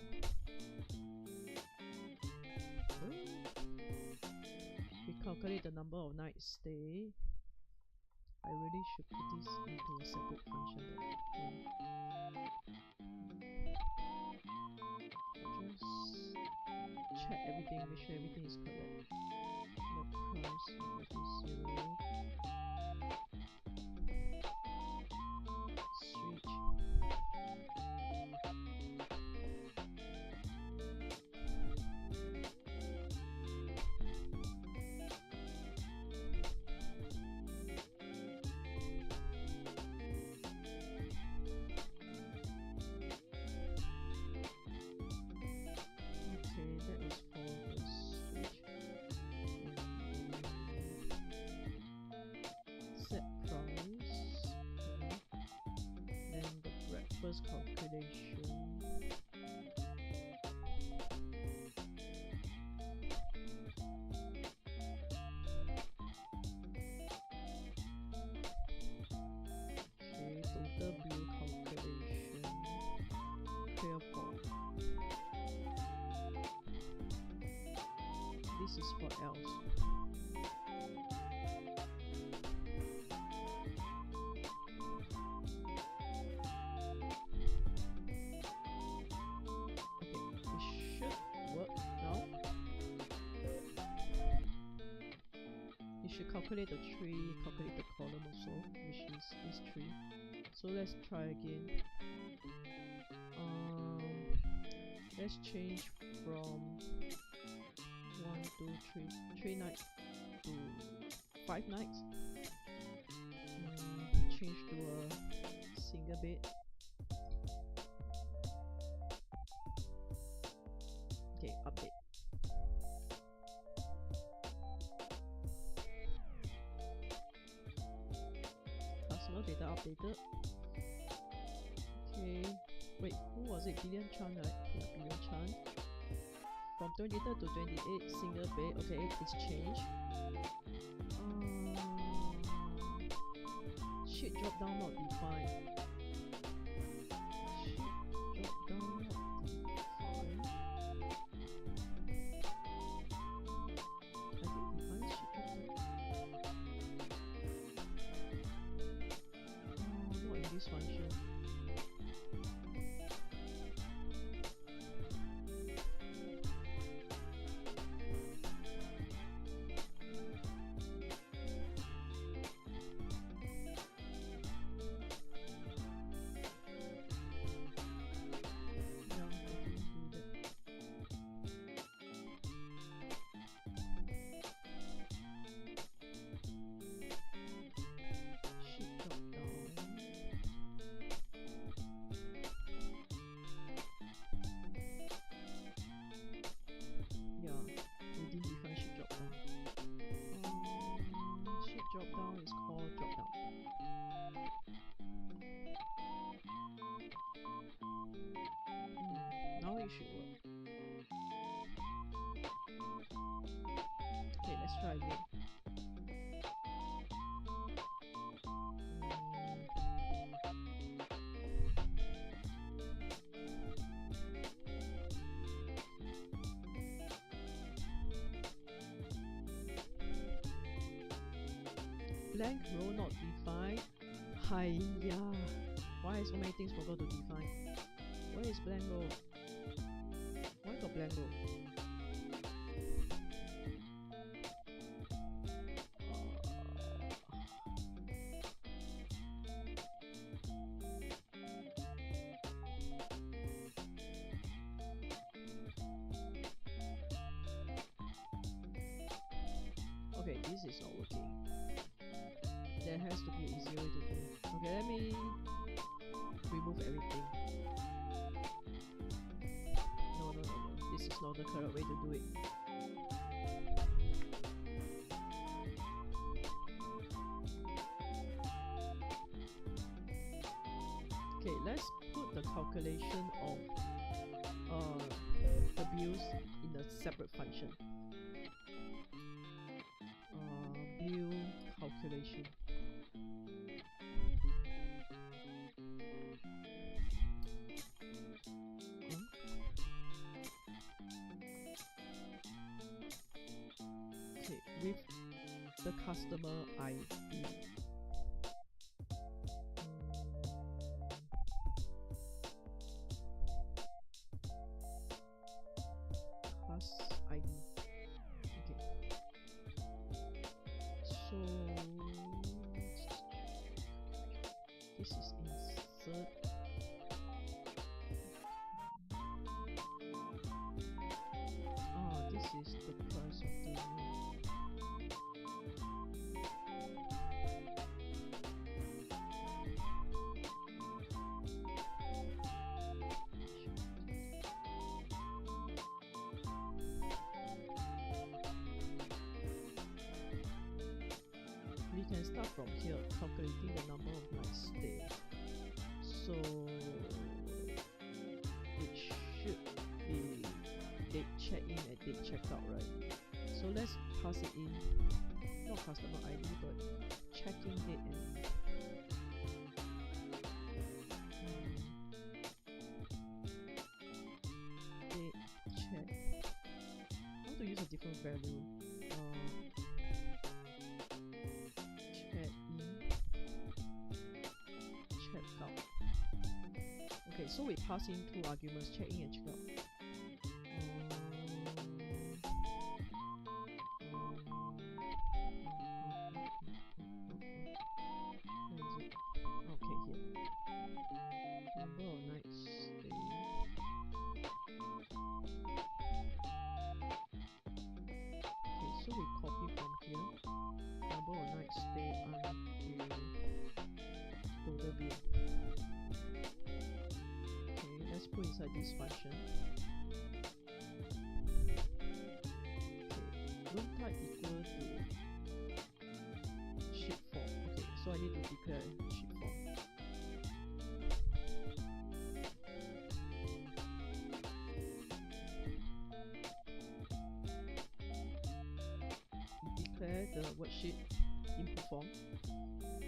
We calculate the number of nights stay. I really should put this into a separate function. Just check everything, make sure everything is correct. The price equal to 0. Switch. First calculation. Okay, total bill calculation. Clear form. This is for else. Calculate the tree, calculate the column also, which is this tree. So let's try again. Let's change from 1, 2, 3 nights to 5 nights. Change to a single bed. Okay, update. Data updated. Okay, wait, who was it? Billion Chan, right? Yeah, Billion Chan. From 23rd to 28th, single bed. Okay, it's changed. Sheet drop down not defined. Sheet drop down not defined. I think defined sheet drop down. This function. try again. Blank row not defined. Hiya! Why so many things forgot to define? Where is blank row? Why got blank row? Okay, this is not working. There has to be an easier way to do it. Okay, let me remove everything. No. This is not the correct way to do it. Okay, let's put the calculation of the bills in a separate function. Bill calculation. Okay, with the customer ID. Class ID. Okay. So this is insert. This is the price of the room. We can start from here, calculating the number of nights stay. So it should be date check-in and date check-out, right? So let's pass it in, not customer ID, but check-in date and date check. I want to use a different value. Check-out. Okay, so we pass in two arguments, check-in and check-out. Okay, here. Number of nights stay. Okay, so we copy from here. Number of nights stay until total bill. Okay, let's put inside this function. Okay, room type equal to sheet form. Okay, so I need to declare sheet form. Declare the worksheet input form.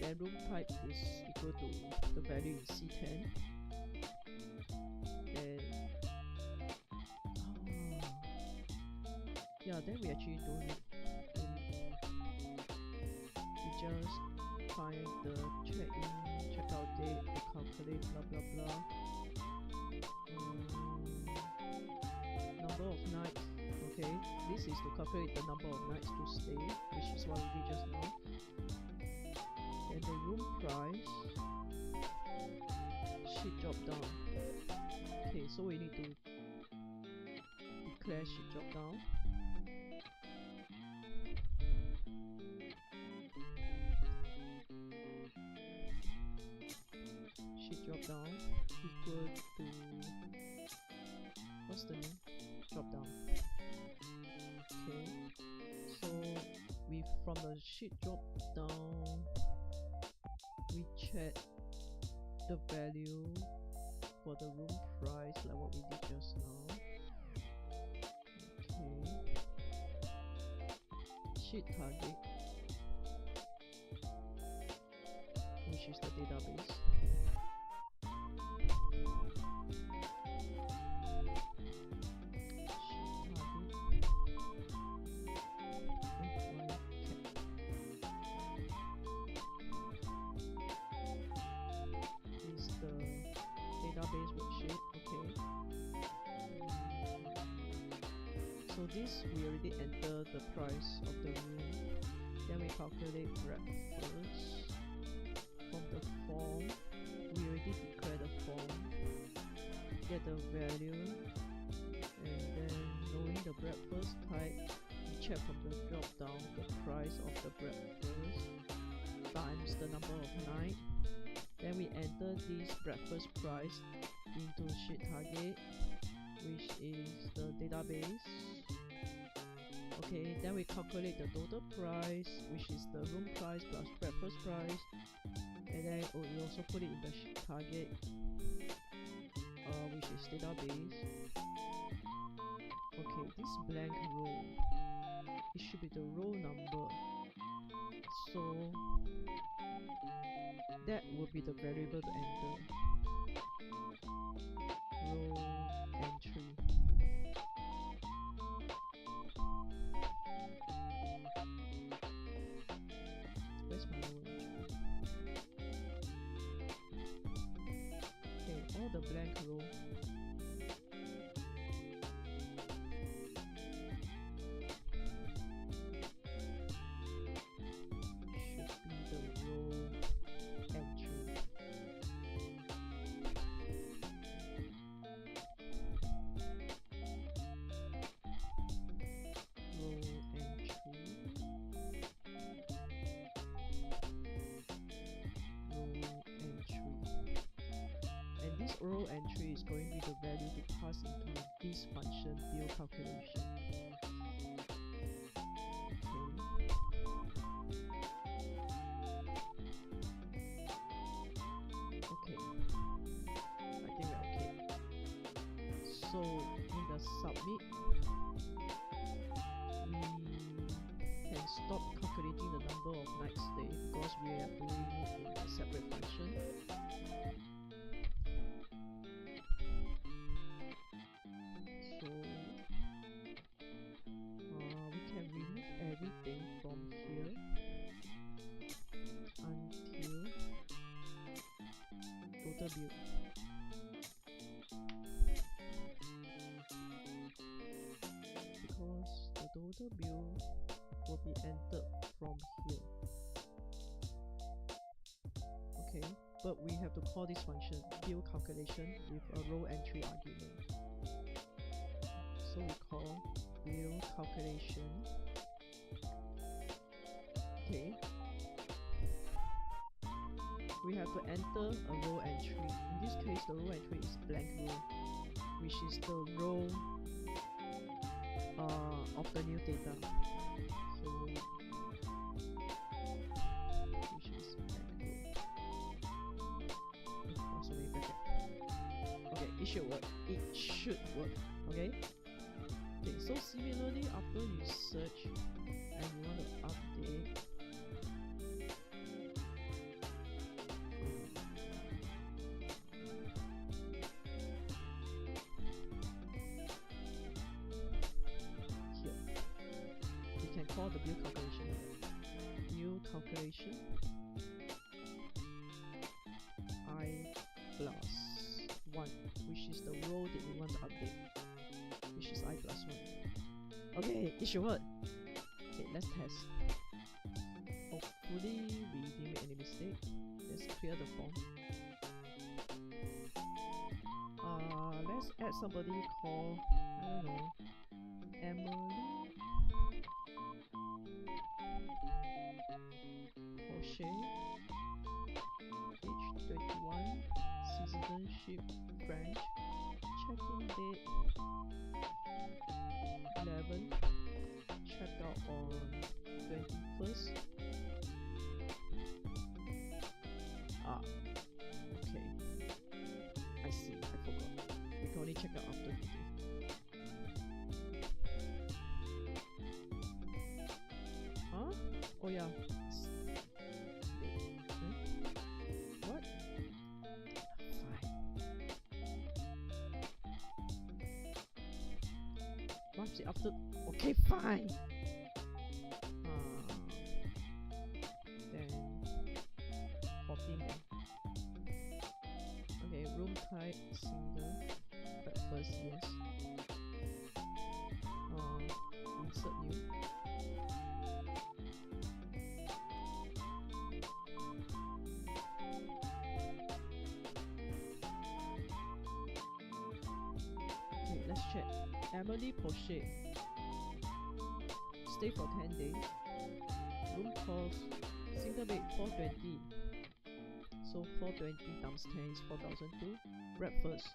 Then room type is equal to the value in C10. Then we actually don't need. We just find the check-in, check-out date, we calculate blah blah blah. Number of nights. Okay, this is to calculate the number of nights to stay, which is what we did just now. Then the room price, sheet drop down. Okay, so we need to declare sheet drop down. Sheet drop down equal to, what's the name? Drop down. Okay, so we, from the sheet drop down, we check the value for the room price, like what we did just now. Okay, sheet target, which is the database. Database worksheet. Okay, so this we already enter the price of the room, then we calculate breakfast from the form. We already declare the form, get the value, and then knowing the breakfast type, we check from the drop down the price of the breakfast times the number of night. Then we enter this breakfast price into sheet target, which is the database. Okay, then we calculate the total price, which is the room price plus breakfast price, and then we also put it in the sheet target, which is database. Okay, this blank row, it should be the row number, so that will be the variable to enter. Row entry. Where's my row entry? Okay, all the blank row. Should be the row entry. This row entry is going to be the value to pass into this function bill calculation. Okay, I think we're okay. So in the submit, we can stop calculating the number of nights stay because we are doing it in a separate function. Everything from here until total bill. Because the total bill will be entered from here. Okay, but we have to call this function bill calculation with a row entry argument. So we call bill calculation. Okay, we have to enter a row entry. In this case, the row entry is blank row, which is the row of the new data. So, which is blank row. Sorry, bracket. Okay, it should work. It should work. Okay. Okay. So similarly, after you search and you want to update. Call the bill calculation. Bill calculation I plus 1, which is the row that we want to update, which is I plus 1. Okay, it should work. Okay, let's test. Hopefully we didn't make any mistake. Let's clear the form. Let's add somebody called, I don't know, Emily. Age 21, citizenship French, check-in date 11, check-out on 21st. Okay, I see, I forgot. We can only check out after the day. Oh yeah. What? Fine. Once it after. Okay, fine. Then 14 then. Okay, room type single. Breakfast, yes. Insert new. Okay, let's check. Emily Poche. Stay for 10 days. Room cost single bed 420. So 420 times 10 is 4,002. Breakfast.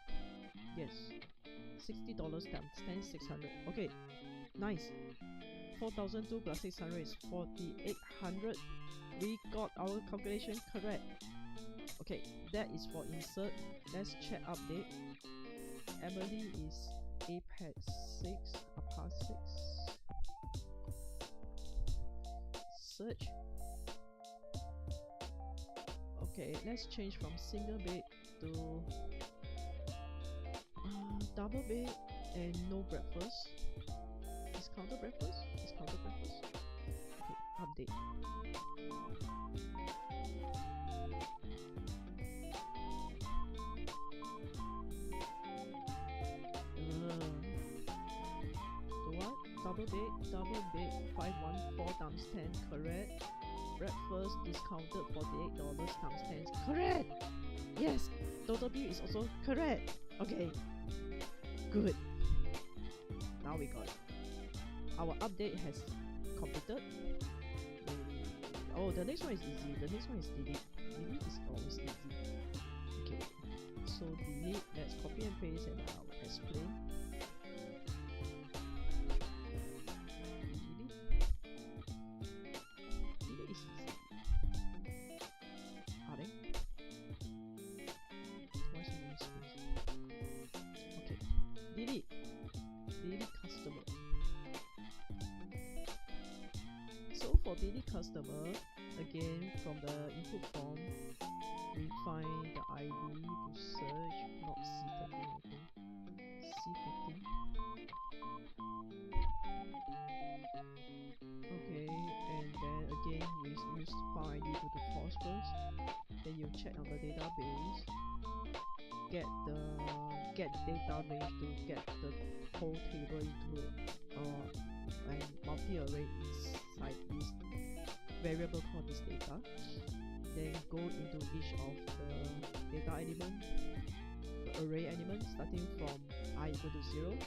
Yes. $60 times 10 is 600. Okay. Nice. 4,002 plus 600 is 4,800. We got our calculation correct. Okay, that is for insert. Let's check update. Emily is APEX 6, APA 6. Search. Okay, let's change from single bed to double bed and no breakfast. Discounted breakfast? Discounted breakfast? Okay, update. What? Double bed 514 times 10, correct. Breakfast discounted $48 times 10, correct. Yes, total bill is also correct. Okay, good. Now we got it. Our update has completed. Oh, the next one is easy. The next one is delete. Delete is always easy. Okay, so delete. Let's copy and paste and I'll explain. Delete is easy. Are they? Why so many space? Okay, delete. Delete customer. So for daily customer, again from the input form, we find the ID to search, not C13, I think. C15. Okay, and then again we use file ID to the false first. Then you check on the database, get the database to get the whole table into and multi-array inside this variable called this data. Then go into each of the data element, the array element, starting from I equal to 0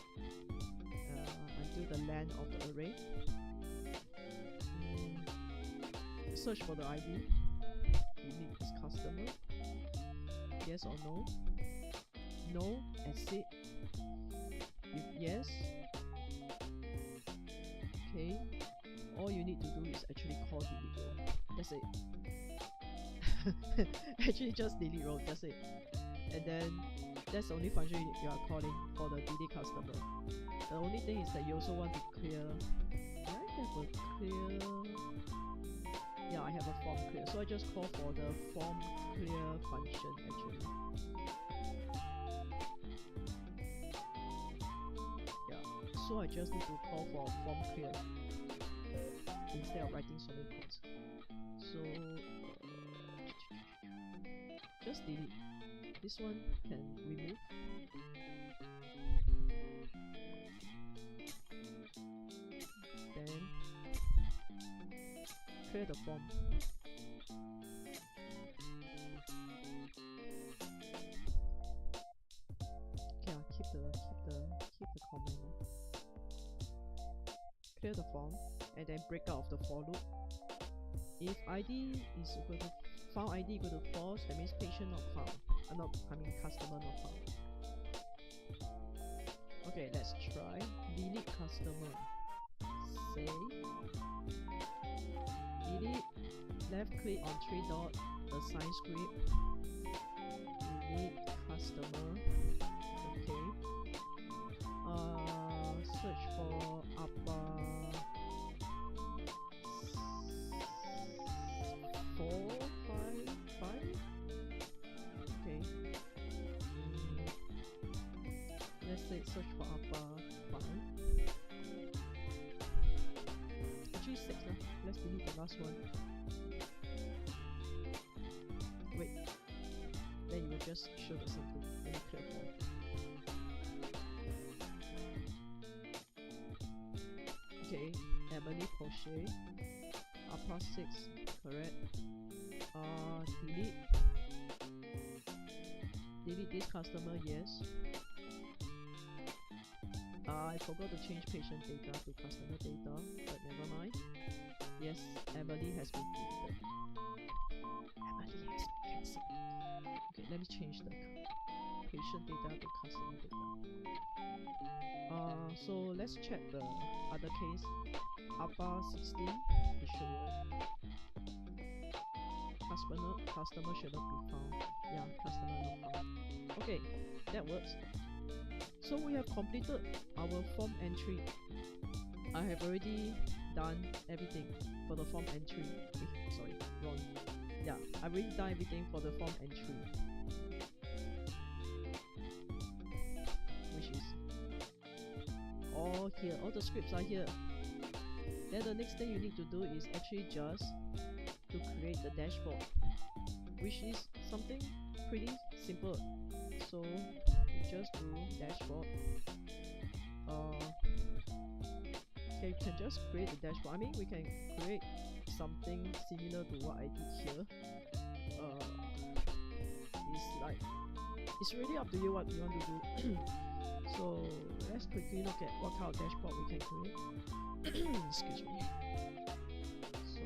until the length of the array. Search for the ID. Delete this customer. Yes or no? No, exit. If yes, okay, all you need to do is actually call delete row. That's it. Actually just delete row, that's it. And then that's the only function you are calling for the delete customer. The only thing is that you also want to clear. Do I have a clear? Yeah, I have a form clear, so I just call for the form clear function actually. Yeah, so I just need to call for form clear instead of writing so many codes. So just delete. This one can remove. Then clear the form. Okay, I'll keep the comment. Clear the form and then break out of the for loop. If ID is equal to found ID equal to false, that means patient not found. Customer not found. Okay, let's try. Delete customer. Save. Delete. Left click on 3 dot, assign script. Delete customer. Okay. Search for APA let's search for APA 5. Actually 6 lah. Let's delete the last one. Wait. Then you will just show the same thing. Let me clear form. Okay, Emily Porsche. APA 6, correct. Delete this customer, yes. I forgot to change patient data to customer data, but never mind. Yes, Emily has been deleted. Emily has been cancelled. Okay, let me change the patient data to customer data. So let's check the other case. APA 16, it should work. Customer should not be found. Yeah, customer not found. Okay, that works. So we have completed our form entry. I have already done everything for the form entry. Sorry, wrong. Yeah, I've already done everything for the form entry. Which is all here. All the scripts are here. Then the next thing you need to do is actually just to create the dashboard, which is something pretty simple. So you just do dashboard. Okay, you can just create the dashboard. I mean, we can create something similar to what I did here. It's really up to you what you want to do. So let's quickly look at what kind of dashboard we can create. Excuse me. So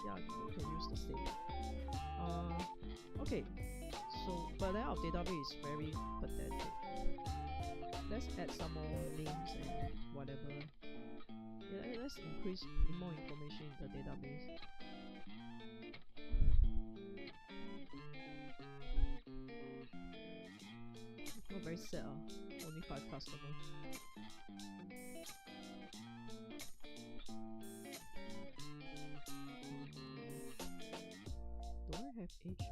yeah, we can use the same. Okay. So, but then our database is very pathetic. Let's add some more names and whatever. Yeah, let's increase more information in the database. Not very sad, only 5 customers. Do I have age?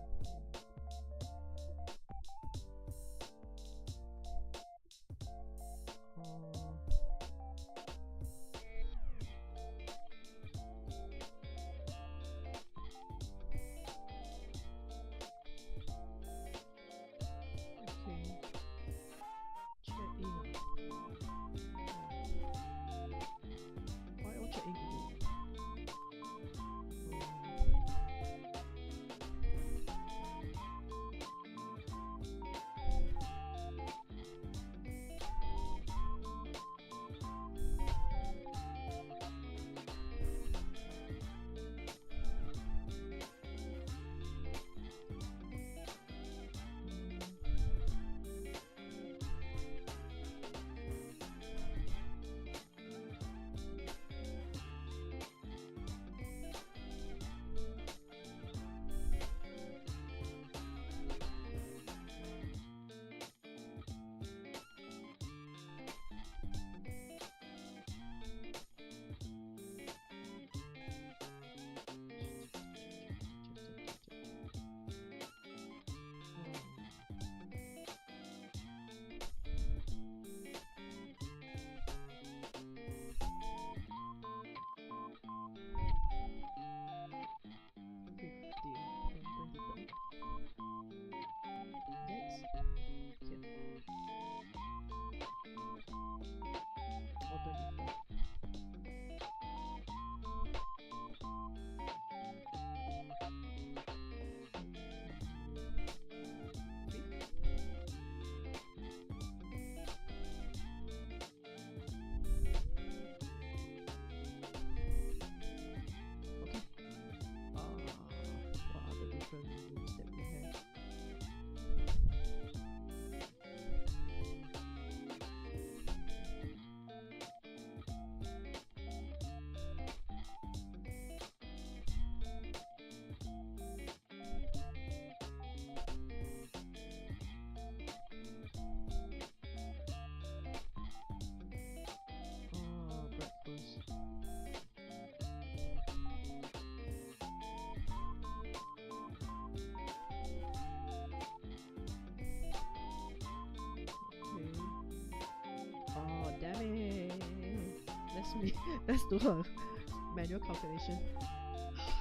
me. Let's do a manual calculation.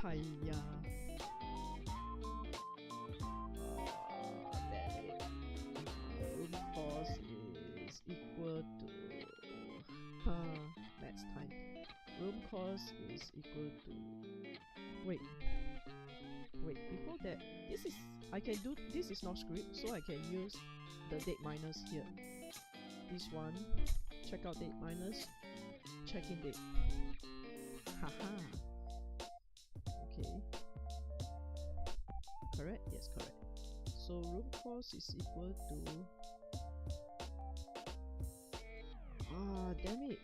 Hiya. Damn it. Room cost is equal to next time. Room cost is equal to wait, before that, this is not script, so I can use the date minus here. This one, check out date minus, check in date. Haha. Okay. Correct? Yes, correct. So room cost is equal to damn it.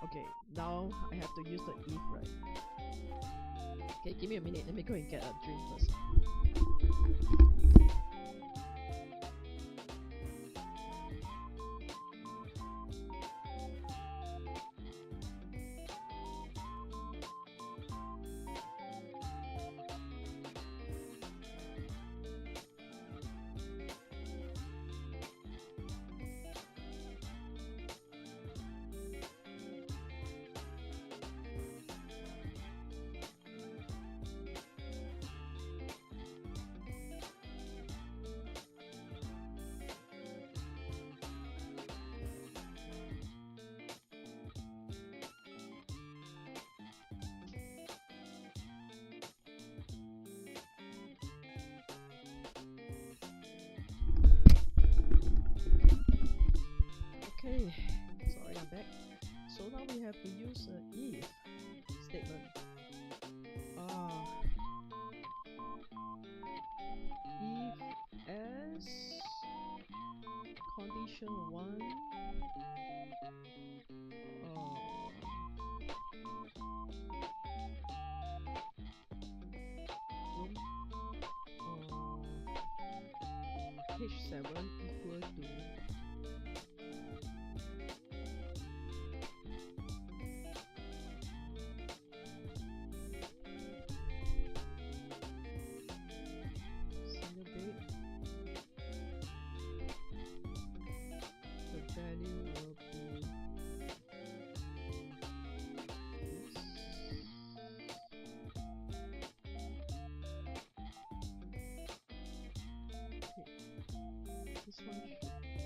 Okay, now I have to use the if, right? Okay, give me a minute. Let me go and get a drink first. Okay, sorry, I'm back. So now we have to use a if statement. If as condition 1 H7 equal to this one should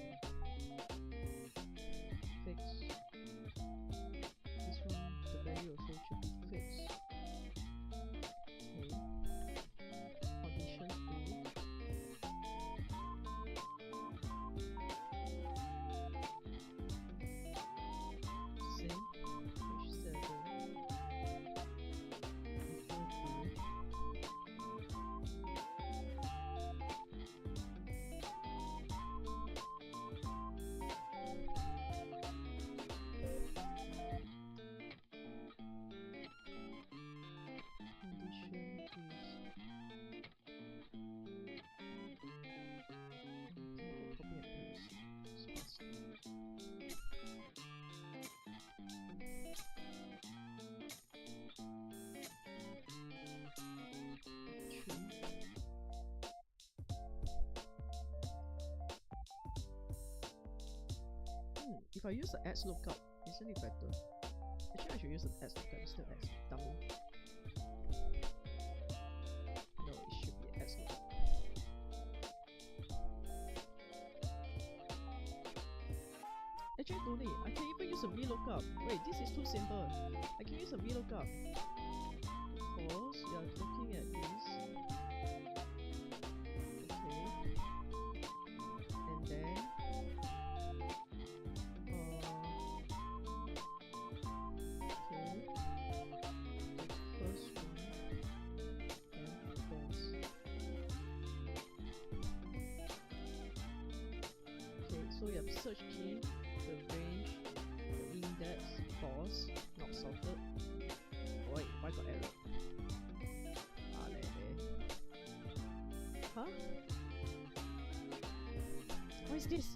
fix. This one, the value also should be fixed. Okay. Condition 2. Same. H7 if I use the X lookup, isn't it better? Actually, I should use the X lookup instead of X dummy. No, it should be X lookup. Actually, don't need. I can even use a VLOOKUP. Wait, this is too simple. I can use a VLOOKUp. Because you are looking at this. So you have search key, the range, the index, false, not sorted. Oh, wait, why got error? Huh? What is this?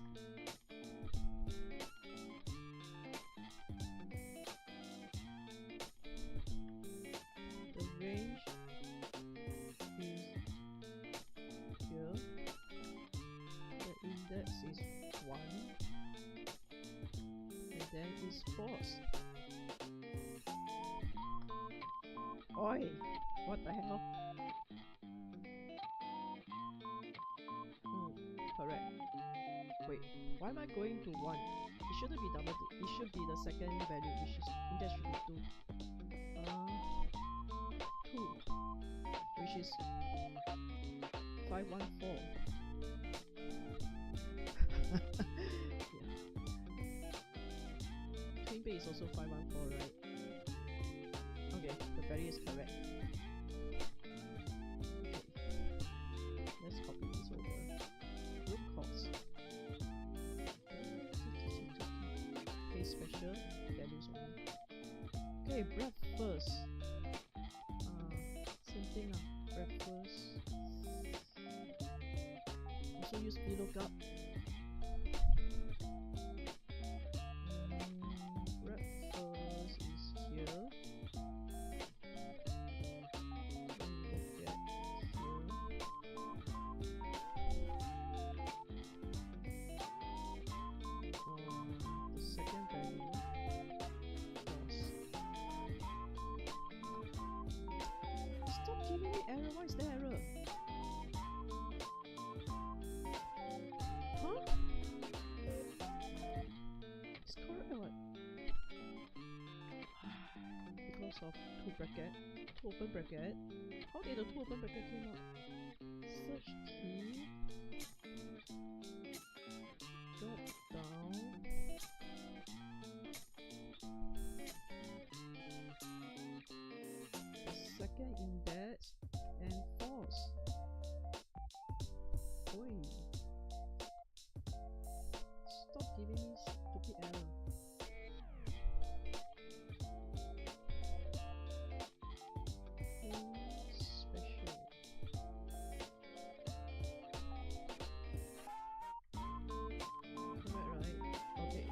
The range is 1, and then it's false. Oi! What the hell? Correct. Wait, why am I going to 1? It shouldn't be double, it should be the second value, which is, I think that should be 2. 2, which is 514. Yeah. Twin base is also 514, right? Okay, the value is correct. Okay, let's copy this over. Room cost. Okay, special values only. Okay, breakfast. Same thing. Breakfast. Also use VLOOKUP. Breakfast is here. Error? What is the error? Huh? It's correct or what? Because of 2 bracket, 2 open bracket. How did the 2 open bracket came out? Search key. Drop down. The second index. And false. Oi. Stop giving me stupid error. Special. Correct, right? Okay.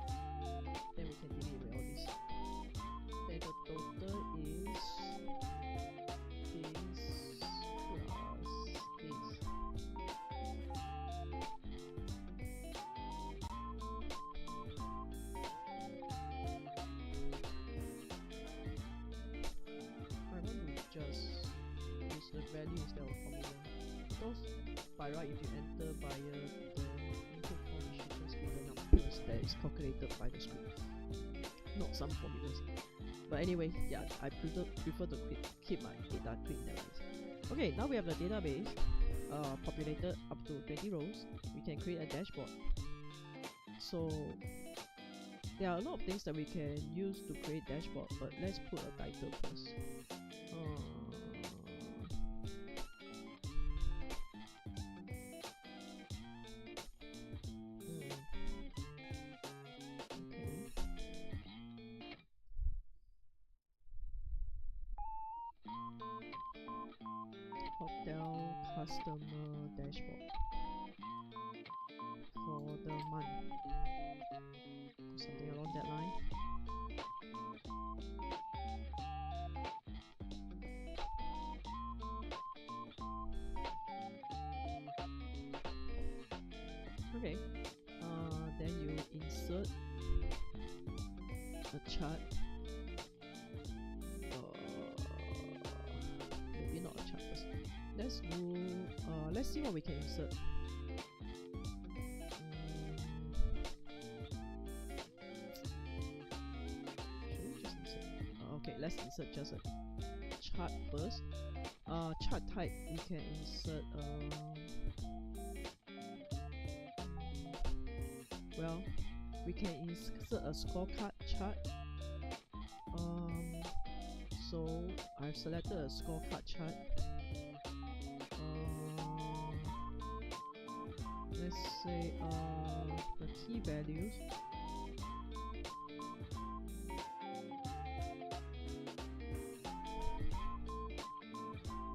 Then we can delete away all this. Then the total is this. Just use the value instead of formula, because by right if you enter via the input form, it should just be the numbers that is calculated by the script, not some formulas. But anyway, yeah, I prefer to keep my data clean that way. Okay, now we have the database populated up to 20 rows. We can create a dashboard. So there are a lot of things that we can use to create dashboard, but let's put a title first. Hotel customer dashboard for the month, something along that line. Okay, then you insert a chart. Maybe not a chart first. Let's do. Let's see what we can insert. Should we just insert? Okay, let's insert just a chart first. Chart type we can insert. Well, we can insert a scorecard chart. So I've selected a scorecard chart. Let's say the key values.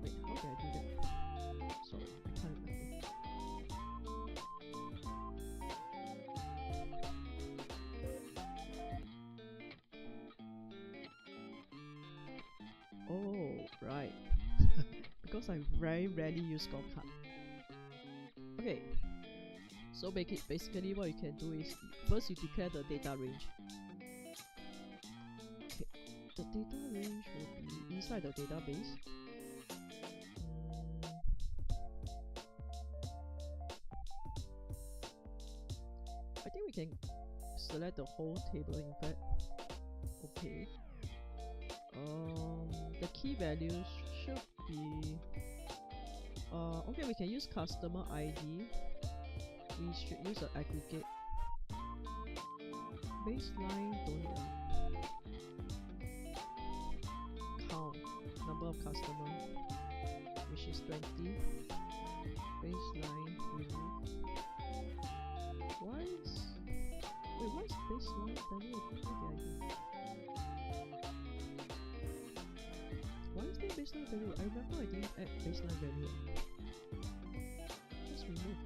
Wait, how do I do that? Sorry, I can't remember. Oh, right. Because I very rarely use scorecard. Okay, So basically what you can do is, first you declare the data range. Okay, the data range will be inside the database. I think we can select the whole table in fact. Okay. The key values should be okay, we can use customer ID. We should use an aggregate. Baseline don't need count number of customer, which is 20. Baseline remove. Why is baseline value? Why is there baseline value? I remember I didn't add baseline value. Just remove.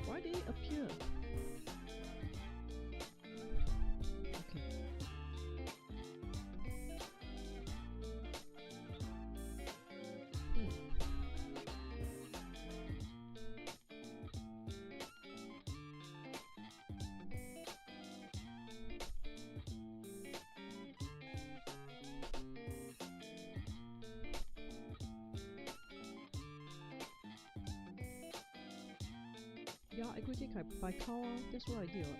Why did it appear? Okay. Yeah, aggregate by count, that's what I did.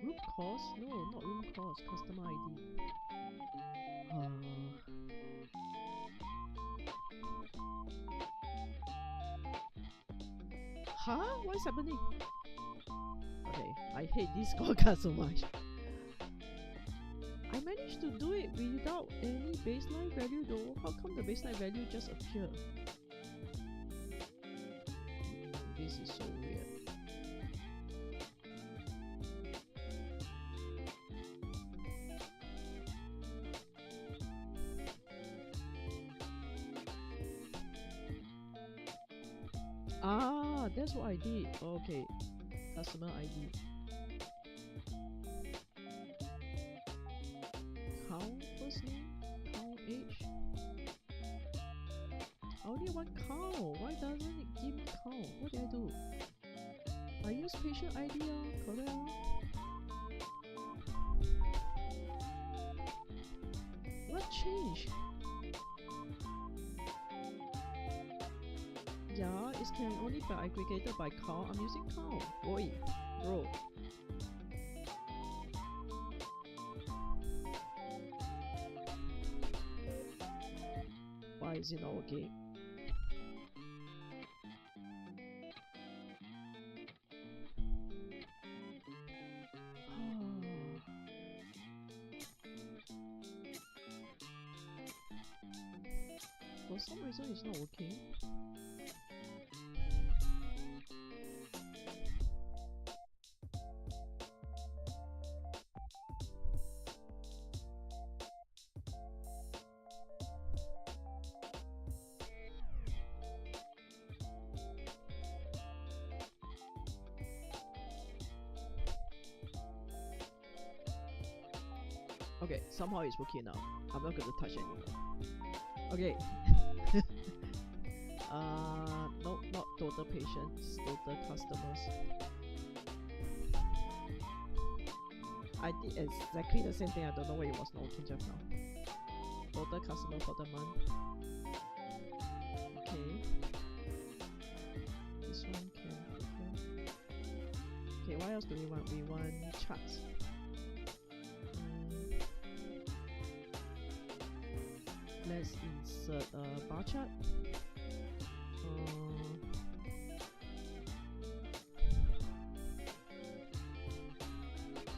Root cause? No, not root cause, customer ID. Huh? What is happening? Okay, I hate this scorecard so much. I managed to do it without any baseline value though. How come the baseline value just appeared? This is so weird. Ah, that's what I did. Okay, customer ID. Count first name, count age. I only want count. Why doesn't it give me count? What did I do? I use patient ID, correct? What changed? Yeah, it can only be aggregated by count. I'm using count. Boy, bro. Why is it not working? For some reason it's not working. Okay, somehow it's working now. I'm not going to touch anymore. Okay. No, not total patients, total customers. I did exactly the same thing. I don't know why it was not working just now. Total customer for the month. Okay. This one can. Okay, what else do we want? We want charts. Let's insert a bar chart.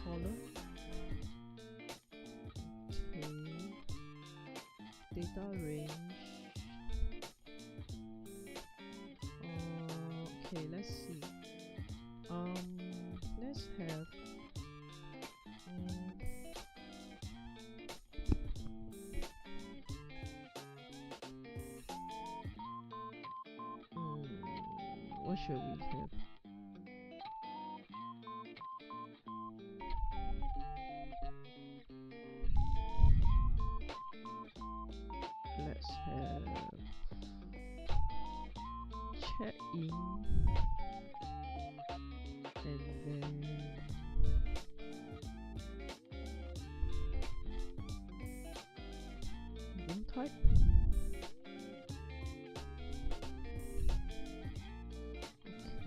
Column. Okay. Data range. Okay, let's see. Let's have. What should we have? check in, and then room type.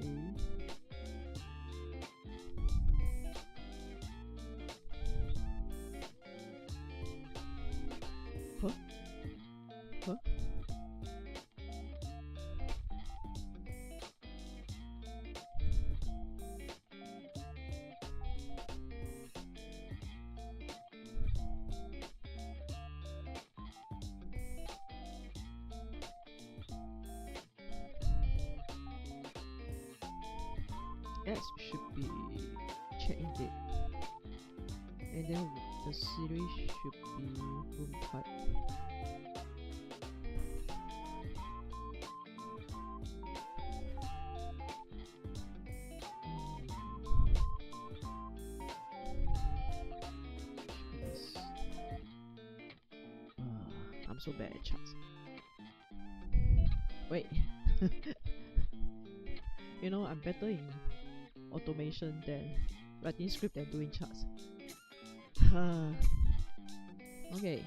Okay. Huh? Huh? X should be check-in date, and then the series should be room type. Yes. I'm so bad at charts. Wait. You know, I'm better in automation than writing script and doing charts. Okay.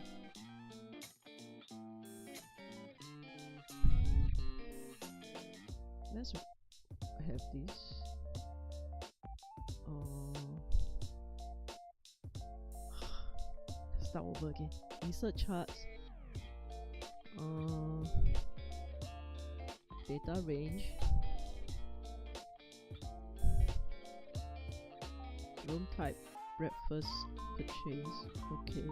Let's have this. Start over again. Insert charts. Data range. Room type, breakfast purchase. Okay.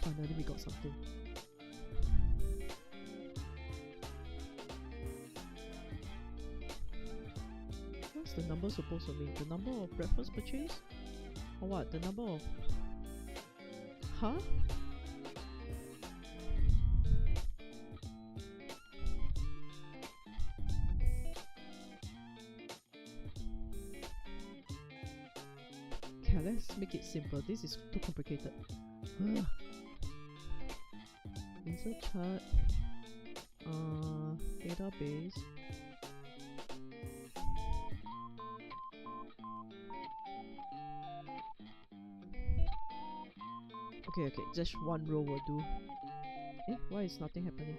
Finally we got something. What's the number supposed to mean? The number of breakfast purchase? Or what? The number of... Huh? Okay, let's make it simple. This is too complicated. Insert chart. Database. Okay, just one row will do. Eh, why is nothing happening?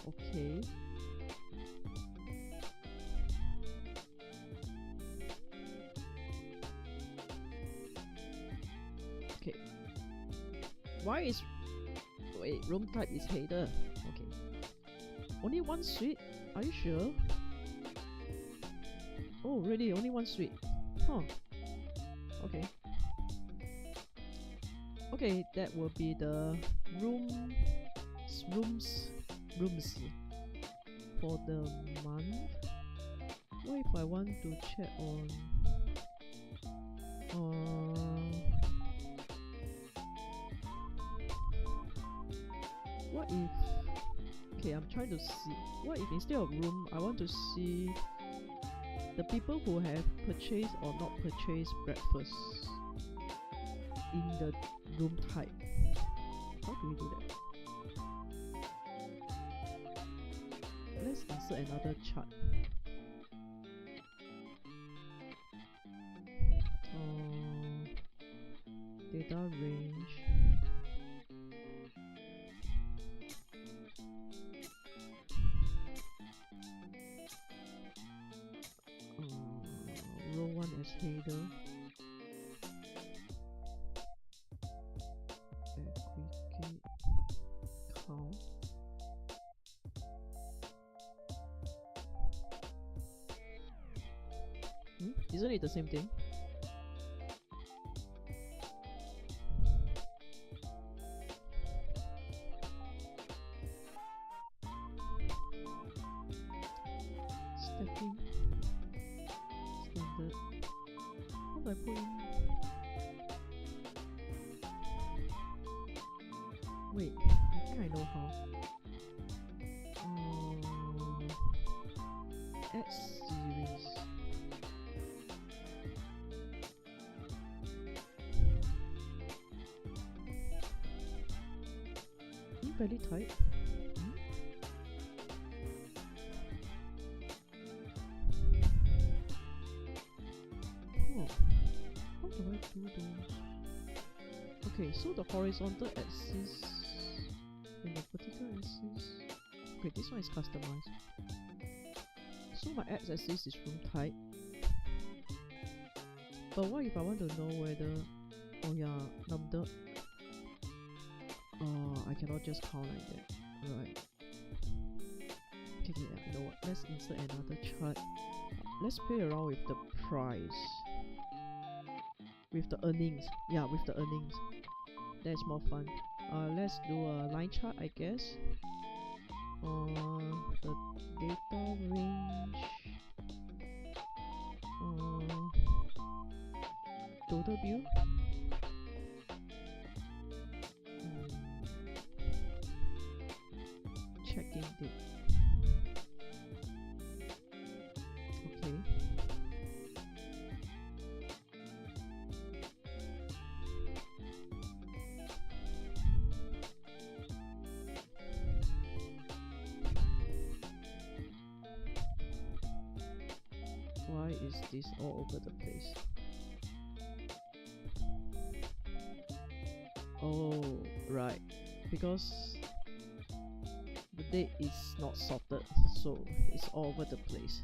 Okay. Okay. Why is... Wait, room type is header. Okay. Only one suite? Are you sure? Oh, really? Only one suite? Huh. Okay. Okay, that will be the rooms for the month. What if I want to check on what if... Okay, I'm trying to see. What if instead of room, I want to see the people who have purchased or not purchased breakfast in the room type. How do we do that? Let's insert another chart. Data range. Row 1 as header. Aggregate count. Isn't it the same thing? do I put in? Wait, I think I know how. Add series. Invalid type. How do I do those? Okay, so the horizontal axis and the vertical axis. Okay, this one is customized. So my x-axis is room type. But what if I want to know whether, oh yeah, number. I cannot just count like that. Right. Okay, you know what? Let's insert another chart. Let's play around with the price. With the earnings. Yeah, with the earnings. That's more fun. Let's do a line chart, I guess. The data range. Total view. Check-in date. Okay. Why is this all over the place? Oh, right. Because the date is not sorted, so it's all over the place.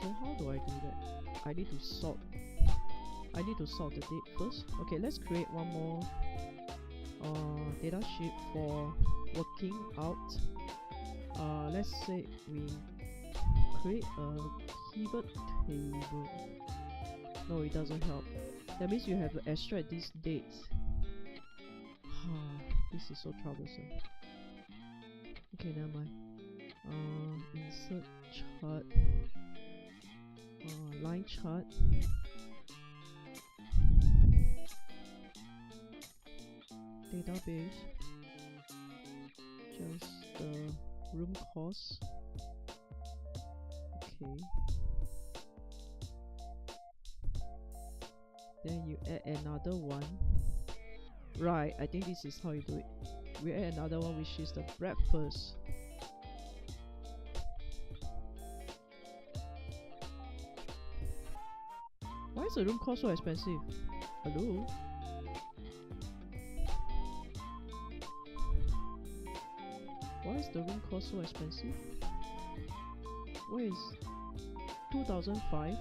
So how do I do that? I need to sort the date first. Okay, let's create one more data sheet for working out. Let's say we create a pivot table. No, it doesn't help. That means you have to extract these dates. This is so troublesome. Okay, never mind. Insert chart. Line chart. Database. Just the room cost. Okay. Then you add another one. Right, I think this is how you do it. We add another one, which is the breakfast. Why is the room cost so expensive? Hello? Why is the room cost so expensive? What is 2005?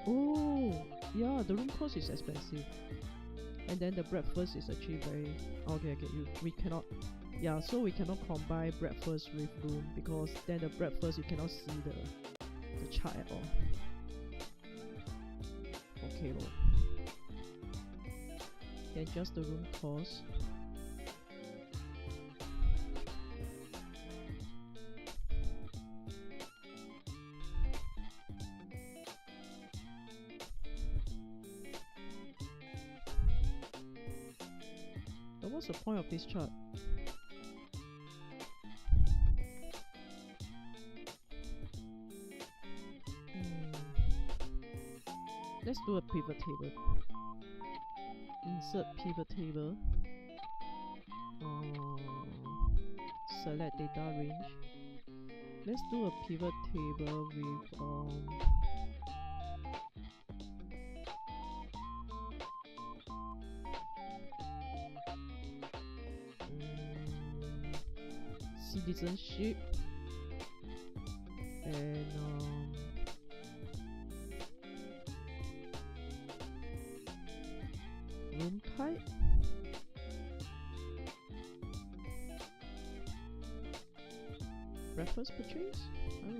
Oh, yeah, the room cost is expensive. And then the breakfast is actually very... Okay, we cannot... Yeah, so we cannot combine breakfast with room, because then the breakfast you cannot see the chart at all. Okay, well. Then just the room cost. But what's the point of this chart? Let's do a pivot table. Insert pivot table. Select data range. Let's do a pivot table with citizenship and room type. Breakfast purchase? I don't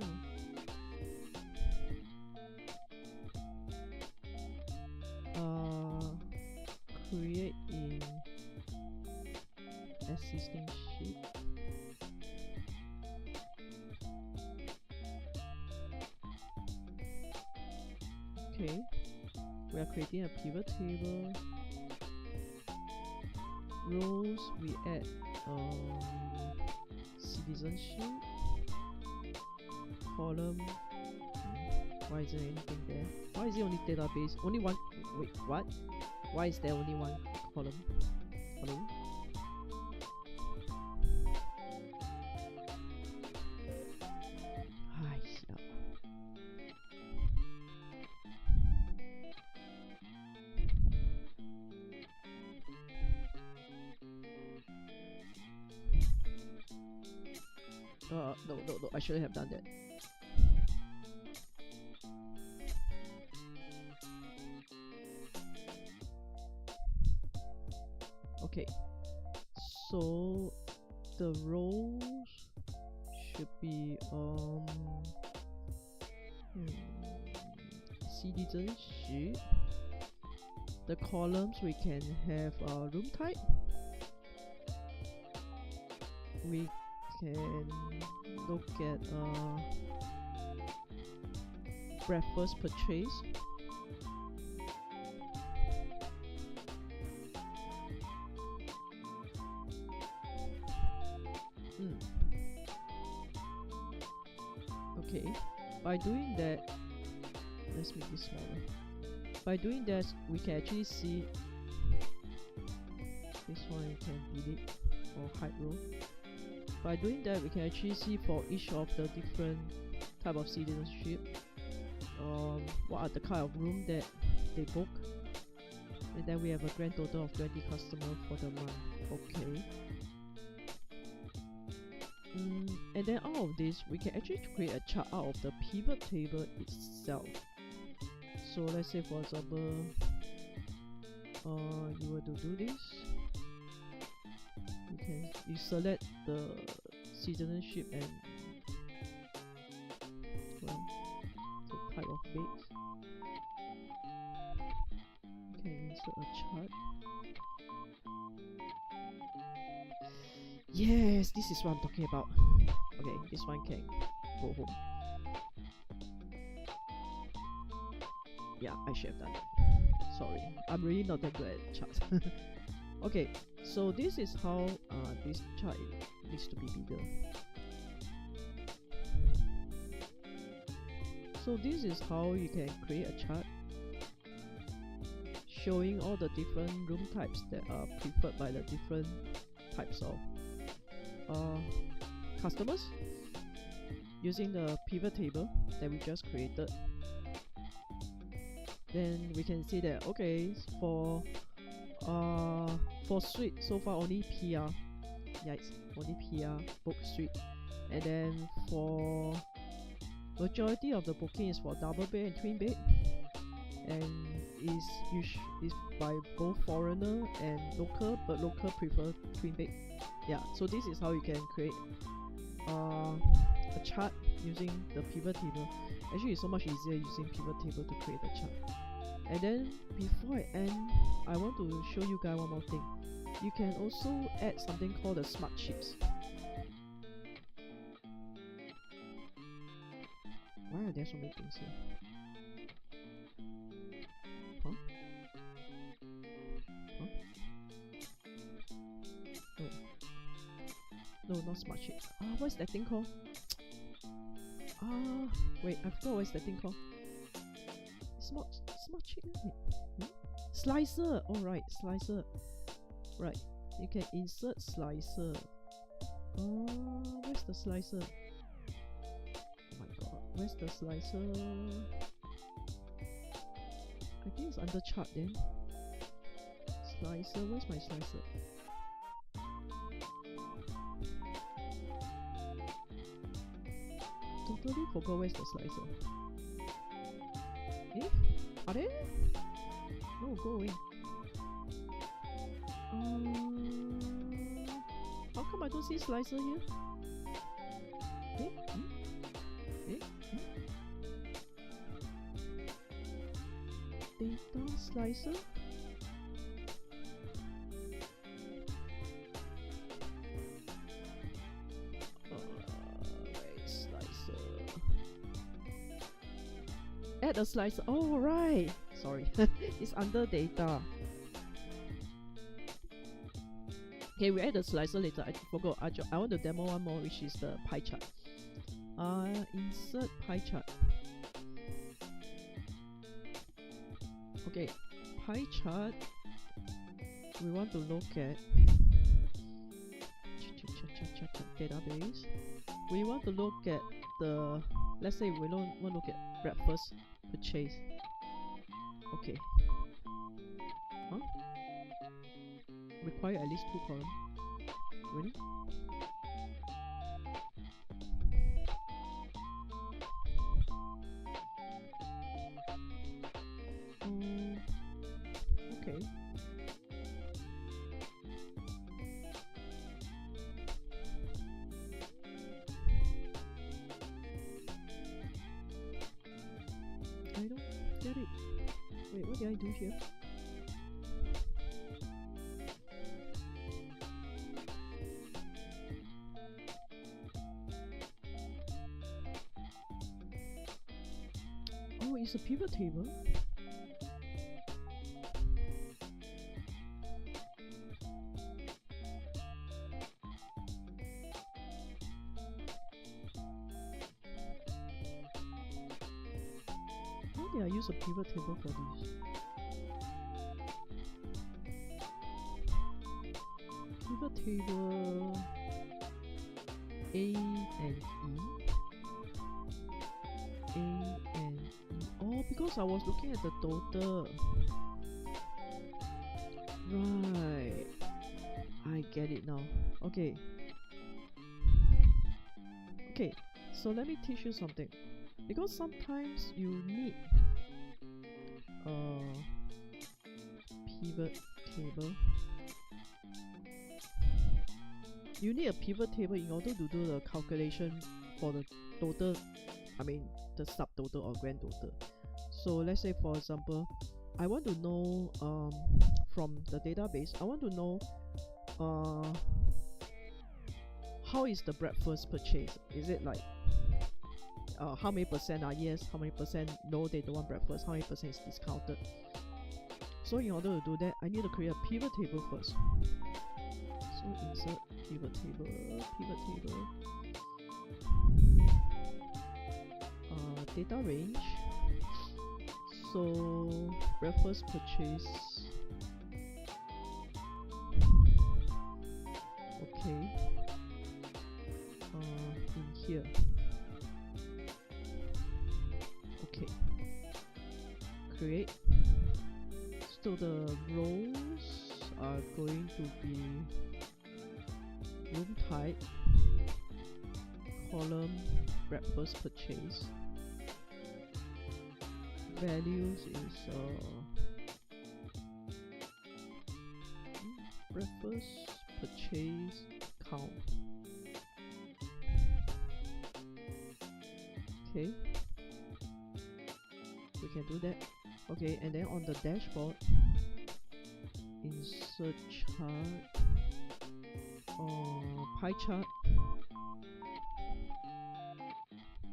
know. Create in existing sheet. Okay, we are creating a pivot table. Rows, we add citizenship. Column, why isn't anything there? Why is it only database? Only one, wait, what? Why is there only one column? Hello? No, I shouldn't have done that. Okay, so the rows should be citizenship. The columns we can have room type. We can look at breakfast purchase. Okay, by doing that, let's make this smaller. By doing that, we can actually see this one. You can delete or hide row. By doing that, we can actually see for each of the different type of citizenship, what are the kind of room that they book, and then we have a grand total of 20 customers for the month. Okay. And then out of this, we can actually create a chart out of the pivot table itself. So let's say, for example, you were to do this. You select the citizenship and the type of base. You can insert a chart. Yes, this is what I'm talking about. Okay, this one can go home. Yeah, I should have done that. Sorry, I'm really not that good at charts. Okay, so this is how this chart needs to be bigger. So this is how you can create a chart showing all the different room types that are preferred by the different types of customers using the pivot table that we just created. Then we can see that, okay, for suite, so far only PR. Yikes, only PR book suite. And then for majority of the booking is for double bed and twin bed, and is by both foreigner and local, but local prefer twin bed. Yeah, so this is how you can create a chart using the pivot table. Actually, it's so much easier using pivot table to create a chart. And then before I end, I want to show you guys one more thing. You can also add something called the smart sheets. Why are there so many things here? Huh? No, not smart sheet. What's that thing called? Wait, I forgot what's that thing called. Smart sheet. Slicer. All right, slicer. Right, you can insert slicer. Where's the slicer? Oh my god, where's the slicer? I think it's under chart then. Slicer, where's my slicer? Totally forgot where's the slicer. Eh? Are they? No, go away. How come I don't see slicer here? Eh? Eh? Data slicer? add a slicer. Oh, right. Sorry. It's under data. Okay, we add a slicer later. I forgot. I want to demo one more, which is the pie chart. Insert pie chart. Okay, pie chart. We want to look at database. We want to look at the, let's say we don't want to look at breakfast purchase. Okay. Huh? Require at least 2 columns. Really? Okay. I don't get it. Wait, what did I do here? Oh, it's a pivot table. How did I use a pivot table for this? Pivot table A and E. A and E. Oh, because I was looking at the total. Right. I get it now. Okay. Okay, so let me teach you something. Because sometimes you need a pivot table. You need a pivot table in order to do the calculation for the total, I mean the subtotal or grand total. So let's say, for example, I want to know from the database, I want to know how is the breakfast purchase. Is it like how many percent are yes, how many percent no, they don't want breakfast, how many percent is discounted. So in order to do that, I need to create a pivot table first. So insert pivot table, data range. So breakfast purchase. Okay. In here. Okay. Create. So the rows are going to be room type, column, breakfast purchase. Values is breakfast purchase count. Okay, we can do that. Okay, and then on the dashboard, insert chart, pie chart,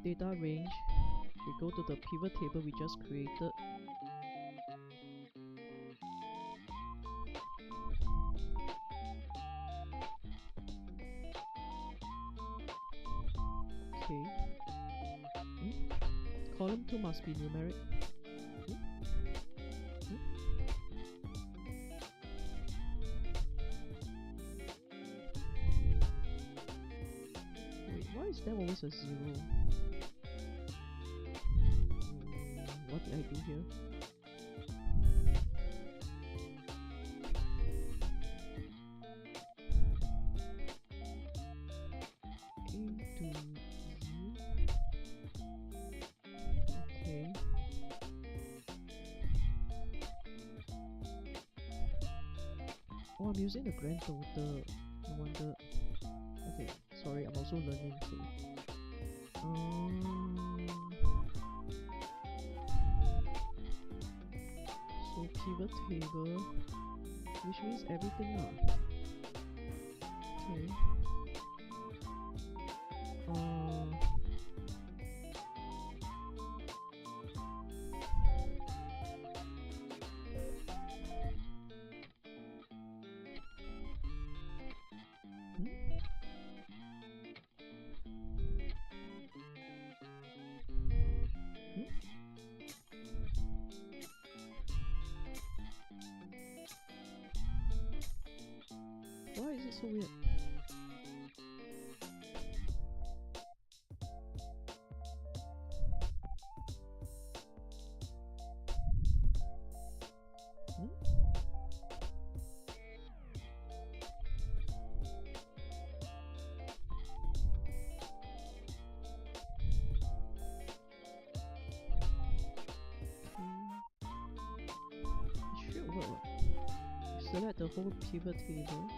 data range. We go to the pivot table we just created. Okay. Column 2 must be numeric. Wait, why is there always a 0? What did I do here? A to E. Okay. Oh, I'm using the grand total. No wonder. Okay, sorry, I'm also learning too. So pivot table, which means everything okay. is so weird? It should work. Select the whole pivot table.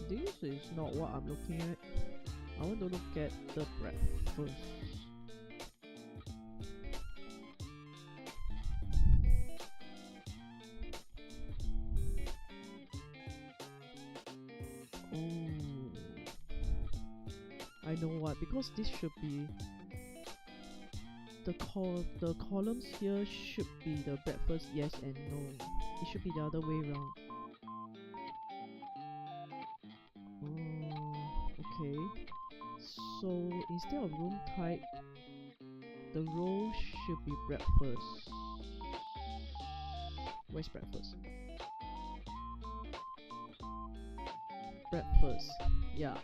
This is not what I'm looking at. I want to look at the breadth first. Oh, I know what, because this should be the columns here should be the breadth, yes and no. It should be the other way around. Okay, so instead of room type, the row should be breakfast. Where's breakfast? Breakfast. Yeah.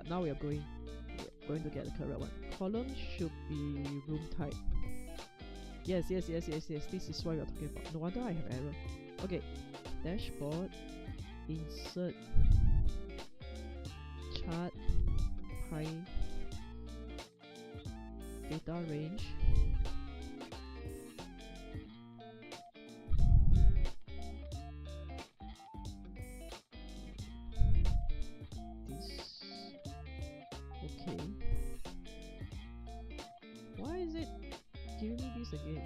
Now we are going to get the correct one. Column should be room type. Yes. This is what we are talking about. No wonder I have error. Okay. Dashboard. Insert. Chart. Pie. Data range. This. Okay. Why is it giving me this again?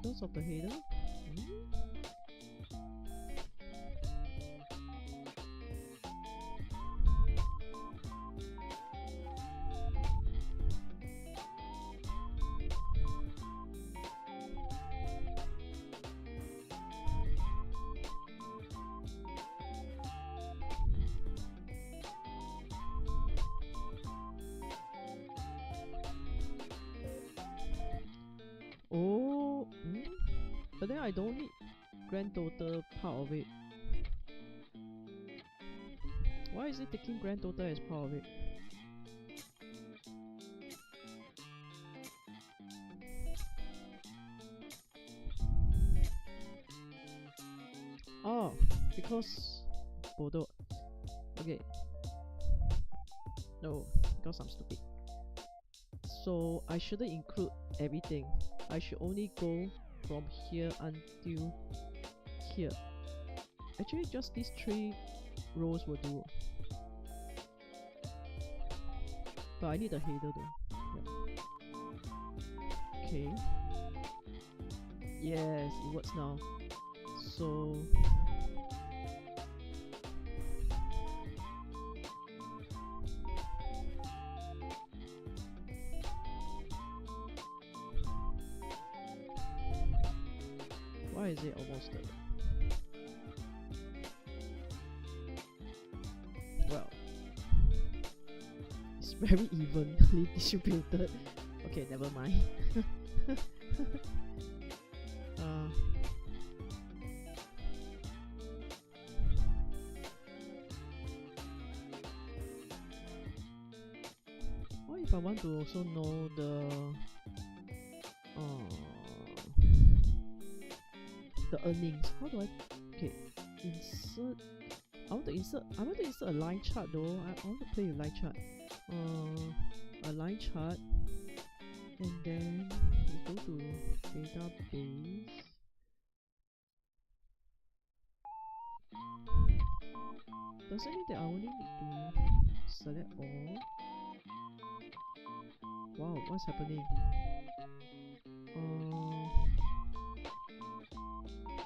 Because of the header? Oh, but then I don't need grand total part of it. Why is it taking grand total as part of it? Oh, because Bordeaux. Okay. No, because I'm stupid. So I shouldn't include everything. I should only go from here until here. Actually, just these 3 rows will do. But I need a header though. Yeah. Okay. Yes, it works now. So why is it almost done? Well, it's very evenly distributed. Okay, never mind. What if I want to also know the earnings? How do I? Okay, insert. I want to insert a line chart though. I want to play with line chart. A line chart, and then we go to database. Does it mean that I only need to select all? Wow, what's happening?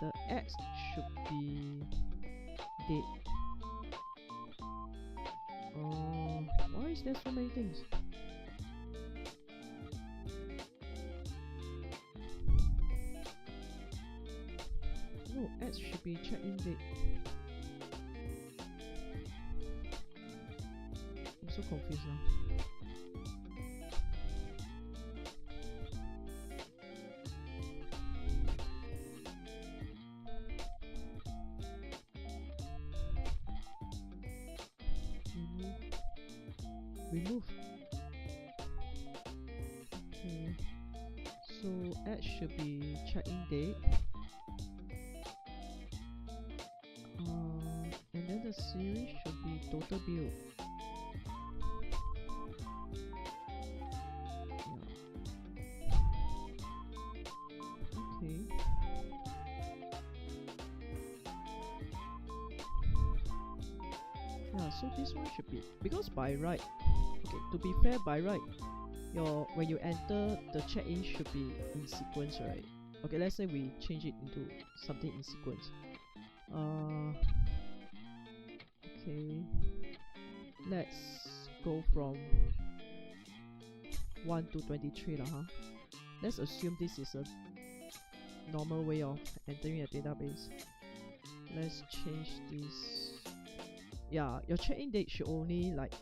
The X should be date. Why is there so many things? No, ads should be check-in date. I'm so confused now. Remove. Okay. So ad should be check-in date. And then the series should be total bill. Yeah. Okay. Yeah, so this one should be, because by right, okay, to be fair, by right, when you enter, the check-in should be in sequence, right? Okay, let's say we change it into something in sequence. Okay, let's go from 1 to 23 lah, huh? Let's assume this is a normal way of entering a database. Let's change this. Yeah, your check-in date should only, like,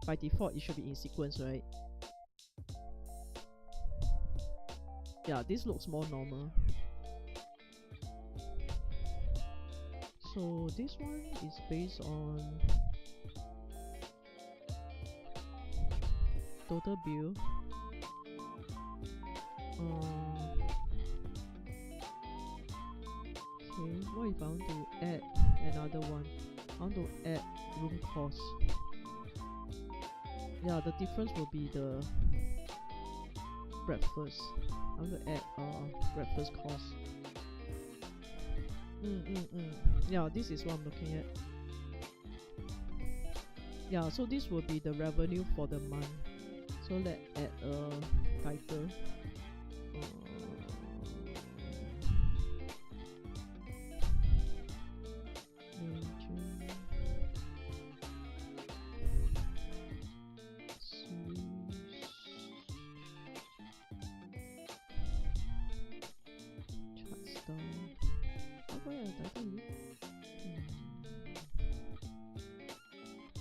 by default it should be in sequence, right? Yeah, this looks more normal. So this one is based on total bill. Okay, what if I want to add another one? I want to add room cost. Yeah, the difference will be the breakfast. I want to add breakfast cost. Yeah, this is what I'm looking at. Yeah, so this will be the revenue for the month. So let's add a title.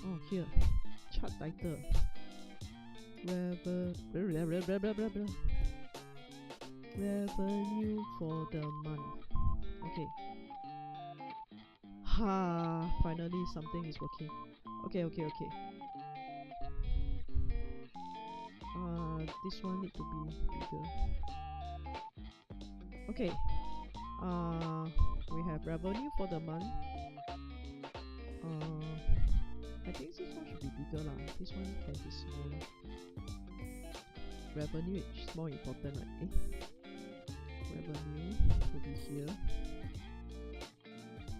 Oh, here, chart title. Revenue for the month. Okay. Ha! Finally, something is working. Okay. This one need to be bigger. Okay. We have revenue for the month. I think this one should be bigger lah. This one can be smaller. Revenue is more important, right? Revenue will be here.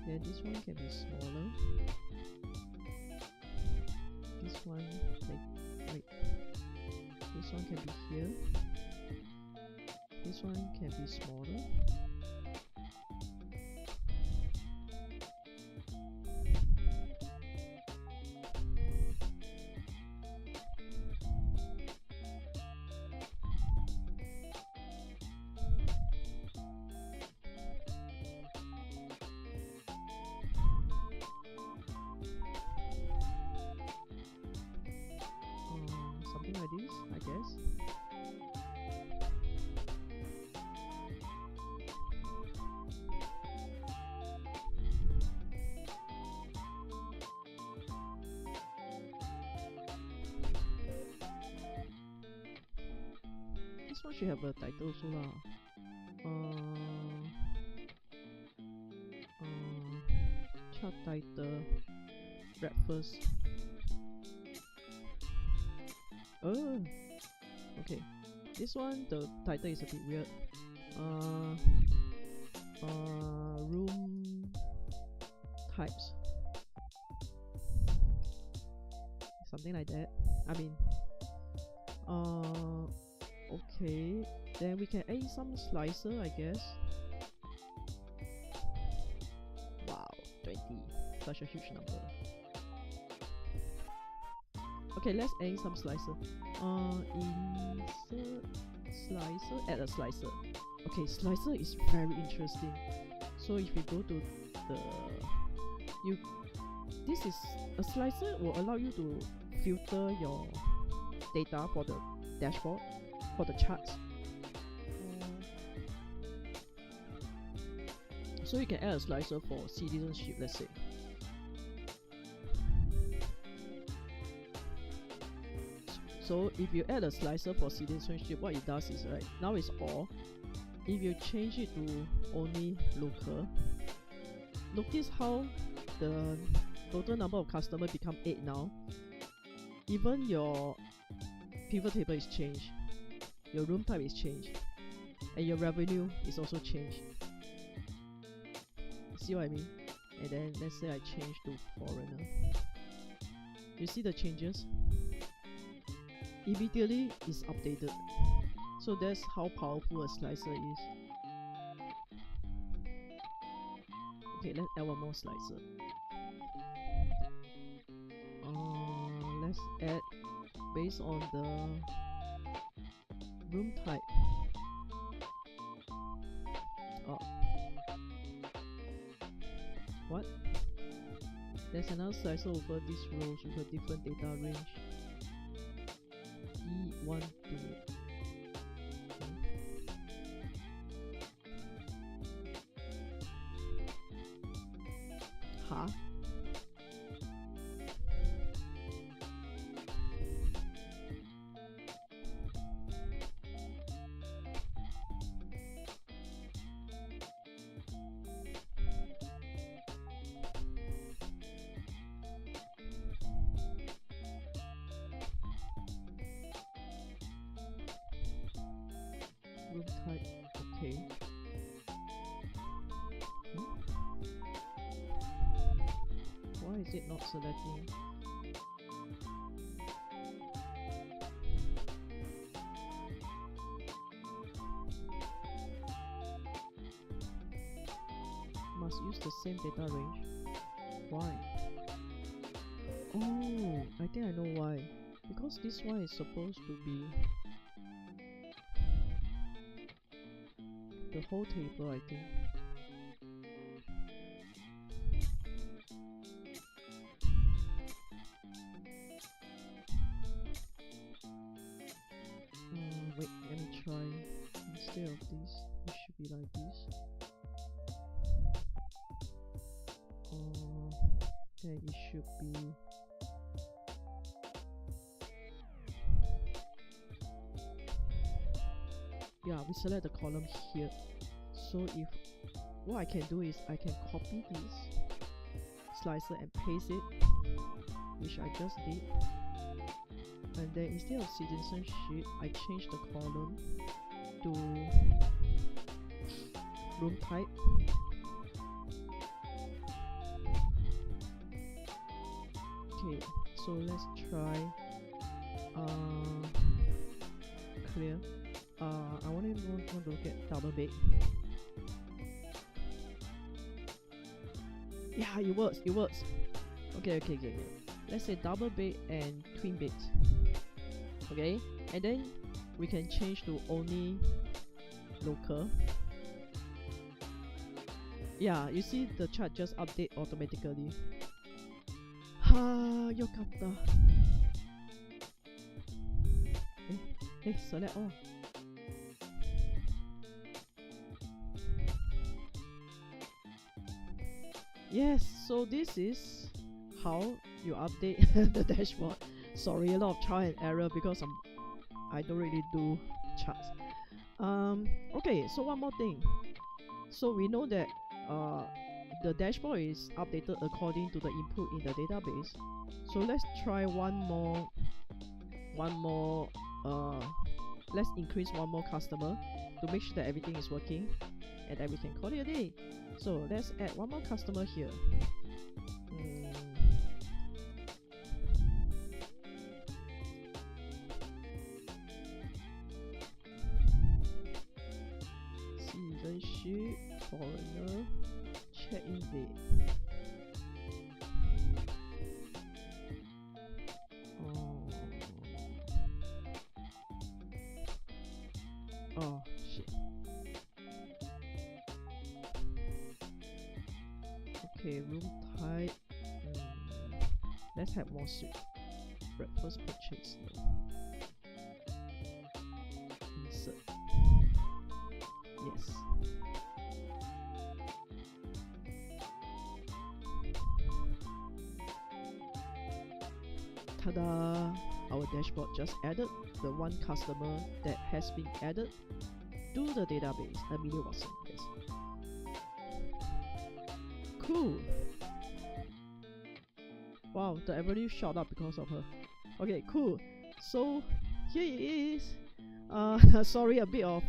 Then this one can be smaller. This one, wait. This one can be here. This one can be smaller. Something like this, I guess. This one should have a title also lah. Chart title, breakfast. Oh, okay. This one, the title is a bit weird. Room types, something like that. I mean, okay. Then we can add some slicer, I guess. Wow. 20, such a huge number. Okay, let's add in some slicer. Insert slicer, add a slicer. Okay, slicer is very interesting. So if you go to this is a slicer will allow you to filter your data for the dashboard, for the charts. So you can add a slicer for citizenship, let's say. So if you add a slicer for citizenship, what it does is, right, now it's all. If you change it to only local, notice how the total number of customers become 8 now. Even your pivot table is changed, your room type is changed, and your revenue is also changed. See what I mean? And then let's say I change to foreigner. You see the changes? Immediately it's updated. So that's how powerful a slicer is. Okay, let's add one more slicer. Let's add based on the room type. Oh, what? There's another slicer over these rows with a different data range. E1 to huh? Room type, okay. Why is it not selecting? Must use the same data range. Why? Oh, I think I know why. Because this one is supposed to be the whole table, I think. Wait, let me try. Instead of this, it should be like this. Then it should be yeah, we select the column here. So if what I can do is I can copy this slicer and paste it, which I just did, and then instead of citizenship I change the column to room type. Okay, so let's try clear. I want to look at double bed. Yeah, it works. Okay. Let's say double bed and twin beds. Okay, and then we can change to only local. Yeah, you see the chart just update automatically. Ha, Yokata. Hey, select all. Yes, so this is how you update the dashboard. Sorry, a lot of trial and error because I don't really do charts. Okay, so one more thing. So we know that the dashboard is updated according to the input in the database. So let's try one more. Let's increase one more customer to make sure that everything is working, and then we can call it a day. So let's add one more customer here. Citizenship, foreigner, check-in date. Okay, room type. Let's have more soup. Breakfast purchase. No. Insert. Yes. Ta-da! Our dashboard just added the one customer that has been added to the database, Amelia Watson. Yes. Cool. Wow, the average shot up because of her. Okay, cool. So here it is. Sorry, a bit of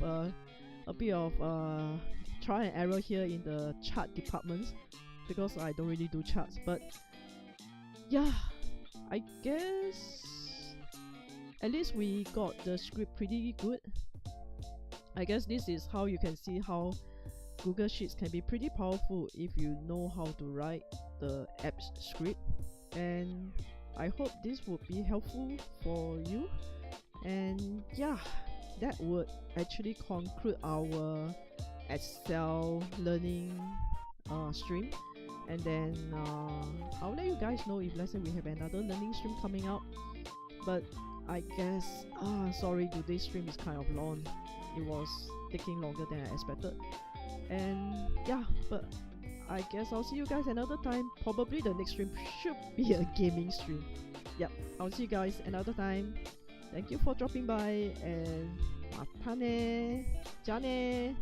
try and error here in the chart departments because I don't really do charts. But yeah, I guess at least we got the script pretty good. I guess this is how you can see how Google Sheets can be pretty powerful if you know how to write the apps script. And I hope this would be helpful for you. And yeah, that would actually conclude our Excel learning stream. And then I'll let you guys know if let's say we have another learning stream coming up. But I guess sorry, today's stream is kind of long. It was taking longer than I expected. And yeah, but I guess I'll see you guys another time. Probably the next stream should be a gaming stream. Yep, I'll see you guys another time. Thank you for dropping by and matane, jane.